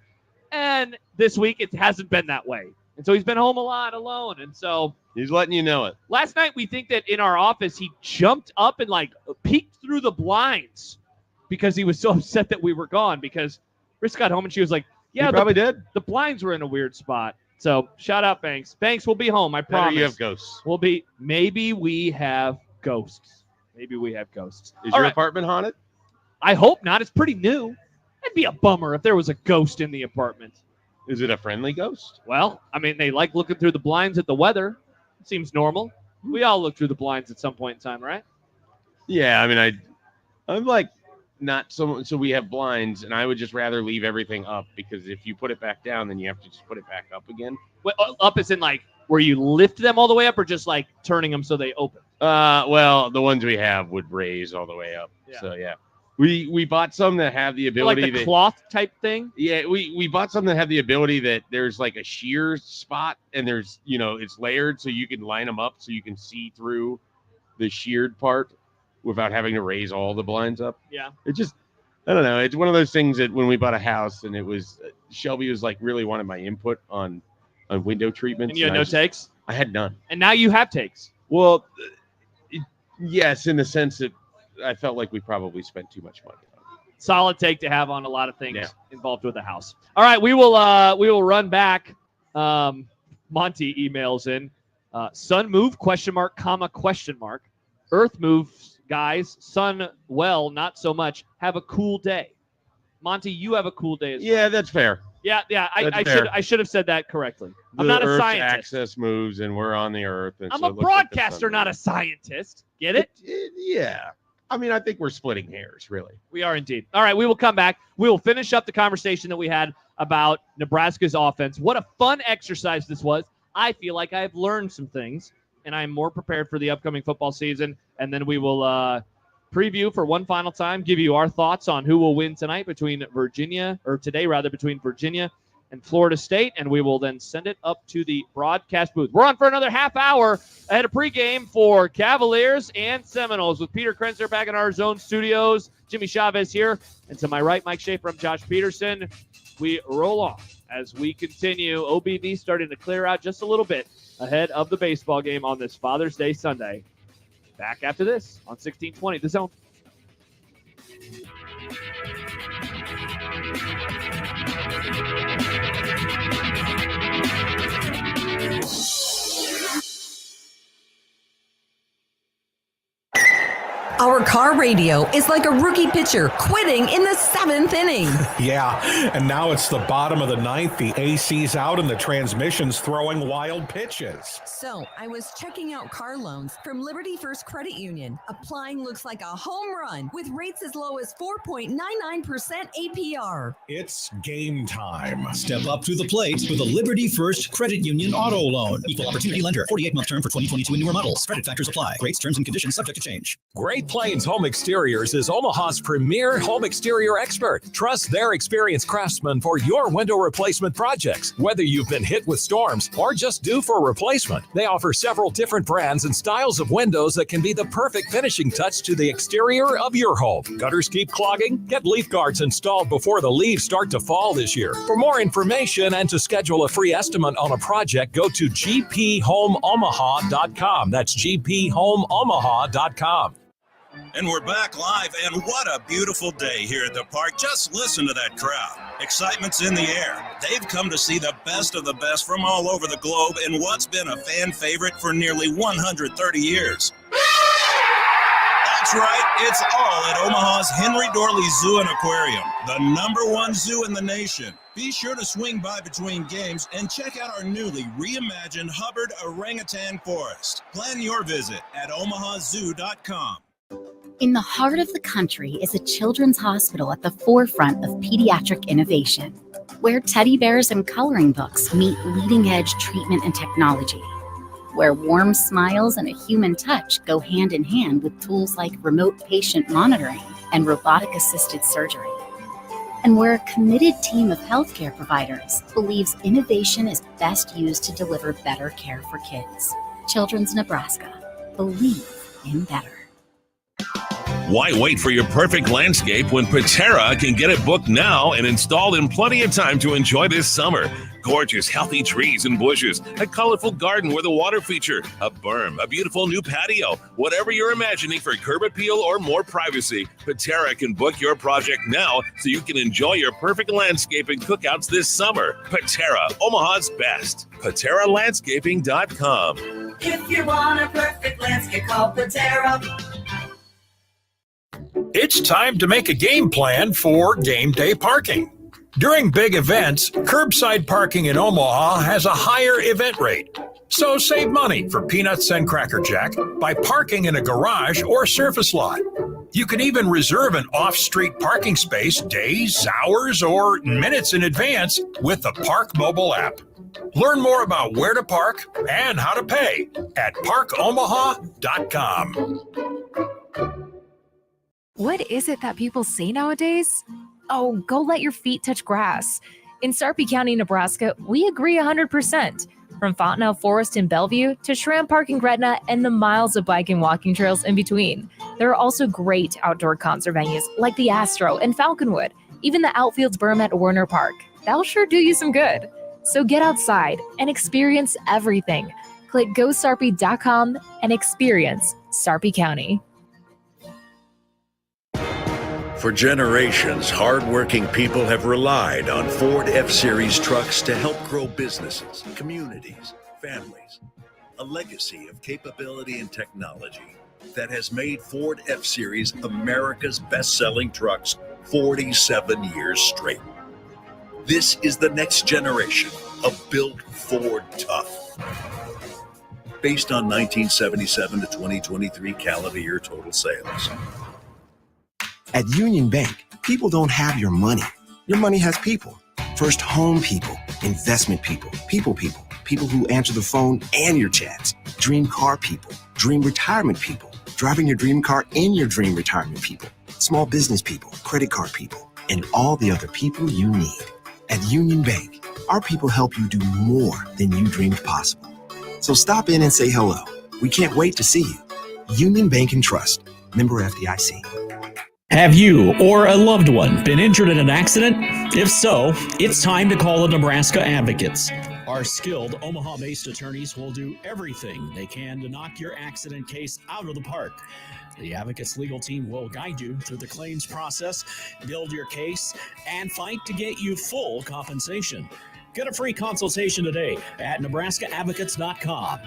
And this week it hasn't been that way. And so he's been home a lot alone. And so he's letting you know it. Last night we think that in our office he jumped up and peeked through the blinds because he was so upset that we were gone, because Riss got home and she was like, yeah, he probably did. The blinds were in a weird spot. So shout out Banks. Banks will be home, I promise. You have ghosts. Maybe we have ghosts. Is your apartment haunted? I hope not. It's pretty new. It'd be a bummer if there was a ghost in the apartment. Is it a friendly ghost? Well, I mean, they like looking through the blinds at the weather. It seems normal. We all look through the blinds at some point in time, right? Yeah, I mean, I'm like not so we have blinds, and I would just rather leave everything up, because if you put it back down, then you have to just put it back up again. Wait, up is in like where you lift them all the way up, or just like turning them so they open? Well, the ones we have would raise all the way up. Yeah. So yeah. We bought some that have the ability, like the cloth type thing. Yeah, we bought some that have the ability that there's like a sheer spot, and there's it's layered, so you can line them up so you can see through the sheared part without having to raise all the blinds up. Yeah. It just, I don't know. It's one of those things that when we bought a house, and it was Shelby was like really wanted my input on window treatments. And you had no takes? I had none. And now you have takes. Well, yes, in the sense that I felt like we probably spent too much money on it. Solid take to have on a lot of things involved with the house. All right, we will run back. Monty emails in sun move ? Earth moves, guys. Sun well, not so much. Have a cool day. Monty, you have a cool day as well. Yeah, that's fair. Yeah. I should have said that correctly. I'm not a scientist. Axis moves, and we're on the Earth. And I'm a broadcaster, not a scientist. Get it? Yeah. I mean, I think we're splitting hairs, really. We are indeed. All right, we will come back. We will finish up the conversation that we had about Nebraska's offense. What a fun exercise this was. I feel like I've learned some things, and I'm more prepared for the upcoming football season. And then we will preview for one final time, give you our thoughts on who will win tonight between Virginia and Florida State, and we will then send it up to the broadcast booth. We're on for another half hour ahead of pregame for Cavaliers and Seminoles with Peter Krenzer back in our zone studios. Jimmy Chavez here, and to my right, Mike Schaefer. I'm Josh Peterson. We roll on as we continue. OBV starting to clear out just a little bit ahead of the baseball game on this Father's Day Sunday. Back after this on 1620 The Zone. Car radio is like a rookie pitcher quitting in the 7th inning. Yeah, and now it's the bottom of the 9th. The AC's out and the transmission's throwing wild pitches. So I was checking out car loans from Liberty First Credit Union. Applying looks like a home run with rates as low as 4.99% APR. It's game time. Step up to the plate with a Liberty First Credit Union auto loan. Equal opportunity lender. 48-month term for 2022 and newer models. Credit factors apply. Rates, terms, and conditions subject to change. Great Plains Home Exteriors is Omaha's premier home exterior expert. Trust their experienced craftsmen for your window replacement projects. Whether you've been hit with storms or just due for a replacement, they offer several different brands and styles of windows that can be the perfect finishing touch to the exterior of your home. Gutters keep clogging? Get leaf guards installed before the leaves start to fall this year. For more information and to schedule a free estimate on a project, go to gphomeomaha.com. That's gphomeomaha.com. And we're back live, and what a beautiful day here at the park. Just listen to that crowd. Excitement's in the air. They've come to see the best of the best from all over the globe in what's been a fan favorite for nearly 130 years. That's right, it's all at Omaha's Henry Dorley Zoo and Aquarium, the #1 zoo in the nation. Be sure to swing by between games and check out our newly reimagined Hubbard Orangutan Forest. Plan your visit at omahazoo.com. In the heart of the country is a children's hospital at the forefront of pediatric innovation, where teddy bears and coloring books meet leading-edge treatment and technology, where warm smiles and a human touch go hand in hand with tools like remote patient monitoring and robotic-assisted surgery, and where a committed team of healthcare providers believes innovation is best used to deliver better care for kids. Children's Nebraska. Believe in better. Why wait for your perfect landscape when Patera can get it booked now and installed in plenty of time to enjoy this summer? Gorgeous, healthy trees and bushes, a colorful garden with a water feature, a berm, a beautiful new patio. Whatever you're imagining for curb appeal or more privacy, Patera can book your project now so you can enjoy your perfect landscape and cookouts this summer. Patera, Omaha's best. PateraLandscaping.com. If you want a perfect landscape, call Patera. It's time to make a game plan for game day parking. During big events, curbside parking in Omaha has a higher event rate. So save money for peanuts and Cracker Jack by parking in a garage or surface lot. You can even reserve an off-street parking space days, hours, or minutes in advance with the Park mobile app. Learn more about where to park and how to pay at parkomaha.com. What is it that people say nowadays? Oh, go let your feet touch grass. In Sarpy County, Nebraska, we agree 100%. From Fontenelle Forest in Bellevue to Schramm Park in Gretna and the miles of bike and walking trails in between. There are also great outdoor concert venues like the Astro and Falconwood, even the outfield's berm at Warner Park. That'll sure do you some good. So get outside and experience everything. Click GoSarpy.com and experience Sarpy County. For generations, hardworking people have relied on Ford F-Series trucks to help grow businesses, communities, families. A legacy of capability and technology that has made Ford F-Series America's best-selling trucks 47 years straight. This is the next generation of Built Ford Tough. Based on 1977 to 2023 calendar year total sales. At Union Bank, people don't have your money. Your money has people. First home people, investment people, people who answer the phone and your chats, dream car people, dream retirement people, driving your dream car in your dream retirement people, small business people, credit card people, and all the other people you need. At Union Bank, our people help you do more than you dreamed possible. So stop in and say hello. We can't wait to see you. Union Bank and Trust, member FDIC. Have you or a loved one been injured in an accident? If so, it's time to call the Nebraska Advocates. Our skilled Omaha-based attorneys will do everything they can to knock your accident case out of the park. The Advocates legal team will guide you through the claims process, build your case, and fight to get you full compensation. Get a free consultation today at nebraskaadvocates.com.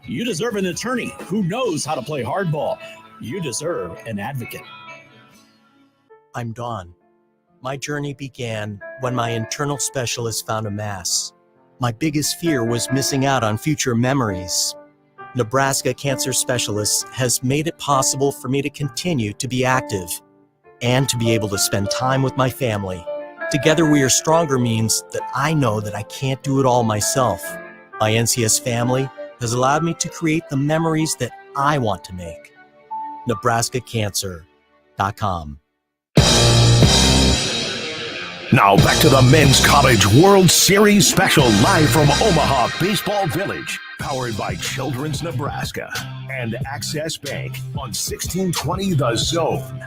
You deserve an attorney who knows how to play hardball. You deserve an advocate. I'm Don. My journey began when my internal specialist found a mass. My biggest fear was missing out on future memories. Nebraska Cancer Specialists has made it possible for me to continue to be active and to be able to spend time with my family. Together We Are Stronger means that I know that I can't do it all myself. My NCS family has allowed me to create the memories that I want to make. NebraskaCancer.com. Now back to the Men's College World Series special live from Omaha Baseball Village, powered by Children's Nebraska and Access Bank on 1620 The Zone.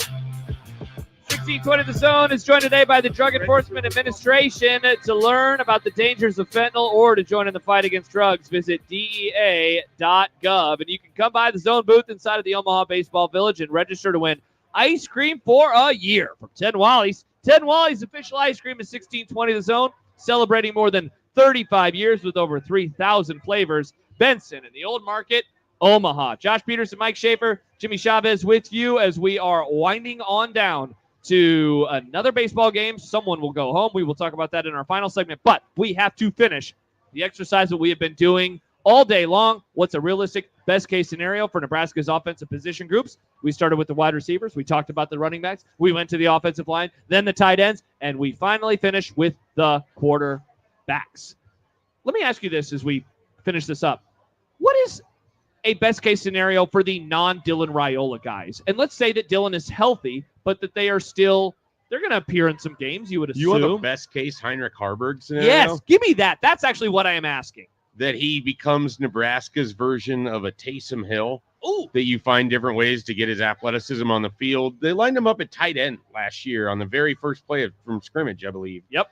1620 The Zone is joined today by the Drug Enforcement Administration. To learn about the dangers of fentanyl or to join in the fight against drugs, visit DEA.gov. And you can come by the Zone booth inside of the Omaha Baseball Village and register to win ice cream for a year from 10 Wally's. 10 Wally's official ice cream is 1620 The Zone, celebrating more than 35 years with over 3,000 flavors. Benson in the Old Market, Omaha. Josh Peterson, Mike Schaefer, Jimmy Chavez with you as we are winding on down to another baseball game. Someone will go home. We will talk about that in our final segment, but we have to finish the exercise that we have been doing all day long. What's a realistic best case scenario for Nebraska's offensive position groups? We started with the wide receivers. We talked about the running backs. We went to the offensive line, then the tight ends, and we finally finished with the quarterbacks. Let me ask you this as we finish this up. What is a best case scenario for the non-Dylan Raiola guys? And let's say that Dylan is healthy, but that they are still, they're going to appear in some games, you would assume. You want the best case Heinrich Harburg scenario? Yes, give me that. That's actually what I am asking. That he becomes Nebraska's version of a Taysom Hill. Ooh. That you find different ways to get his athleticism on the field. They lined him up at tight end last year on the very first play from scrimmage, I believe. Yep.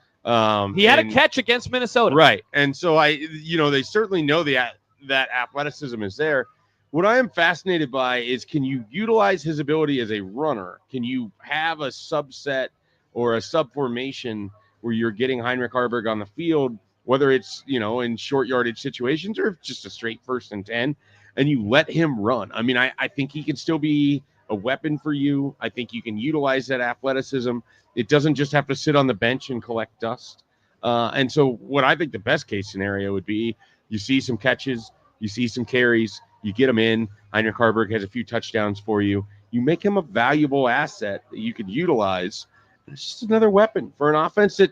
He had a catch against Minnesota. Right. And so they certainly know that athleticism is there. What I am fascinated by is, can you utilize his ability as a runner? Can you have a subset or a subformation where you're getting Heinrich Harburg on the field, whether it's, in short yardage situations or just a straight 1st and 10, and you let him run? I mean, I think he can still be a weapon for you. I think you can utilize that athleticism. It doesn't just have to sit on the bench and collect dust. And so what I think the best case scenario would be, you see some catches, you see some carries, you get him in. Heinrich Harburg has a few touchdowns for you. You make him a valuable asset that you could utilize. It's just another weapon for an offense that,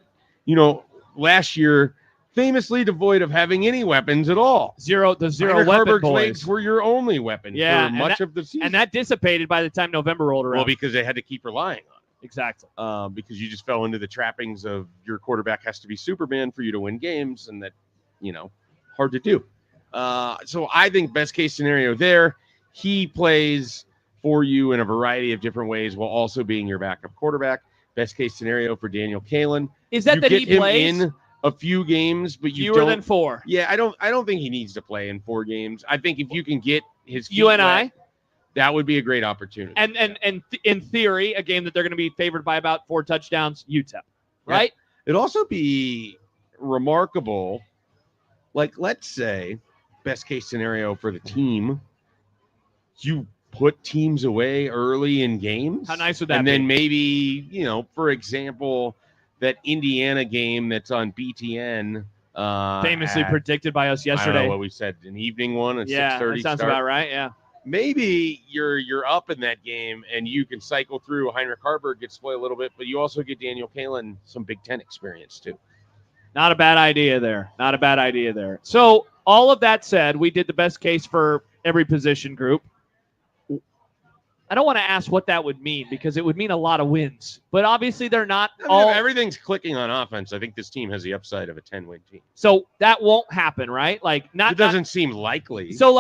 last year, famously devoid of having any weapons at all. Zero Heinrich weapon Harburg's boys legs were your only weapon for much of the season. And that dissipated by the time November rolled around. Well, because they had to keep relying on it. Exactly. Because you just fell into the trappings of your quarterback has to be Superman for you to win games, and that, hard to do. So I think best case scenario there, he plays for you in a variety of different ways while also being your backup quarterback. Best case scenario for Daniel Kalen is that he plays in a few games, but you fewer than 4. Yeah, I don't think he needs to play in 4 games. I think if you can get his feet UNI, that would be a great opportunity. And in theory, a game that they're going to be favored by about 4 touchdowns, UTEP, right? Yeah. It'd also be remarkable. Like, let's say, best case scenario for the team, you put teams away early in games. How nice would that be? And then maybe, for example, that Indiana game that's on BTN. Famously predicted by us yesterday. I don't know what we said, an evening one, a 6:30 that sounds start. about right, yeah. Maybe you're up in that game and you can cycle through. Heinrich Harburg gets play a little bit, but you also get Daniel Kalen some Big Ten experience too. Not a bad idea there. Not a bad idea there. So all of that said, we did the best case for every position group. I don't want to ask what that would mean because it would mean a lot of wins. But obviously they're not all. If everything's clicking on offense, I think this team has the upside of a 10-win team. So that won't happen, right? It doesn't seem likely. So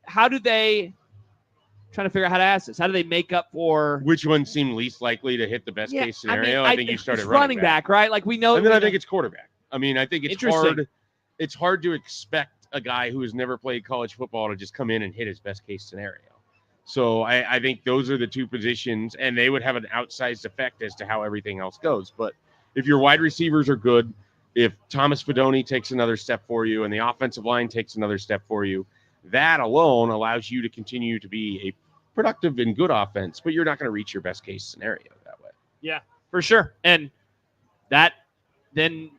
how do they? Trying to figure out how to ask this. How do they make up for which one seemed least likely to hit the best case scenario? I think you started running back, right? We know. And then I think it's quarterback. I mean, I think it's hard. It's hard to expect a guy who has never played college football to just come in and hit his best case scenario. So I think those are the 2 positions, and they would have an outsized effect as to how everything else goes. But if your wide receivers are good, if Thomas Fidone takes another step for you, and the offensive line takes another step for you, that alone allows you to continue to be a productive and good offense, but you're not going to reach your best case scenario that way. Yeah, for sure. And that then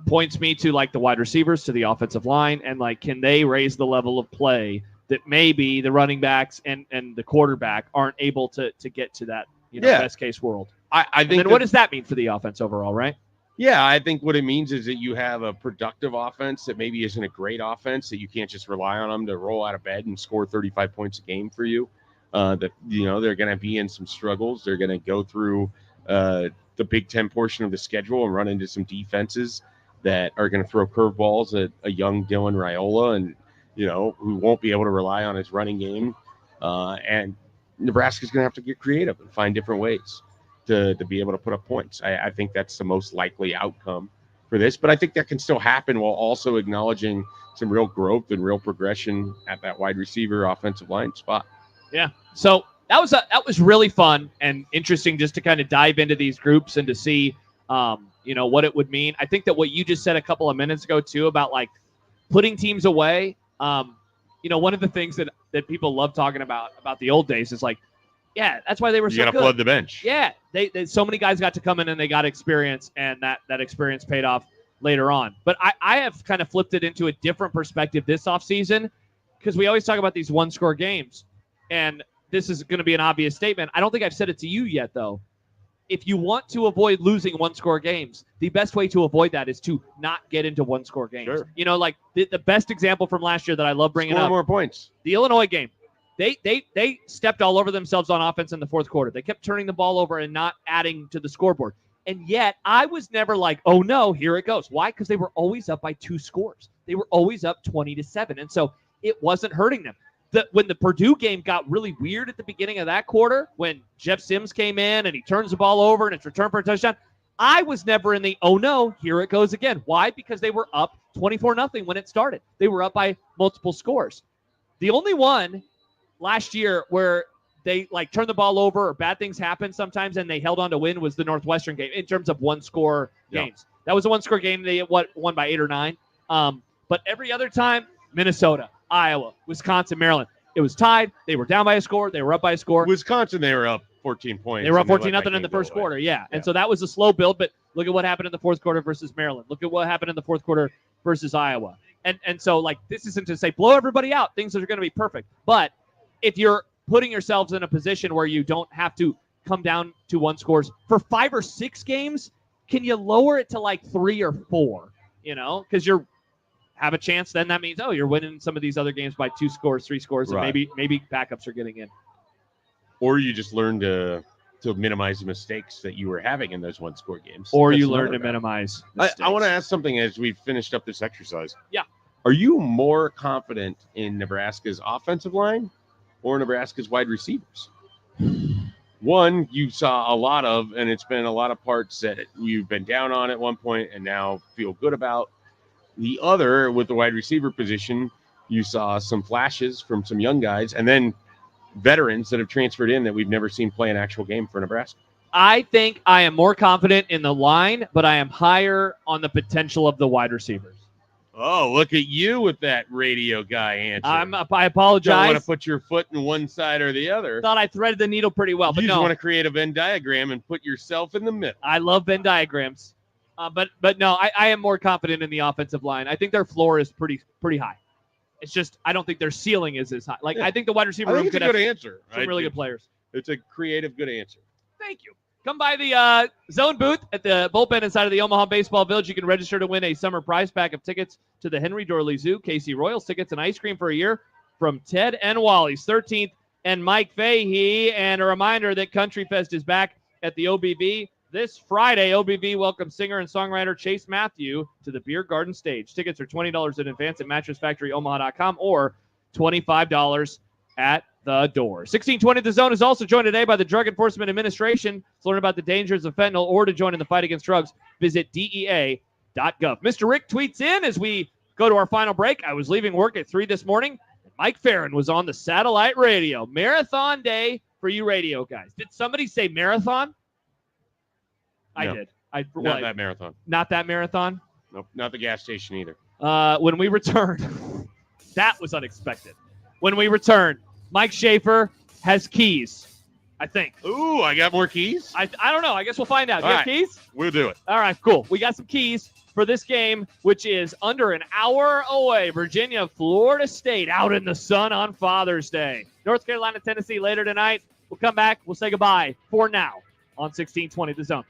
points me to like the wide receivers, to the offensive line, and like, can they raise the level of play that maybe the running backs and the quarterback aren't able to get to that, best case world. I think what does that mean for the offense overall, right? Yeah, I think what it means is that you have a productive offense that maybe isn't a great offense, that you can't just rely on them to roll out of bed and score 35 points a game for you. That, they're going to be in some struggles. They're going to go through the Big Ten portion of the schedule and run into some defenses that are going to throw curveballs at a young Dylan Raiola and, who won't be able to rely on his running game. And Nebraska's going to have to get creative and find different ways to be able to put up points. I think that's the most likely outcome for this, but I think that can still happen while also acknowledging some real growth and real progression at that wide receiver offensive line spot. Yeah. So that was really fun and interesting just to kind of dive into these groups and to see, what it would mean. I think that what you just said a couple of minutes ago too about like putting teams away. One of the things that people love talking about the old days is like, yeah, that's why they were so good. You got to flood the bench. Yeah, they so many guys got to come in and they got experience, and that experience paid off later on. But I have kind of flipped it into a different perspective this offseason, because we always talk about these one-score games, and this is going to be an obvious statement. I don't think I've said it to you yet, though. If you want to avoid losing one-score games, the best way to avoid that is to not get into one-score games. Sure. Like the best example from last year that I love bringing Score up. more points. The Illinois game. They stepped all over themselves on offense in the fourth quarter. They kept turning the ball over and not adding to the scoreboard. And yet, I was never like, oh, no, here it goes. Why? Because they were always up by 2 scores. They were always up 20-7. And so it wasn't hurting them. When the Purdue game got really weird at the beginning of that quarter, when Jeff Sims came in and he turns the ball over and it's returned for a touchdown, I was never in the, oh, no, here it goes again. Why? Because they were up 24-0 when it started. They were up by multiple scores. The only one last year where they like turn the ball over or bad things happen sometimes and they held on to win was the Northwestern game in terms of one-score games. That was a one-score game. They won by 8 or 9. But every other time, Minnesota, Iowa, Wisconsin, Maryland, it was tied. They were down by a score. They were up by a score. Wisconsin, they were up 14 points. They were up 14-0 in the first quarter, yeah. And so that was a slow build, but look at what happened in the fourth quarter versus Maryland. Look at what happened in the fourth quarter versus Iowa. And so, like, this isn't to say blow everybody out. Things are going to be perfect. But if you're putting yourselves in a position where you don't have to come down to 1 scores for 5 or 6 games, can you lower it to like 3 or 4? Because you're have a chance. Then that means, you're winning some of these other games by 2 scores, 3 scores, and maybe backups are getting in. Or you just learn to minimize the mistakes that you were having in those 1-score games. Or you learn to minimize mistakes. I want to ask something as we've finished up this exercise. Yeah. Are you more confident in Nebraska's offensive line or Nebraska's wide receivers? One you saw a lot of, and it's been a lot of parts that you've been down on at one point and now feel good about. The other, with the wide receiver position, you saw some flashes from some young guys and then veterans that have transferred in that we've never seen play an actual game for Nebraska. I think I am more confident in the line, but I am higher on the potential of the wide receivers. Oh, look at you with that radio guy answer. I apologize. Don't want to put your foot in one side or the other. Thought I threaded the needle pretty well, but you no. just want to create a Venn diagram and put yourself in the middle. I love Venn diagrams, but no, I am more confident in the offensive line. I think their floor is pretty high. It's just I don't think their ceiling is as high. I think the wide receiver room could have answer. Some really good players. It's a creative, good answer. Thank you. Come by the zone booth at the bullpen inside of the Omaha Baseball Village. You can register to win a summer prize pack of tickets to the Henry Dorley Zoo, KC Royals tickets, and ice cream for a year from Ted and Wally's 13th and Mike Fahey. And a reminder that Country Fest is back at the OBV this Friday. OBV welcomes singer and songwriter Chase Matthew to the Beer Garden stage. Tickets are $20 in advance at mattressfactoryomaha.com or $25 at the door. 1620 The Zone is also joined today by the Drug Enforcement Administration. To learn about the dangers of fentanyl or to join in the fight against drugs, visit DEA.gov. Mr. Rick tweets in as we go to our final break. I was leaving work at 3 this morning. Mike Farron was on the satellite radio. Marathon day for you radio guys. Did somebody say marathon? I did. Not that marathon. Not that marathon? Nope. Not the gas station either. When we return, that was unexpected. When we return, Mike Schaefer, has keys, I think. Ooh, I got more keys? I don't know. I guess we'll find out. Do All you have right. keys? We'll do it. All right, cool. We got some keys for this game, which is under an hour away. Virginia, Florida State out in the sun on Father's Day. North Carolina, Tennessee later tonight. We'll come back. We'll say goodbye for now on 1620 The Zone.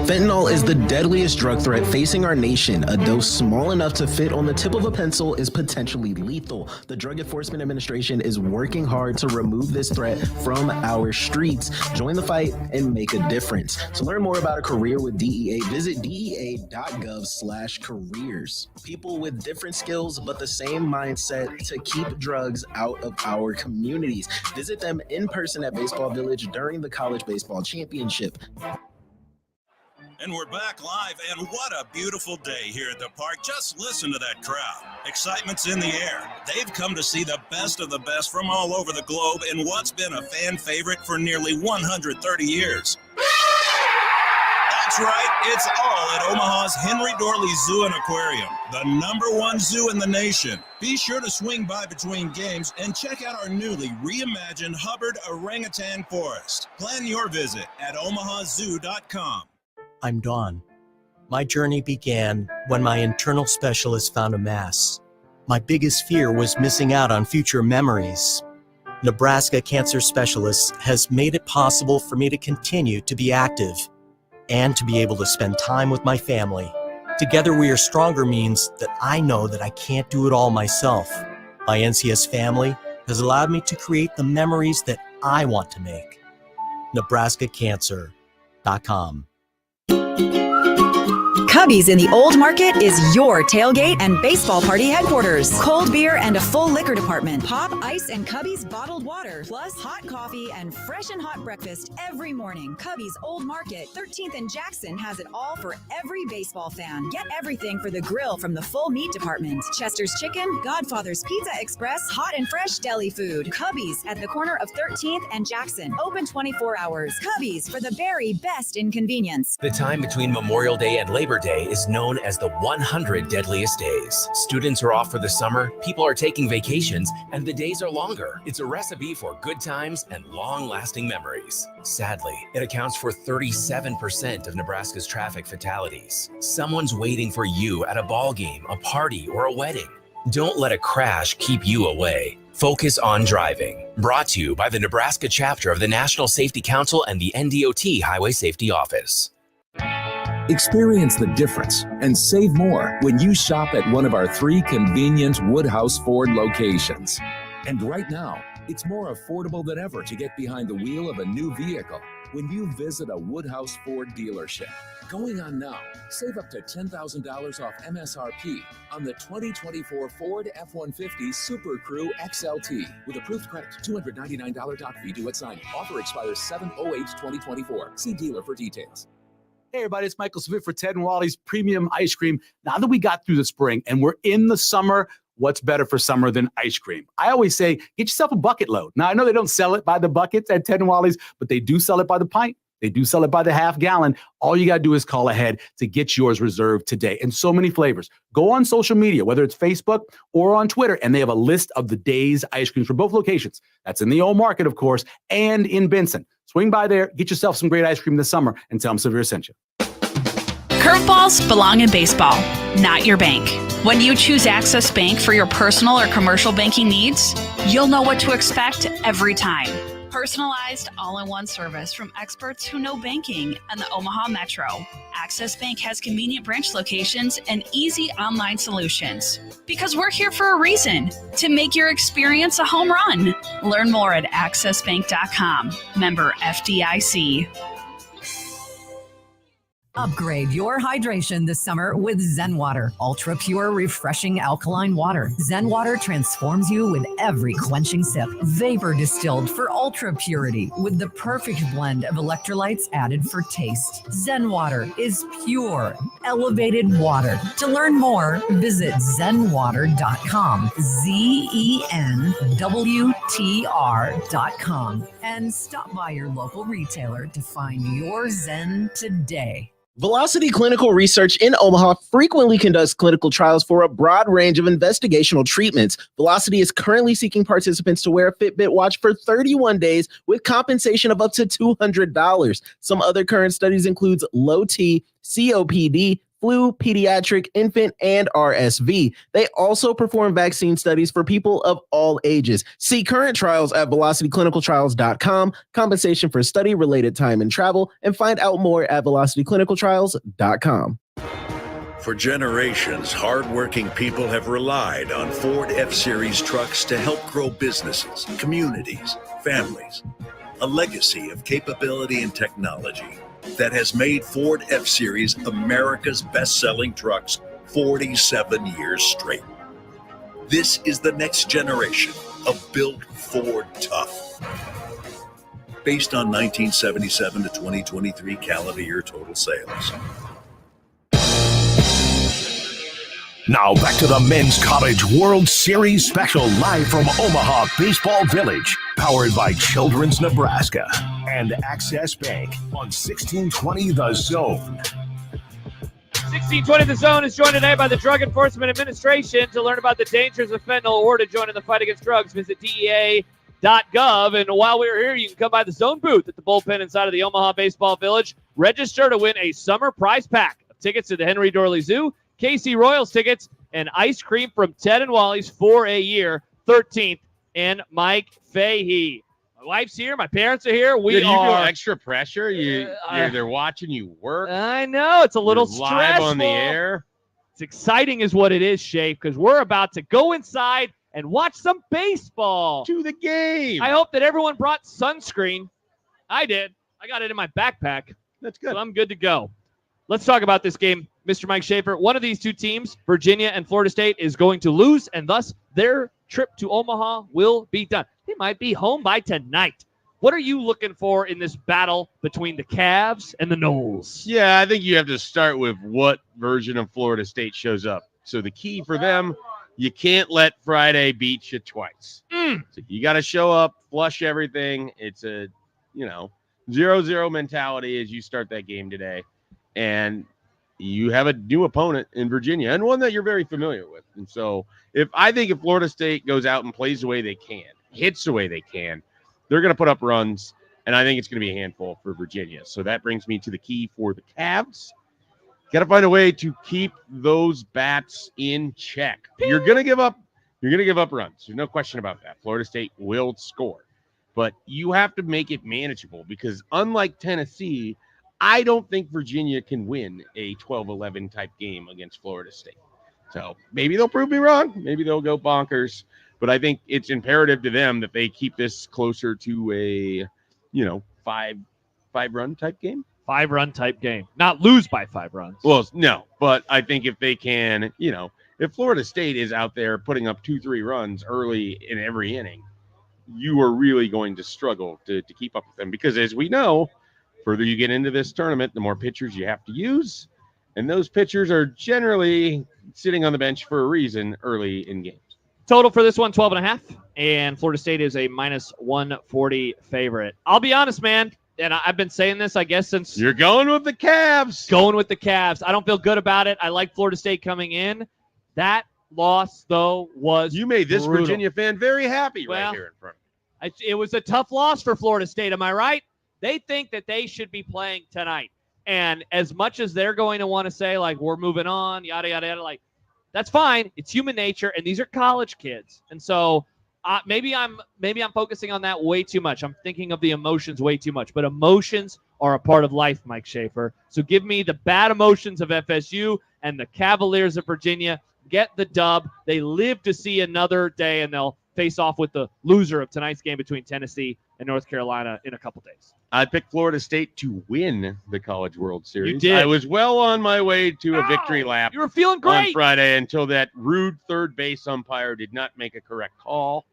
Fentanyl is the deadliest drug threat facing our nation. A dose small enough to fit on the tip of a pencil is potentially lethal. The Drug Enforcement Administration is working hard to remove this threat from our streets. Join the fight and make a difference. To learn more about a career with DEA, visit DEA.gov/careers. People with different skills but the same mindset to keep drugs out of our communities. Visit them in person at Baseball Village during the College Baseball Championship. And we're back live, and what a beautiful day here at the park. Just listen to that crowd. Excitement's in the air. They've come to see the best of the best from all over the globe in what's been a fan favorite for nearly 130 years. That's right, it's all at Omaha's Henry Dorley Zoo and Aquarium, the #1 zoo in the nation. Be sure to swing by between games and check out our newly reimagined Hubbard Orangutan Forest. Plan your visit at omahazoo.com. I'm Dawn. My journey began when my internal specialist found a mass. My biggest fear was missing out on future memories. Nebraska Cancer Specialists has made it possible for me to continue to be active and to be able to spend time with my family. Together We Are Stronger means that I know that I can't do it all myself. My NCS family has allowed me to create the memories that I want to make. NebraskaCancer.com. Cubby's in the Old Market is your tailgate and baseball party headquarters. Cold beer and a full liquor department. Pop, ice, and Cubby's bottled water. Plus hot coffee and fresh and hot breakfast every morning. Cubby's Old Market, 13th and Jackson has it all for every baseball fan. Get everything for the grill from the full meat department. Chester's Chicken, Godfather's Pizza Express, hot and fresh deli food. Cubby's at the corner of 13th and Jackson. Open 24 hours. Cubby's for the very best in convenience. The time between Memorial Day and Labor Day is known as the 100 deadliest days. Students are off for the summer, people are taking vacations, and the days are longer. It's a recipe for good times and long-lasting memories. Sadly, it accounts for 37% of Nebraska's traffic fatalities. Someone's waiting for you at a ball game, a party, or a wedding. Don't let a crash keep you away. Focus on driving. Brought to you by the Nebraska chapter of the National Safety Council and the NDOT Highway Safety Office. Experience the difference and save more when you shop at one of our 3 convenient Woodhouse Ford locations. And right now, it's more affordable than ever to get behind the wheel of a new vehicle when you visit a Woodhouse Ford dealership. Going on now, save up to $10,000 off MSRP on the 2024 Ford F-150 Super Crew XLT with approved credit, $299 doc fee due at signing. Offer expires 7/08/2024. See dealer for details. Hey everybody, it's Michael Smith for Ted and Wally's Premium Ice Cream. Now that we got through the spring and we're in the summer, what's better for summer than ice cream? I always say, get yourself a bucket load. Now I know they don't sell it by the buckets at Ted and Wally's, but they do sell it by the pint. They do sell it by the half gallon. All you got to do is call ahead to get yours reserved today. And so many flavors. Go on social media, whether it's Facebook or on Twitter, and they have a list of the day's ice creams for both locations. That's in the Old Market, of course, and in Benson. Swing by there, get yourself some great ice cream this summer, and tell them Severe sent you. Curveballs belong in baseball, not your bank. When you choose Access Bank for your personal or commercial banking needs, you'll know what to expect every time. Personalized, all-in-one service from experts who know banking and the Omaha Metro. Access Bank has convenient branch locations and easy online solutions. Because we're here for a reason, to make your experience a home run. Learn more at accessbank.com. Member FDIC. Upgrade your hydration this summer with Zen Water. Ultra pure, refreshing alkaline water. Zen Water transforms you with every quenching sip. Vapor distilled for ultra purity with the perfect blend of electrolytes added for taste. Zen Water is pure, elevated water. To learn more, visit zenwater.com. ZENWTR.com. And stop by your local retailer to find your Zen today. Velocity Clinical Research in Omaha frequently conducts clinical trials for a broad range of investigational treatments. Velocity is currently seeking participants to wear a Fitbit watch for 31 days with compensation of up to $200. Some other current studies includes low T, COPD, flu, pediatric, infant, and RSV. They also perform vaccine studies for people of all ages. See current trials at velocityclinicaltrials.com, compensation for study-related time and travel, and find out more at velocityclinicaltrials.com. For generations, hardworking people have relied on Ford F-Series trucks to help grow businesses, communities, families. A legacy of capability and technology that has made Ford F-Series America's best-selling trucks 47 years straight. This is the next generation of Built Ford Tough. Based on 1977 to 2023 calendar year total sales. Now back to the Men's College World Series special live from Omaha Baseball Village, powered by Children's Nebraska and Access Bank on 1620 The Zone. 1620 The Zone is joined today by the Drug Enforcement Administration. To learn about the dangers of fentanyl or to join in the fight against drugs, visit DEA.gov. And while we're here, you can come by the Zone booth at the bullpen inside of the Omaha Baseball Village. Register to win a summer prize pack of tickets to the Henry Dorley Zoo, KC Royals tickets, and ice cream from Ted and Wally's for a year, 13th, and Mike Fahey. My wife's here. My parents are here. You feel extra pressure? They're watching you work. I know. It's a little You're stressful. live on the air. It's exciting is what it is, Shafe, because we're about to go inside and watch some baseball. To the game. I hope that everyone brought sunscreen. I did. I got it in my backpack. That's good. So I'm good to go. Let's talk about this game, Mr. Mike Schaefer. One of these two teams, Virginia and Florida State, is going to lose, and thus their trip to Omaha will be done. They might be home by tonight. What are you looking for in this battle between the Cavs and the Noles? Yeah, I think you have to start with what version of Florida State shows up. So the key for them, you can't let Friday beat you twice. So you got to show up, flush everything. It's a, 0-0 mentality as you start that game today. And you have a new opponent in Virginia and one that you're very familiar with. And so if Florida State goes out and plays the way they can, hits the way they can, they're going to put up runs, and I think it's going to be a handful for Virginia. So that brings me to the key for the Cavs. Got to find a way to keep those bats in check. You're going to give up runs. There's no question about that. Florida State will score. But you have to make it manageable because unlike Tennessee, I don't think Virginia can win a 12-11 type game against Florida State. So maybe they'll prove me wrong. Maybe they'll go bonkers. But I think it's imperative to them that they keep this closer to a, five-run type game. 5-run type game. Not lose by 5 runs. Well, no. But I think if they can, if Florida State is out there putting up 2-3 runs early in every inning, you are really going to struggle to keep up with them. Because as we know, further you get into this tournament, the more pitchers you have to use. And those pitchers are generally sitting on the bench for a reason early in games. Total for this one, 12.5. And Florida State is a minus 140 favorite. I'll be honest, man. And I've been saying this, I guess, since... You're going with the Cavs. Going with the Cavs. I don't feel good about it. I like Florida State coming in. That loss, though, was You made this brutal. Virginia fan very happy right here in front of you. It was a tough loss for Florida State. Am I right? They think that they should be playing tonight. And as much as they're going to want to say, like, we're moving on, yada, yada, yada, like, that's fine. It's human nature, and these are college kids. And so maybe I'm focusing on that way too much. I'm thinking of the emotions way too much. But emotions are a part of life, Mike Schaefer. So give me the bad emotions of FSU and the Cavaliers of Virginia. Get the dub. They live to see another day, and they'll face off with the loser of tonight's game between Tennessee and North Carolina in a couple days. I picked Florida State to win the College World Series. You did. I was well on my way to a victory lap. You were feeling great on Friday until that rude third base umpire did not make a correct call.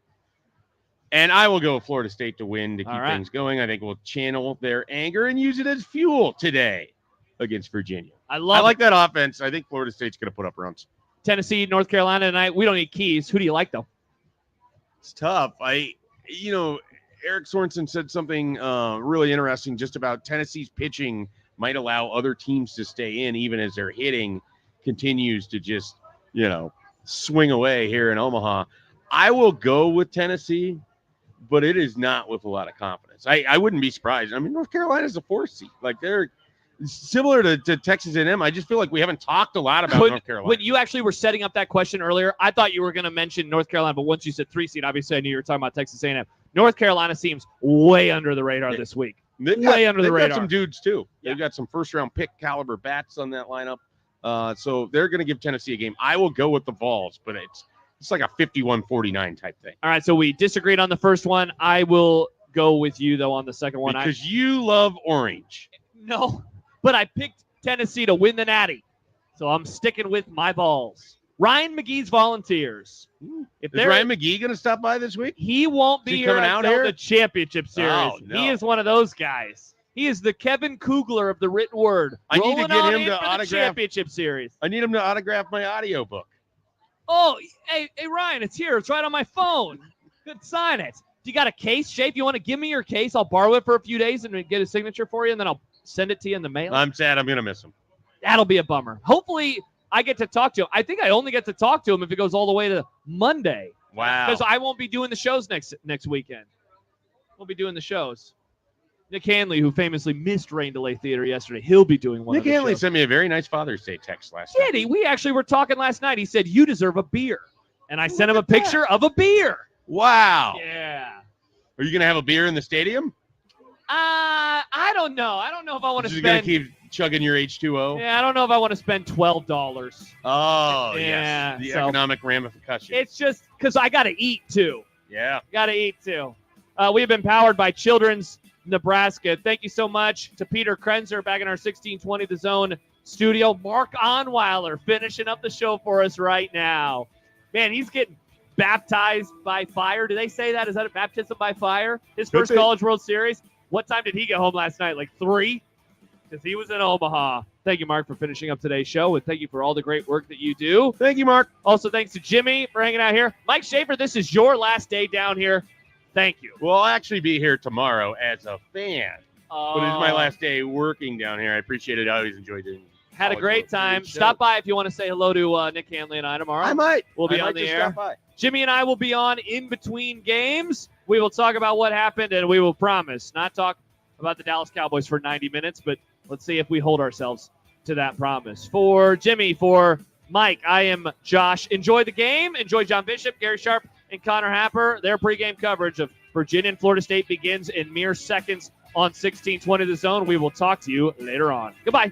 And I will go with Florida State to win to keep things going. I think we'll channel their anger and use it as fuel today against Virginia. I like that offense. I think Florida State's going to put up runs. Tennessee, North Carolina tonight. We don't need keys. Who do you like, though? It's tough. Eric Sorensen said something really interesting just about Tennessee's pitching might allow other teams to stay in, even as their hitting continues to just, swing away here in Omaha. I will go with Tennessee, but it is not with a lot of confidence. I wouldn't be surprised. I mean, North Carolina's a 4th seed. Like, they're similar to Texas A&M. I just feel like we haven't talked a lot about North Carolina. When you actually were setting up that question earlier, I thought you were going to mention North Carolina, but once you said 3 seed, obviously I knew you were talking about Texas A&M. North Carolina seems way under the radar this week. Way under the radar. They've got some dudes, too. They've got some first-round pick caliber bats on that lineup. So they're going to give Tennessee a game. I will go with the Vols, but it's like a 51-49 type thing. All right, so we disagreed on the first one. I will go with you, though, on the second one. Because you love orange. No, but I picked Tennessee to win the Natty. So I'm sticking with my Vols. Ryan McGee's Volunteers. Is Ryan McGee going to stop by this week? He won't be here coming out here? the championship series. Oh, no. He is one of those guys. He is the Kevin Kugler of the written word. I need to get him to the autograph championship series. I need him to autograph my audiobook. Oh, hey, Ryan, it's here. It's right on my phone. Good, sign it. You got a case, Shape? You want to give me your case? I'll borrow it for a few days and get a signature for you, and then I'll send it to you in the mail. I'm sad. I'm going to miss him. That'll be a bummer. Hopefully, I get to talk to him. I think I only get to talk to him if it goes all the way to Monday. Wow. Because I won't be doing the shows next weekend. We'll be doing the shows. Nick Hanley, who famously missed Rain Delay Theater yesterday, he'll be doing one. Nick Hanley sent me a very nice Father's Day text last night. Did he? We actually were talking last night. He said, you deserve a beer. And I sent him a picture of a beer. Wow. Yeah. Are you going to have a beer in the stadium? I don't know. I don't know if I want to spend. You're going to keep chugging your H2O? Yeah, I don't know if I want to spend $12. Oh, yeah, yes. The economic ramifications. It's just because I got to eat, too. Yeah. Got to eat, too. We have been powered by Children's Nebraska. Thank you so much to Peter Krenzer back in our 1620 The Zone studio. Mark Onweiler finishing up the show for us right now. Man, he's getting baptized by fire. Do they say that? Is that a baptism by fire? His first College World Series. What time did he get home last night? Like 3? Because he was in Omaha. Thank you, Mark, for finishing up today's show. And thank you for all the great work that you do. Thank you, Mark. Also, thanks to Jimmy for hanging out here. Mike Schaefer, this is your last day down here. Thank you. Well, I'll actually be here tomorrow as a fan. But it's my last day working down here. I appreciate it. I always enjoy doing it. Had a great time. Stop by if you want to say hello to Nick Hanley and I tomorrow. I might. We'll be on the air. Stop by. Jimmy and I will be on in between games. We will talk about what happened, and we will promise not talk about the Dallas Cowboys for 90 minutes, but let's see if we hold ourselves to that promise. For Jimmy, for Mike, I am Josh. Enjoy the game. Enjoy John Bishop, Gary Sharp, and Connor Happer. Their pregame coverage of Virginia and Florida State begins in mere seconds on 1620 The Zone. We will talk to you later on. Goodbye.